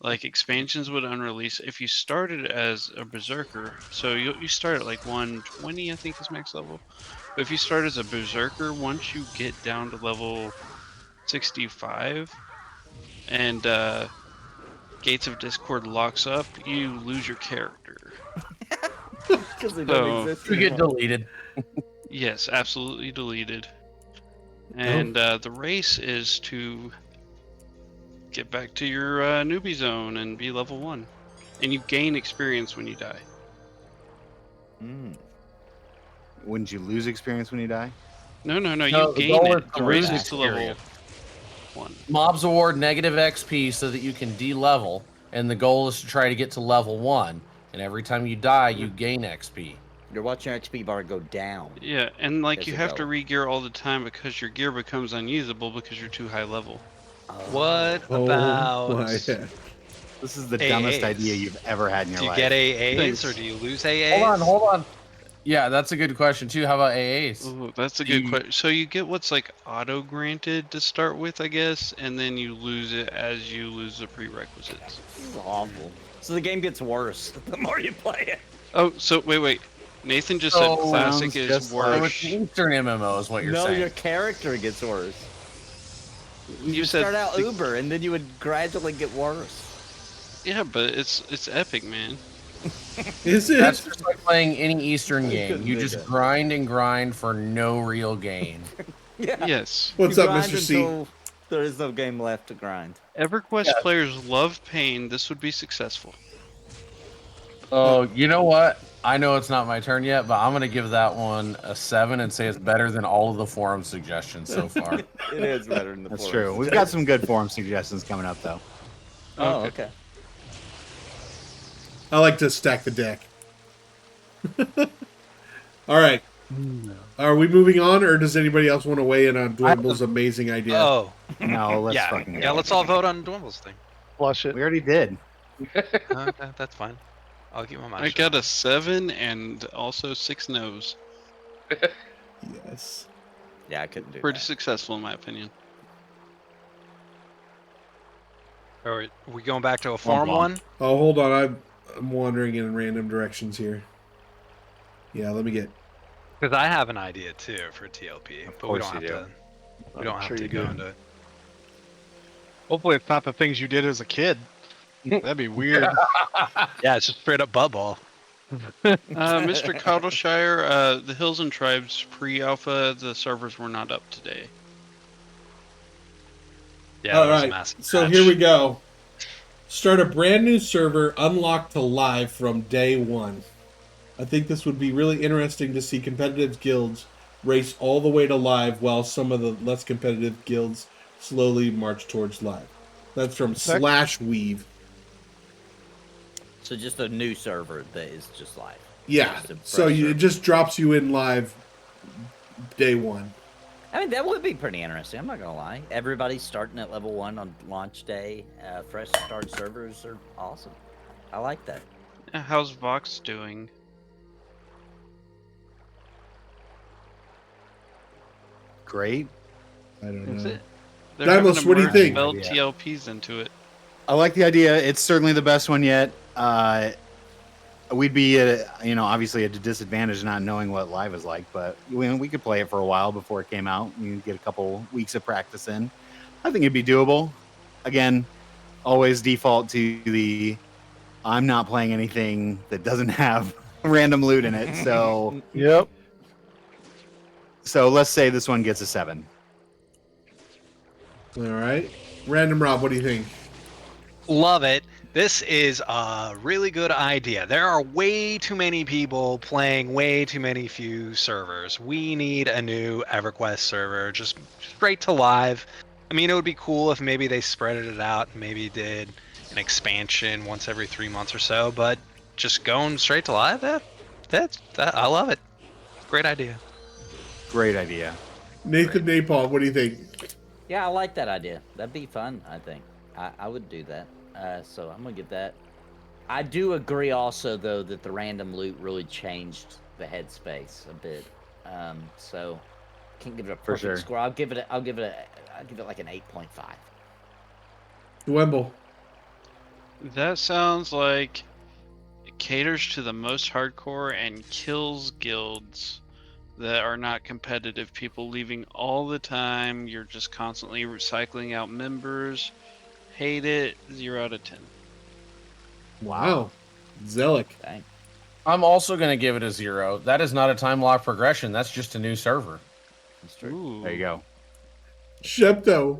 F: like expansions would unrelease. If you started as a berserker, so you start at like 120, I think is max level. But if you start as a berserker, once you get down to level 65 and Gates of Discord locks up, you lose your character.
E: Because they don't
F: So-
E: exist
C: You get
E: anymore.
C: deleted.
F: Yes, absolutely deleted. And the race is to get back to your newbie zone and be level 1. And you gain experience when you die.
E: Mm.
B: Wouldn't you lose experience when you die?
F: No,
C: No,
F: you
C: the
F: gain
C: goal
F: it.
C: is
F: The
C: to
F: race
C: lose
F: is to level
C: experience.
F: 1.
C: Mobs award negative XP so that you can de-level, and the goal is to try to get to level 1. And every time you die, you gain XP.
E: You're watching your XP bar go down.
F: Yeah, and like
E: As
F: you
E: you
F: have to
E: go.
F: re-gear all the time because your gear becomes unusable because you're too high level.
D: What
A: Oh
D: about?
A: my heck.
B: This is the dumbest
D: AAs.
B: idea you've ever had in your
D: Do you
B: life.
D: get AAs
F: Thanks.
D: or do you lose AAs?
C: Hold on. Yeah, that's a good question too. How about AAs?
F: Ooh, that's a good
C: You-
F: question. So you get what's like auto-granted to start with, I guess, and then you lose it as you lose the prerequisites.
E: This is awful. So the game gets worse the more you play it.
F: Oh, so wait. Nathan just said
C: So,
F: classic
B: sounds
F: is
B: just
C: So
F: worse.
C: it's an Eastern MMO is what you're
E: No,
C: saying.
E: your character gets worse.
F: You
E: Start
F: said
E: out
F: the-
E: Uber, and then you would gradually get worse.
F: Yeah, but it's epic, man.
A: Is it?
C: That's just like playing any Eastern
E: It
C: game.
E: couldn't
C: You
E: be
C: just
E: that.
C: grind and grind for no real gain.
E: Yeah.
F: Yes.
A: What's
E: You
A: up,
E: grind
A: Mr. C?
E: until there is no game left to grind.
F: EverQuest
C: Yeah.
F: players love pain. This would be successful.
C: Oh, you know what? I know it's not my turn yet, but I'm going to give that one a 7 and say it's better than all of the forum suggestions so far.
E: It is better than the
B: That's
E: forest.
B: true. We've got some good forum suggestions coming up, though.
E: Oh, okay.
A: I like to stack the deck. All right. Are we moving on, or does anybody else want to weigh in on Dwimble's amazing idea?
D: Oh,
B: No, let's
D: yeah.
B: fucking go.
D: Yeah, let's all vote on Dwimble's thing.
G: Flush it.
B: We already did.
D: Okay, that's fine. I'll keep my mouth
F: I
D: shut.
F: got a 7 and also 6 no's.
A: Yes.
E: Yeah, I couldn't do
F: Pretty
E: that.
F: successful in my opinion.
D: Are we going back to a forum
B: Womp womp.
D: one?
A: Oh, hold on. I'm wandering in random directions here. Yeah, let me get.
D: Because I have an idea too for TLP, but we
B: course
D: don't
B: you
D: have
B: do.
D: to. We don't have
G: sure
D: to
G: you
D: go
G: do.
D: into.
H: Hopefully, it's not the things you did as a kid. That'd be weird.
D: Yeah, it's just straight up butt ball.
F: Mr. Cowdleshire, the Hills and Tribes pre-alpha, the servers were not up today.
D: Yeah,
A: All
D: that was a
A: right.
D: massive
A: So
D: patch.
A: here we go. Start a brand new server, unlocked to live from day one. I think this would be really interesting to see competitive guilds race all the way to live, while some of the less competitive guilds slowly march towards live. That's from
G: Sec-
A: Slash Weave.
E: So just a new server that is just live.
A: Yeah.
E: Just a
A: So
E: fresh
A: it
E: server.
A: just drops you in live day one.
E: I mean, that would be pretty interesting. I'm not gonna lie. Everybody's starting at level 1 on launch day. Fresh start servers are awesome. I like that.
F: How's Vox doing?
B: Great.
A: I don't
F: Is
A: know.
F: it? They're
A: Dymlos,
F: having to
A: what do you
F: merge
A: think?
F: Build
B: Yeah.
F: TLPs into it.
B: I like the idea. It's certainly the best one yet. We'd be, obviously at a disadvantage not knowing what live is like, but we could play it for a while before it came out. We'd get a couple weeks of practice in. I think it'd be doable. Again, always default to the I'm not playing anything that doesn't have random loot in it. So
G: Yep.
B: let's say this one gets a 7.
A: All right. Random Rob, what do you think?
D: Love it. This is a really good idea. There are way too many people playing way too many few servers. We need a new EverQuest server, just straight to live. I mean, it would be cool if maybe they spread it out, maybe did an expansion once every 3 months or so, but just going straight to live, that I love it. Great idea.
B: Great idea.
A: Nathan Napalm, what do you think?
E: Yeah, I like that idea. That'd be fun, I think. I would do that. So I'm going to give that. I do agree also, though, that the random loot really changed the headspace a bit. So can't give it a perfect
B: sure.
E: score. I'll give it like an 8.5.
A: Dwimble.
F: That sounds like it caters to the most hardcore and kills guilds that are not competitive. People leaving all the time. You're just constantly recycling out members. Hate it. 0 out of 10.
A: Wow. Zelik.
E: Dang.
C: I'm also going to give it a 0. That is not a time lock progression. That's just a new server.
E: That's true.
F: Ooh.
B: There you go.
A: Shepto.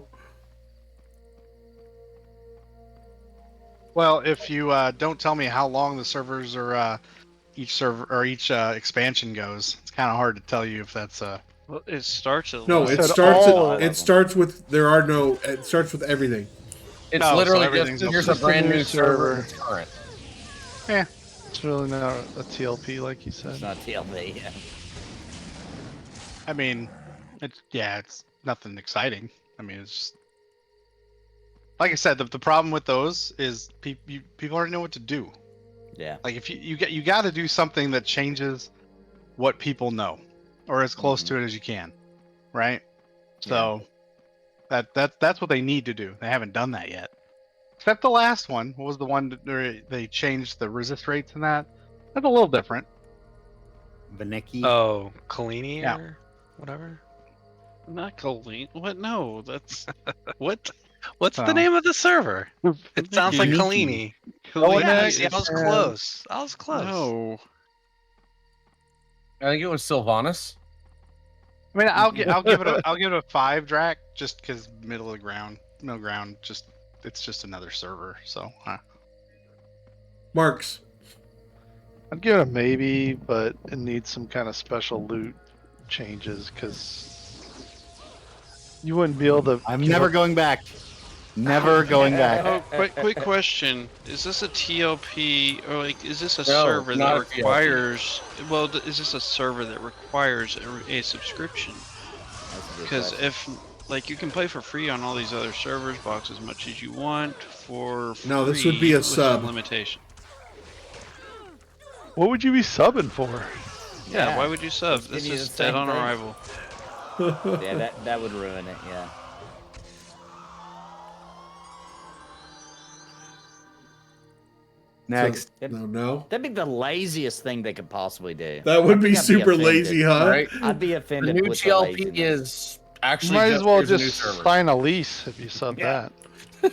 H: Well, if you don't tell me how long the servers or each server or each expansion goes, it's kind of hard to tell you if that's
F: Well, it starts at
A: No,
F: level-
A: it
G: said
A: starts.
G: all
E: of
A: It
E: them.
A: starts with it starts with everything.
C: It's
H: Oh, so
C: literally
H: everything's
C: just, here's
H: open.
C: a brand
G: Just a
C: new
G: new
C: server.
G: server.
C: It's current.
G: It's really not a TLP like you
E: It's
G: said.
E: not TLP. Yeah.
H: I mean, it's nothing exciting. I mean, it's just like I said. The problem with those is people already know what to do.
E: Yeah.
H: Like if you got to do something that changes what people know, or as close to it as you can, right? So that's what they need to do. They haven't done that yet. Except the last one. What was the one where they changed the resist rates and that? That's a little different.
B: Vanicki.
D: Oh, Kalini
H: Yeah.
D: or whatever.
F: Not Colleen. What? No, that's what?
D: What's the name of the server? It sounds like
B: Kaniki.
D: Kalini. Yeah,
F: Kalini
D: see, I was
F: is-
D: close. I was close.
F: No.
C: I think it was Sylvanas.
H: I mean, I'll give it a 5, Draq, just because middle ground. Just it's just another server. So
A: Marks.
G: I'd give it a maybe, but it needs some kind of special loot changes because you wouldn't be able to.
B: I'm
G: give
B: never
G: up-
B: going back. Never going back.
F: Oh, quick question. Is this a TLP or like is this a
C: No,
F: server
C: not
F: that
C: a TLP.
F: requires well is this a server that requires a subscription?
E: That's a good
F: Because
E: question.
F: if like you can play for free on all these other servers, box as much as you want for free
A: No, this would be a
F: with
A: sub.
F: no limitation.
G: What would you be subbing for?
F: Yeah, why would you sub?
E: Let's give
F: This
E: you
F: is
E: the
F: dead
E: same
F: on
E: thing.
F: arrival.
E: Yeah, that would ruin it. Yeah.
B: Next.
A: No.
E: That'd be the laziest thing they could possibly do.
A: That would
E: I
A: be
E: think I'd
A: super
E: offended.
A: lazy, huh?
C: Right?
E: I'd be
C: The
E: offended
C: new
E: with the
C: TLP
E: laziness.
C: is actually
G: Might as well
C: here's a new
G: just
C: server.
G: sign a lease if you sub
E: Yeah.
G: that.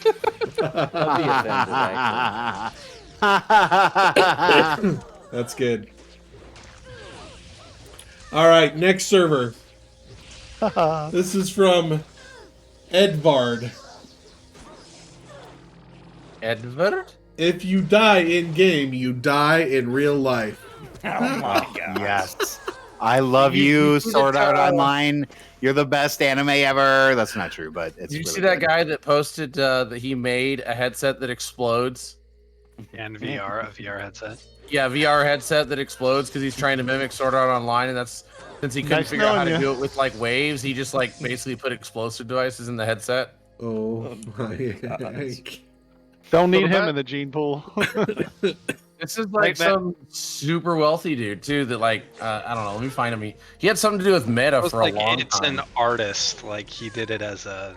E: I'd be offended, actually.
A: That's good. All right, next server. This is from Edvard.
C: Edward?
A: If you die in game, you die in real life.
E: Oh my god.
B: Yes. I love you,
C: see
B: Sword
C: that,
B: Art Online. You're the best anime ever. That's not true, but it's
C: Did you
B: really
C: see that
B: good.
C: guy that posted that he made a headset that explodes?
D: And VR, a VR headset.
C: Yeah, VR headset that explodes because he's trying to mimic Sword Art Online, and that's since he couldn't
G: Nice
C: figure out how to
G: knowing
C: do it with like waves, he just like basically put explosive devices in the headset.
A: Oh my
E: gosh.
A: heck.
G: Don't need
H: Well,
G: him
H: that-
G: in the gene pool.
C: This is like
H: that-
C: some super wealthy dude too. That like I don't know. Let me find him. He had something to do with Meta
D: It was
C: for
D: like
C: a long
D: it's
C: time.
D: an artist. Like he did it as a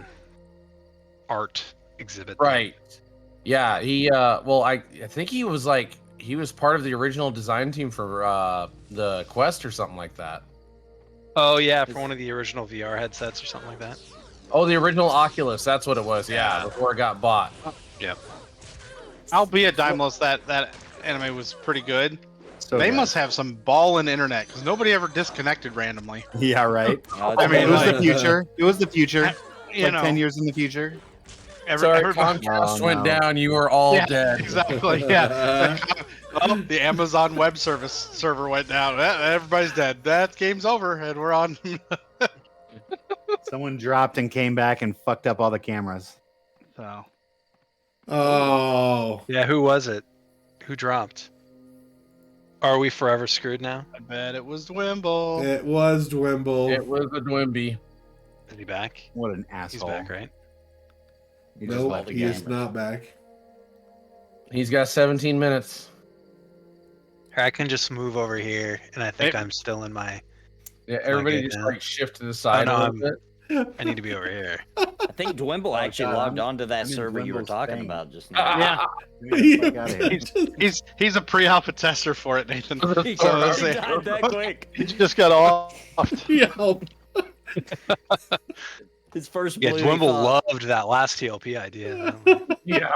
D: art exhibit.
C: Right. Yeah. He well, I think he was part of the original design team for the Quest or something like that.
D: Oh yeah, for one of the original VR headsets or something like that.
C: Oh, the original Oculus. That's what it was. Yeah,
D: Yeah.
C: before it got bought.
H: Albeit Dymlos, that anime was pretty good.
B: So
H: They
B: good.
H: must have some ball in internet because nobody ever disconnected randomly.
B: Yeah, right.
E: I
H: mean,
B: It was
H: like-
B: the future. It was the future.
H: You
B: Like
H: know,
B: 10 years in the future.
C: Sorry,
H: everybody.
C: Comcast
B: Oh,
C: went
B: no.
C: down. You were all
H: Yeah,
C: dead.
H: exactly. Yeah. Oh, the Amazon Web Service server went down. Everybody's dead. That game's over, and we're on.
B: Someone dropped and came back and fucked up all the cameras.
H: So
A: Oh.
D: Yeah, who was it? Who dropped? Are we forever screwed now?
H: I bet it was Dwimble.
A: It was Dwimble.
C: It was a Dwimby.
D: Is he back?
B: What an
D: He's
B: asshole.
D: back, right?
B: He just
A: Nope,
B: left the
A: he is
B: game.
A: not back.
C: He's got 17 minutes.
D: I can just move over here, and I think
H: Hey.
D: I'm still in my.
C: Yeah, everybody
D: good,
C: just
D: yeah.
C: like shift to the side
D: no,
C: a little
D: I'm-
C: bit.
D: I need to be over here.
E: I think Dwimble actually
B: God,
E: logged
B: I'm-
E: onto that
B: I'm in
E: server you were
B: Dwimble's
E: talking
B: thing.
E: about just now.
H: Yeah.
B: Get the fuck outta here.
H: He's a pre-alpha tester for it, Nathan.
E: He
H: So
E: already
H: let's see.
E: died that quick.
G: He just got off.
A: Yeah.
E: His first
D: Yeah,
E: blue he
D: Dwimble
E: thought-
D: loved that last TLP idea.
C: Yeah.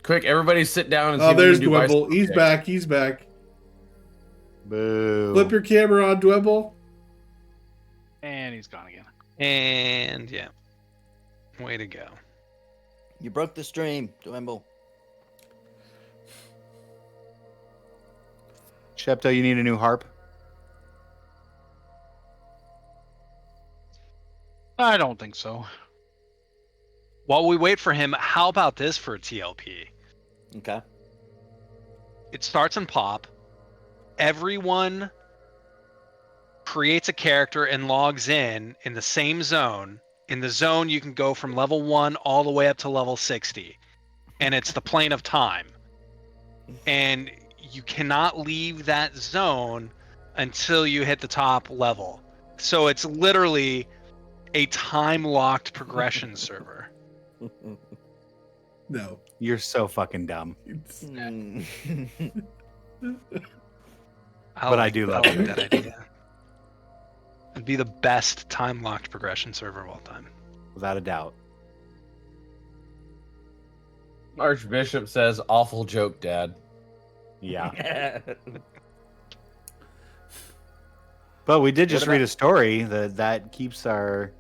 C: Quick, everybody sit down and see
A: Oh,
C: if we
A: there's
C: can do
A: Dwimble.
C: bicycle
A: He's
C: kicks.
A: back. He's back.
B: Boo.
A: Flip your camera on, Dwimble.
H: And he's gone again.
D: And yeah, way to go.
E: You broke the stream, Dwimble.
B: Shepto, you need a new harp?
H: I don't think so.
D: While we wait for him, how about this for a TLP?
E: Okay.
D: It starts in pop. Everyone creates a character and logs in the same zone. In the zone, you can go from level 1 all the way up to level 60. And it's the plane of time. And you cannot leave that zone until you hit the top level. So it's literally a time-locked progression server.
A: No.
B: You're so fucking dumb.
A: It's-
E: Mm.
B: But I do love
D: like
B: it.
D: that idea. It'd be the best time-locked progression server of all time.
B: without a doubt.
I: Archbishop says, "Awful joke, Dad."
B: Yeah. But we did just
E: What
B: read
E: about-
B: a story that keeps our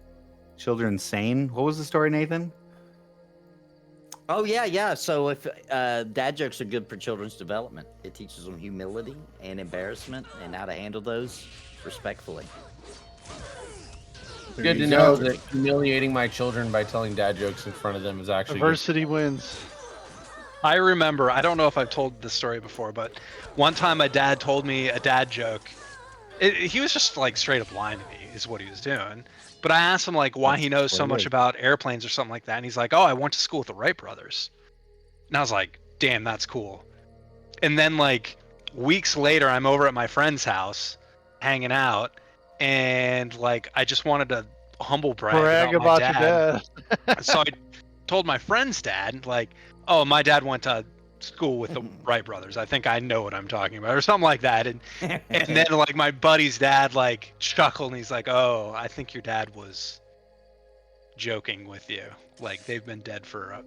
B: children sane. What was the story, Nathan?
E: Oh yeah. So if dad jokes are good for children's development, it teaches them humility and embarrassment and how to handle those respectfully.
A: There
I: Good
A: you
I: to know
A: go.
I: that humiliating my children by telling dad jokes in front of them is actually good.
G: Diversity wins.
D: I remember, I don't know if I've told this story before, but one time my dad told me a dad joke. He was just like straight up lying to me, is what he was doing. But I asked him like why he knows so much about airplanes or something like that, and he's like, "Oh, I went to school with the Wright brothers." And I was like, "Damn, that's cool." And then like weeks later, I'm over at my friend's house, hanging out, and like I just wanted to humble brag
G: Brag about
D: my
G: your
D: dad.
G: dad.
D: So I told my friend's dad, like, "Oh, my dad went to school with the Wright brothers. I think I know what I'm talking about," or something like that. And then like my buddy's dad like chuckled and he's like, "Oh, I think your dad was joking with you. Like they've been dead for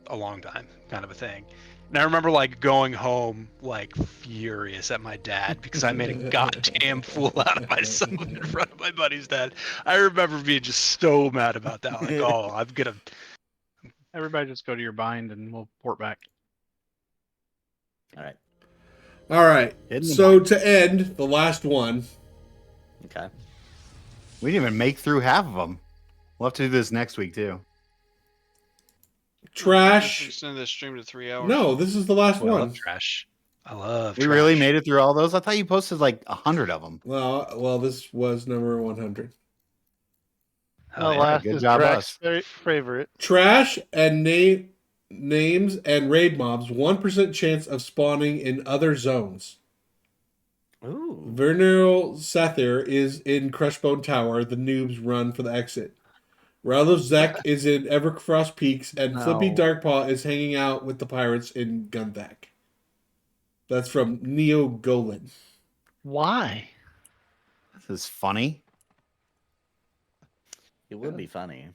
D: a long time," kind of a thing. And I remember like going home like furious at my dad because I made a goddamn fool out of myself in front of my buddy's dad. I remember being just so mad about that. Like, oh, I'm gonna.
H: Everybody just go to your bind and we'll port back.
E: All right.
A: All right.
B: Hidden
A: So to end the last one,
E: Okay.
B: We didn't even make through half of them. We'll have to do this next week too.
A: trash.
F: Extend this stream to 3 hours.
A: No, this is the last
D: I
A: one.
D: love trash. I love.
B: We
D: trash.
B: really made it through all those. I thought you posted like 100 of them.
A: Well, this was number 100.
D: Hell
G: The
D: yeah.
G: last
B: Good
G: is
B: job,
G: Draq's favorite.
A: Trash and names and raid mobs 1% chance of spawning in other zones.
E: Ooh.
A: Vernal Sathir is in Crushbone Tower. The noobs run for the exit. Rallo Zek is in Everquest Peaks, and Flippy Darkpaw is hanging out with the pirates in Gunthak. That's from Neo Golan.
G: Why?
B: This is funny.
E: It would be funny.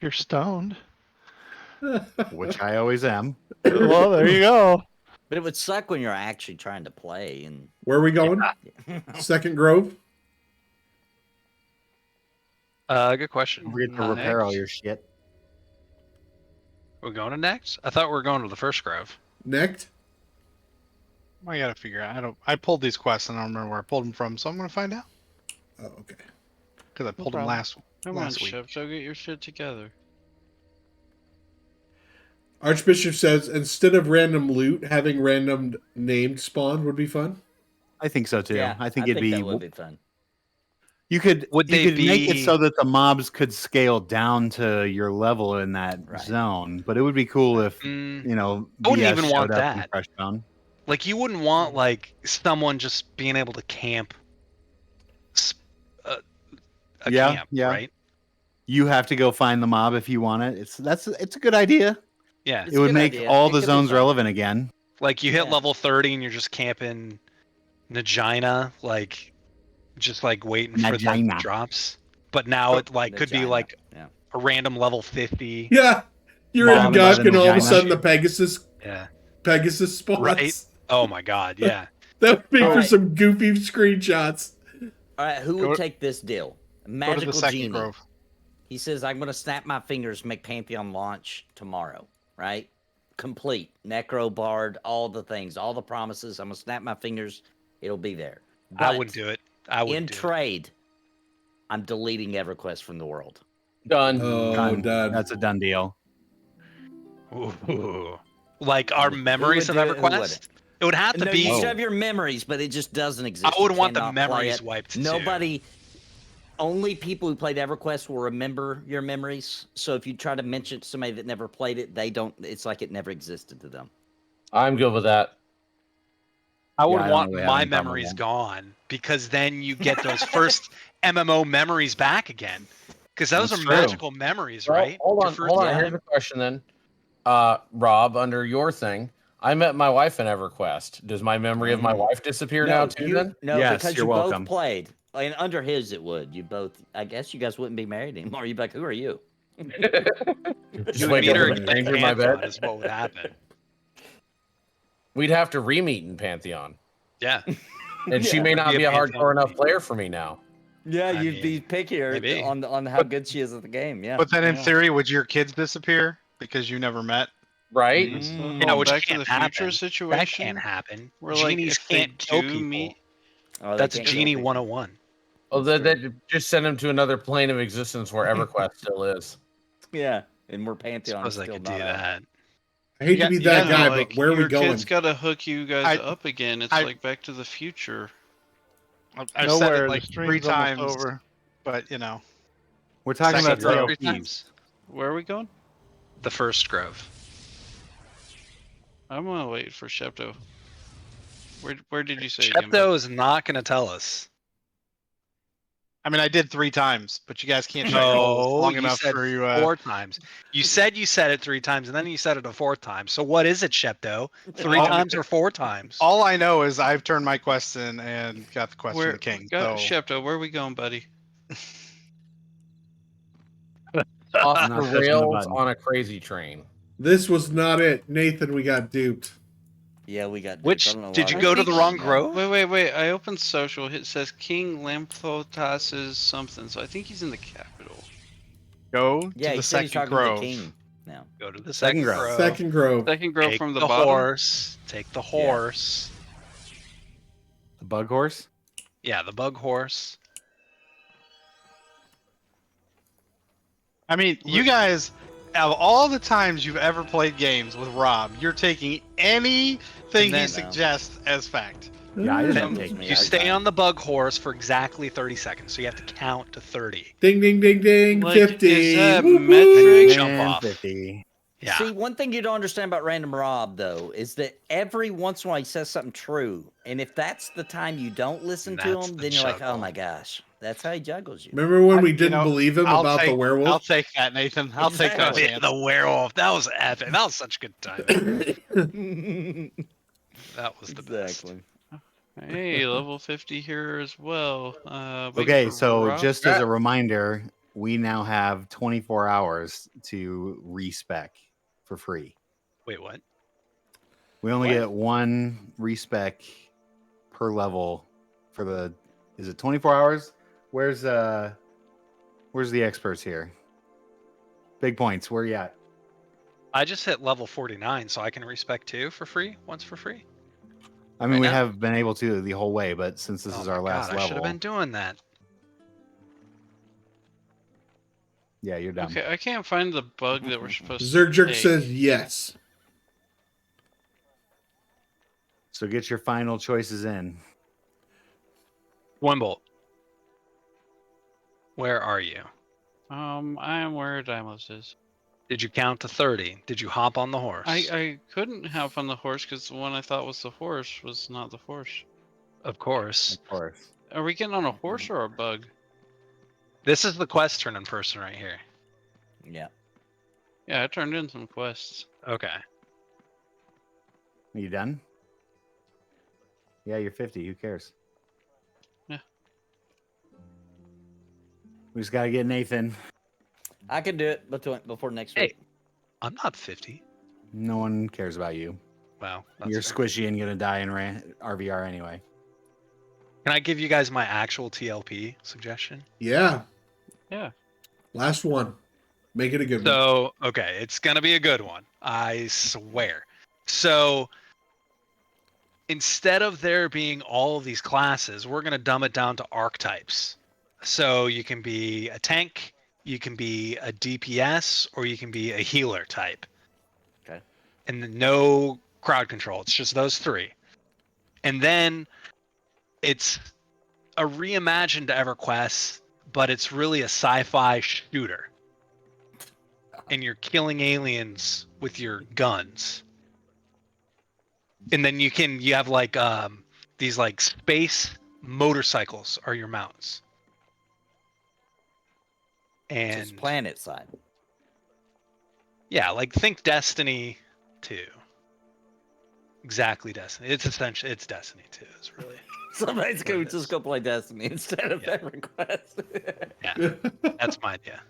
G: You're stoned.
B: Which I always am.
G: Well, there you go.
E: But it would suck when you're actually trying to play and
A: Where are we going? Second Grove?
D: Good question.
B: Don't forget to repair all your shit.
D: We're going to next? I thought we were going to the first grove.
A: Next?
H: I gotta figure out. I pulled these quests and I don't remember where I pulled them from, so I'm gonna find out
A: Oh, okay.
H: because I pulled them
G: problem.
F: Come on,
H: last week.
F: Chef, so get your shit together.
A: Archbishop says instead of random loot, having random named spawned would be fun.
B: I think so too.
E: yeah,
B: I think it'd
E: that would
B: be.
E: be fun.
B: You could
D: Would
B: you
D: they
B: could make it
D: be-
B: so that the mobs could scale down to your level in that
E: Right.
B: zone. But it would be cool if
D: Mm,
B: you know.
D: I wouldn't
B: BS
D: even want
B: showed up in
D: that.
B: Fresh Zone.
D: like you wouldn't want like someone just being able to camp a
B: Yeah,
D: camp,
B: yeah.
D: right?
B: You have to go find the mob if you want it. It's a good idea.
D: Yeah.
E: It's
B: It
E: a
B: would
E: good
B: make
E: idea.
B: all
E: It
B: the
E: could be
B: zones
E: fun.
B: relevant again.
D: Like you hit
E: Yeah.
D: level 30 and you're just camping Nagina, like just like waiting for the
B: Nagina.
D: drops. But now it like could be
E: Vagina.
D: like
E: Yeah.
D: a random level 50.
A: Yeah. You're
B: Mom
A: in Guck
B: and
A: and all of a
B: vagina.
A: sudden the
D: Yeah.
A: Pegasus spawns.
D: Right. Oh my god, yeah.
A: That would be for
E: Alright.
A: some goofy screenshots.
E: All right, who
H: Go-
E: would take this deal?
H: Go to
E: Magical
H: the second
E: Genie.
H: grove.
E: He says, I'm going to snap my fingers, make Pantheon launch tomorrow, right? Complete. Necro, Bard, all the things, all the promises. I'm going to snap my fingers. It'll be there.
D: I
E: But
D: wouldn't do it. I
E: in
D: wouldn't do
E: trade, I'm deleting EverQuest from the world.
I: Done.
A: Oh,
B: Done.
A: done.
B: That's a done deal.
D: it. Ooh. Like our
E: Who would
D: memories of
E: do it? Who would?
D: EverQuest? It would have to
E: No,
D: be.
E: you should have your memories, but it just doesn't exist.
D: I would
E: You
D: want the
E: cannot play
D: memories
E: it.
D: wiped too.
E: Nobody, only people who played EverQuest will remember your memories. So if you try to mention it to somebody that never played it, they don't. It's like it never existed to them.
I: I'm good with that.
D: I would
B: Yeah, I don't
D: want
B: really have
D: my
B: any problem with
D: memories
B: that.
D: gone because then you get those first MMO memories back again. Because those
B: That's
D: are
B: true.
D: magical memories,
I: Well,
D: right?
I: hold
D: Your
I: on,
D: first
I: hold on.
D: time.
I: Here's the question then. Rob, under your thing, I met my wife in EverQuest. Does my memory of my wife disappear now too? Then
E: No,
B: Yes,
E: because
B: you're
E: you
B: welcome.
E: both played. And under his, it would. You both. I guess you guys wouldn't be married anymore. You'd be like, who are you?
C: Just
D: You
C: wake
D: would meet
C: up
D: her
C: with a
D: in
C: stranger in my
D: Pantheon
C: bed.
D: is what would happen.
C: We'd have to re-meet in Pantheon.
D: Yeah.
C: And she
E: Yeah.
C: may not
D: Be
C: be
D: a
C: a
D: Pantheon
C: hardcore enough
D: meet.
C: player for me now.
E: Yeah,
D: I
E: you'd be
D: mean,
E: pickier
D: maybe.
E: on how good she is at the game. Yeah.
H: But then, in
F: Yeah.
H: theory, would your kids disappear because you never met?
C: Right?
F: That's the
E: Mm.
D: No,
F: whole
D: which
F: Back to
D: can't
F: the Future
D: happen. That
F: situation.
D: can't happen.
F: Where like
D: Genies
F: if they
D: can't kill
F: do
D: people.
F: meet,
E: Oh, they
D: That's
E: can't kill
D: Genie
E: people.
D: 101.
C: Oh,
E: That's
C: that just send him to another plane of existence where EverQuest still is.
E: Yeah, and we're Pantheon
D: Suppose I
E: still
D: could do
E: not out.
D: that.
A: I hate
H: Yeah,
A: to be
H: you
A: that
H: guys
A: guy,
F: like,
A: but where are we
F: your
A: going?
F: kids gotta hook you guys
H: I-
F: up again. It's
H: I-
F: like Back to the Future.
H: I've said
G: Nowhere.
H: it like
G: The
H: 3
G: stream's almost
H: times,
G: over.
H: but you know.
B: We're talking
D: Second
B: about
D: grove 3
B: TLPs.
D: times.
F: Where are we going?
D: The first grove.
F: I'm gonna wait for Shepto. Where did you say? again, bud?
D: Shepto is not going to tell us.
H: I mean, I did 3 times, but you guys can't shut your holes
D: No,
H: long
D: you
H: enough
D: said
H: for you.
D: 4 times. You said it 3 times, and then you said it a 4th time. So what is it, Shepto? 3
H: Oh,
D: times or 4 times?
H: All I know is I've turned my quests in and got the quest
F: Where
H: from the king.
F: got
H: So
F: Shepto? Where are we going, buddy?
C: Off
B: I'm
C: the
B: not pushing the
C: rails
B: button.
C: on a crazy train.
A: This was not it. Nathan, we got duped.
E: Yeah, we got.
D: Which
E: I don't know
D: did
E: why
D: you
E: we
D: go to
E: got
D: the
E: that.
D: wrong
E: Yeah.
D: grove?
F: Wait. I opened social. It says King Lamphotas's something. So I think he's in the capital.
H: go
E: Yeah,
H: to
E: he
H: the
E: said he's
H: second
E: talking to the
H: grove.
E: king now.
D: Go to the
B: Second
D: second
B: grove.
D: grove.
A: Second grove.
F: Second girl
D: Take
F: from
D: the
F: the bottom.
D: horse. Take the horse.
B: The bug horse?
D: Yeah, the bug horse.
H: I mean, you guys, out of all the times you've ever played games with Rob, you're taking anything
D: And then-
H: he suggests as fact.
B: Yeah, I
E: That
B: didn't
E: takes
B: take
E: me
D: You
E: out of
D: stay
E: time.
D: on the bug horse for exactly 30 seconds, so you have to count to 30.
A: Ding, ding, ding, ding.
F: Like,
A: 50.
F: is that
A: Whoop,
F: metric?
A: whoop.
D: Jump
B: And
D: off.
B: 50.
D: Yeah.
E: See, one thing you don't understand about Random Rob, though, is that every once in a while he says something true. And if that's the time you don't listen to
D: That's
E: him,
D: the
E: then you're like, oh
D: juggle.
E: my gosh. That's how he juggles you.
A: Remember when we
H: You
A: didn't
H: know,
A: believe him
H: I'll
A: about the
H: take-
A: werewolf?
H: I'll take that, Nathan. I'll take that
E: Exactly.
H: chance.
D: The werewolf. That was epic. That was such a good time. That was the best.
E: Exactly.
F: Hey, level 50 here as well. waiting
B: Okay,
F: for
B: so
F: Rob.
B: just as a reminder, we now have 24 hours to respec for free.
D: Wait, what?
B: We only
D: What?
B: get 1 respec per level for the. Is it 24 hours? Where's the experts here? Big points. Where you at?
D: I just hit level 49, so I can respec 2 for free, once for free.
B: I mean,
D: Right
B: we
D: now?
B: have been able to the whole way, but since this
D: Oh
B: is
D: my
B: our last
D: God, I should
B: level,
D: have been doing that.
B: yeah, you're done.
F: Okay, I can't find the bug that we're supposed to
A: Zergjerk
F: take.
A: says yes.
B: So get your final choices in.
D: Wimble. Where are you?
F: I am where Dymlos is.
D: Did you count to 30? Did you hop on the horse?
F: I couldn't hop on the horse because the one I thought was the horse was not the horse.
D: Of course.
B: Of course.
F: Are we getting on a horse or a bug?
D: This is the quest turn in person right here.
E: Yeah.
F: Yeah, I turned in some quests.
D: Okay.
B: Are you done? Yeah, you're 50. Who cares?
F: Yeah.
B: We just got to get Nathan.
E: I can do it before next
D: Hey.
E: week.
D: I'm not 50.
B: No one cares about you.
D: Wow. that's
B: You're
D: fair.
B: squishy and going to die in RVR anyway.
D: Can I give you guys my actual TLP suggestion?
A: Yeah.
F: Yeah.
A: Last one. Make it a good one.
D: So, okay, it's going to be a good one. I swear. So, instead of there being all of these classes, we're going to dumb it down to archetypes. So, you can be a tank, you can be a DPS, or you can be a healer type.
E: Okay.
D: And no crowd control. It's just those 3. And then it's a reimagined EverQuest, but it's really a sci-fi shooter. And you're killing aliens with your guns. And then you have like these like space motorcycles are your mounts. And
E: Just planet side.
D: yeah, like think Destiny 2. Exactly, Destiny. It's essentially it's Destiny 2. It's really
E: Somebody's
D: what
E: going
D: it
E: to just
D: is.
E: go play Destiny instead of
D: Yeah.
E: EverQuest.
D: Yeah, that's my idea.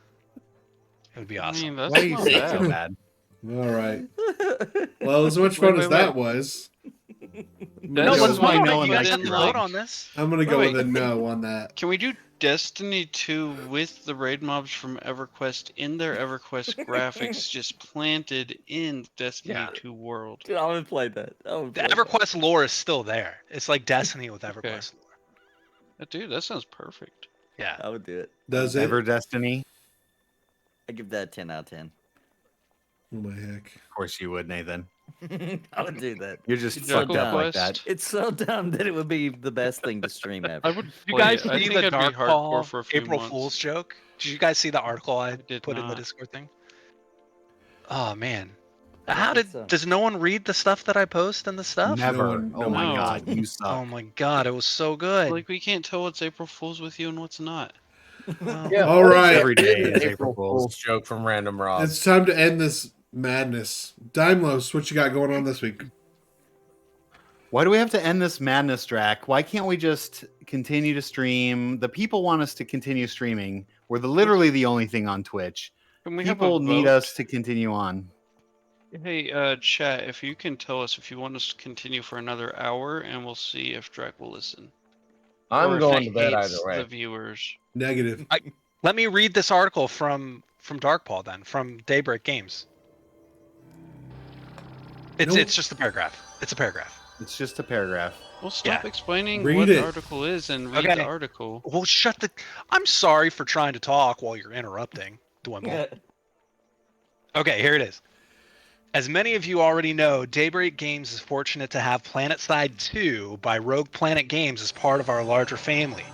D: It would be
F: I
D: awesome.
F: mean, that's
B: Why do you
F: not
B: suck so
F: bad.
B: bad?
A: All right. Well, as much fun
F: Wait,
A: as
F: wait,
A: that
F: wait.
A: was,
D: No,
B: This
D: let's
B: is why
D: vote on
B: no
D: it.
B: one
D: You guys
B: likes
D: have
B: you,
D: to
B: Rob.
D: vote on this.
A: I'm gonna go
F: Wait,
A: with a no on that.
F: Can we do Destiny 2 with the raid mobs from EverQuest in their EverQuest graphics just planted in Destiny
D: Yeah.
F: 2 world?
E: Dude, I would play that.
D: The EverQuest lore is still there. It's like Destiny with EverQuest lore.
F: Dude, that sounds perfect.
D: Yeah.
E: I would do it.
A: Does it?
B: Ever Destiny?
E: I give that a 10 out of 10.
A: Oh my heck!
B: Of course you would, Nathan.
E: I would do that.
B: You're just
E: It's
B: fucked
E: so
B: up
E: dumb.
B: like that.
E: It's so dumb that it would be the best thing to stream ever.
F: I would.
D: You
F: play
D: guys
F: it. I
D: see
F: think
D: the
F: I'd be
D: Dark
F: hardcore
D: Paul
F: for a few
D: April
F: months.
D: Fool's joke? Did you guys see the article I
F: did
D: put in the
F: not.
D: Discord thing? Oh man.
E: I
D: How
E: think
D: did
E: so.
D: does no one read the stuff that I post and the stuff?
B: Never.
A: one-
B: oh
A: no
B: my
F: one
B: god, you suck.
D: Oh my god, it was so good.
F: Like, we can't tell what's April Fool's with you and what's not.
D: Well,
I: Yeah,
A: All
I: what
A: right.
I: that
B: Every day
I: is an
B: is April Fool's.
I: joke from Random Rob.
A: It's time to end this madness. Dymlos, what you got going on this week?
B: Why do we have to end this madness, Draq? Why can't we just continue to stream? The people want us to continue streaming. We're literally the only thing on Twitch.
F: Can we have a
B: People need
F: vote?
B: us to continue on.
F: Hey, chat, if you can tell us if you want us to continue for another hour, and we'll see if Draq will listen. Or
I: I'm
F: if
I: going
F: he
I: to bed
F: hates
I: either way.
F: The viewers.
A: Negative.
D: let me read this article from Dark Paul then, from Daybreak Games. It's just a paragraph. It's a paragraph.
B: It's just a paragraph.
F: Well, stop
D: Yeah.
F: explaining
A: Read
F: what
A: it.
F: the article is and read
D: Okay.
F: the article.
D: Well, I'm sorry for trying to talk while you're interrupting, Dwimble. Okay, here it is. As many of you already know, Daybreak Games is fortunate to have PlanetSide 2 by Rogue Planet Games as part of our larger family.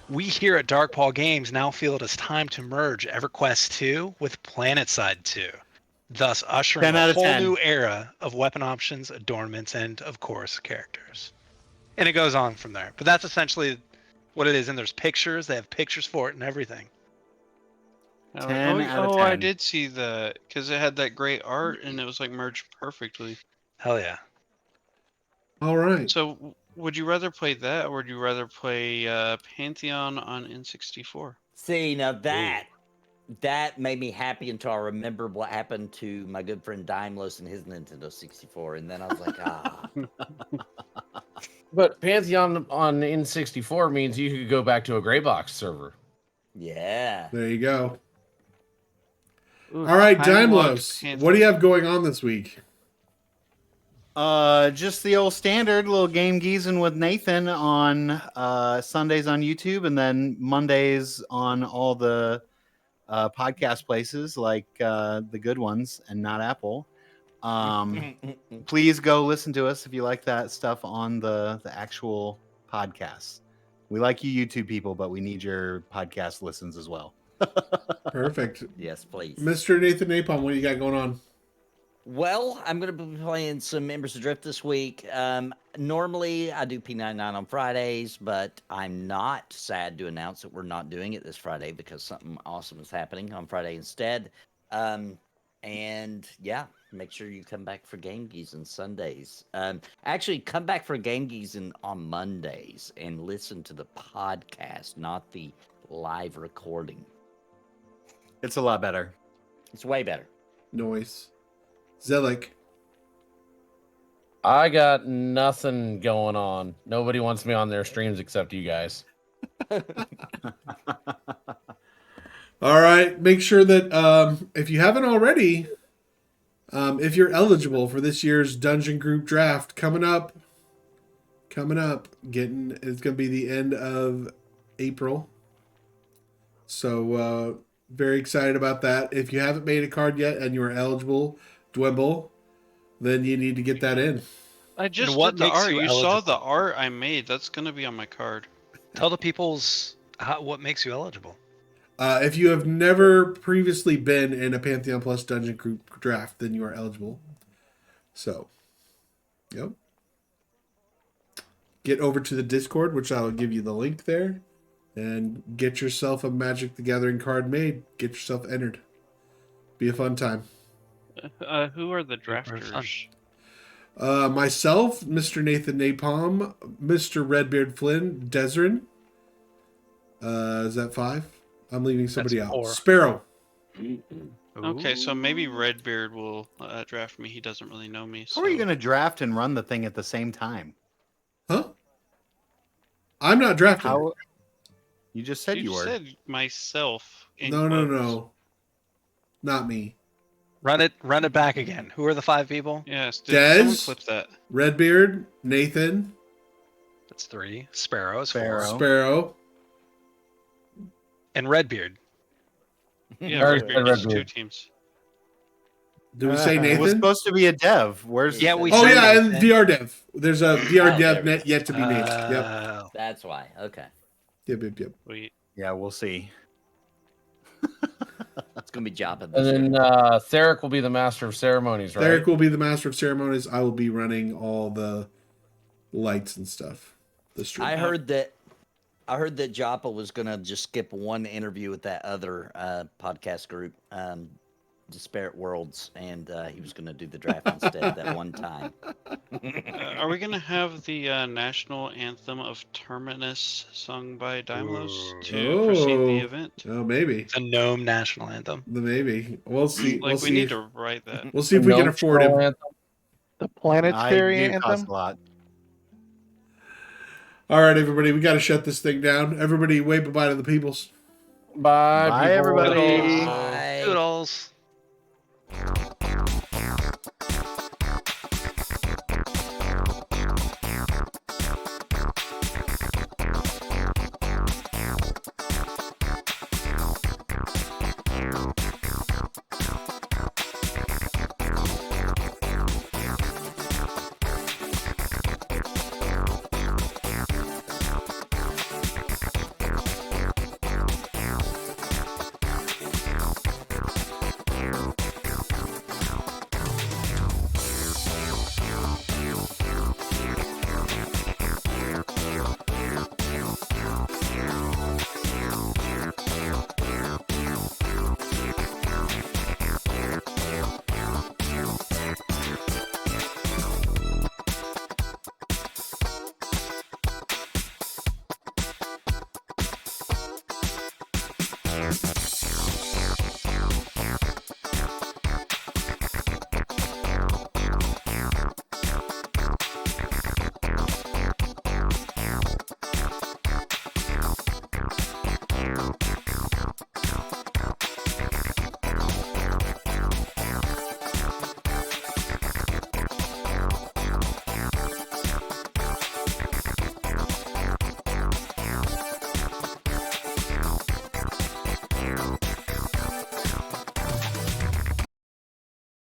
D: We here at Dark Paul Games now feel it is time to merge EverQuest 2 with PlanetSide 2, thus ushering
B: 10 out
D: a
B: of
D: whole
B: 10.
D: new era of weapon options, adornments, and, of course, characters. And it goes on from there. But that's essentially what it is, and there's pictures. They have pictures for it and everything.
B: 10 out of
F: I
B: 10.
F: did see that because it had that great art and it was like merged perfectly.
D: Hell yeah.
A: All right.
F: So, would you rather play that or would you rather play Pantheon on N64?
E: See, now that made me happy until I remembered what happened to my good friend Dymlos and his Nintendo 64, and then I was like, ah.
I: But Pantheon on N64 means you could go back to a gray box server.
E: Yeah.
A: There you go.
F: Ooh,
A: All right,
F: time-locked
A: Dymlos,
F: Pantheon.
A: what do you have going on this week?
B: Just the old standard little game geezing with Nathan on Sundays on YouTube, and then Mondays on all the podcast places like the good ones and not Apple. Please go listen to us if you like that stuff on the actual podcasts. We like you YouTube people, but we need your podcast listens as well.
A: Perfect.
E: Yes, please.
A: Mr. Nathan Napalm, what do you got going on?
E: Well, I'm going to be playing some Embers Adrift this week. Normally, I do P99 on Fridays, but I'm not sad to announce that we're not doing it this Friday because something awesome is happening on Friday instead. And yeah, make sure you come back for Game Geese on Sundays. Actually, come back for Game Geese on Mondays and listen to the podcast, not the live recording.
B: It's a lot better.
E: It's way better.
A: Noise. Zelik.
I: I got nothing going on. Nobody wants me on their streams except you guys.
A: All right. Make sure that if you haven't already, if you're eligible for this year's Dungeon Group Draft coming up, it's going to be the end of April. So very excited about that. If you haven't made a card yet and you are eligible, Dwimble, then you need to get that in.
F: I just
D: what
F: did the
D: makes
F: art.
D: you
F: You saw
D: eligible?
F: the art I made. That's gonna be on my card.
D: Tell the people's what makes you eligible.
A: If you have never previously been in a Pantheon Plus Dungeon Group Draft, then you are eligible. So, yep. Get over to the Discord, which I'll give you the link there, and get yourself a Magic the Gathering card made. Get yourself entered. Be a fun time.
F: Who are the
D: Very fun.
F: drafters?
A: Myself, Mr. Nathan Napalm, Mr. Redbeard Flynn, Desrin. Is that 5? I'm leaving somebody
G: That's
A: out.
G: 4.
A: Sparrow.
F: Okay, so maybe Redbeard will draft me. He doesn't really know me.
B: How are you
F: so-
B: going to draft and run the thing at the same time?
A: Huh? I'm not drafting.
B: How? You just said you were.
F: said myself. In
A: No,
F: quotes.
A: no. Not me.
D: Run it back again. Who are the 5 people?
F: Yes,
A: Dez?
F: someone clip that.
A: Redbeard, Nathan,
D: That's 3. Sparrow is 4.
B: Sparrow.
A: Sparrow.
D: And Redbeard.
F: Yeah,
C: Alright,
F: Redbeard is 2
C: Redbeard.
F: teams.
A: Did we say
B: It was
A: Nathan?
B: supposed to be a dev. Where's?
D: Yeah, we
A: Oh
D: said
A: yeah, and
D: Nathan.
A: VR dev. There's a VR
E: Oh,
A: dev
E: there we
A: net yet to be named. Yep.
D: Oh.
E: That's why. Okay.
A: Yep.
F: Wait.
B: Yeah, we'll see.
E: It's gonna be Joppa
C: And
E: this year.
C: then Theric will be the master of ceremonies, right?
A: Derek will be the master of ceremonies. I will be running all the lights and stuff. The stream.
E: I heard that Joppa was gonna just skip one interview with that other podcast group, Disparate Worlds, and he was gonna do the draft instead that one time.
F: Are we going to have the national anthem of Terminus sung by Dymlos to precede the
A: Oh.
F: event?
A: Oh, maybe.
D: The Gnome national anthem.
A: The maybe. We'll see.
F: Like,
A: we'll
F: we
A: see.
F: need to write that.
A: We'll see if we can
C: No
A: afford him.
C: troll anthem.
G: The
B: I
G: planetary
B: do cost
G: anthem.
B: a lot.
A: All right, everybody, we got to shut this thing down. Everybody, wave bye to the peoples.
C: Bye,
B: Bye,
C: people.
B: everybody.
E: Bye.
D: Doodles.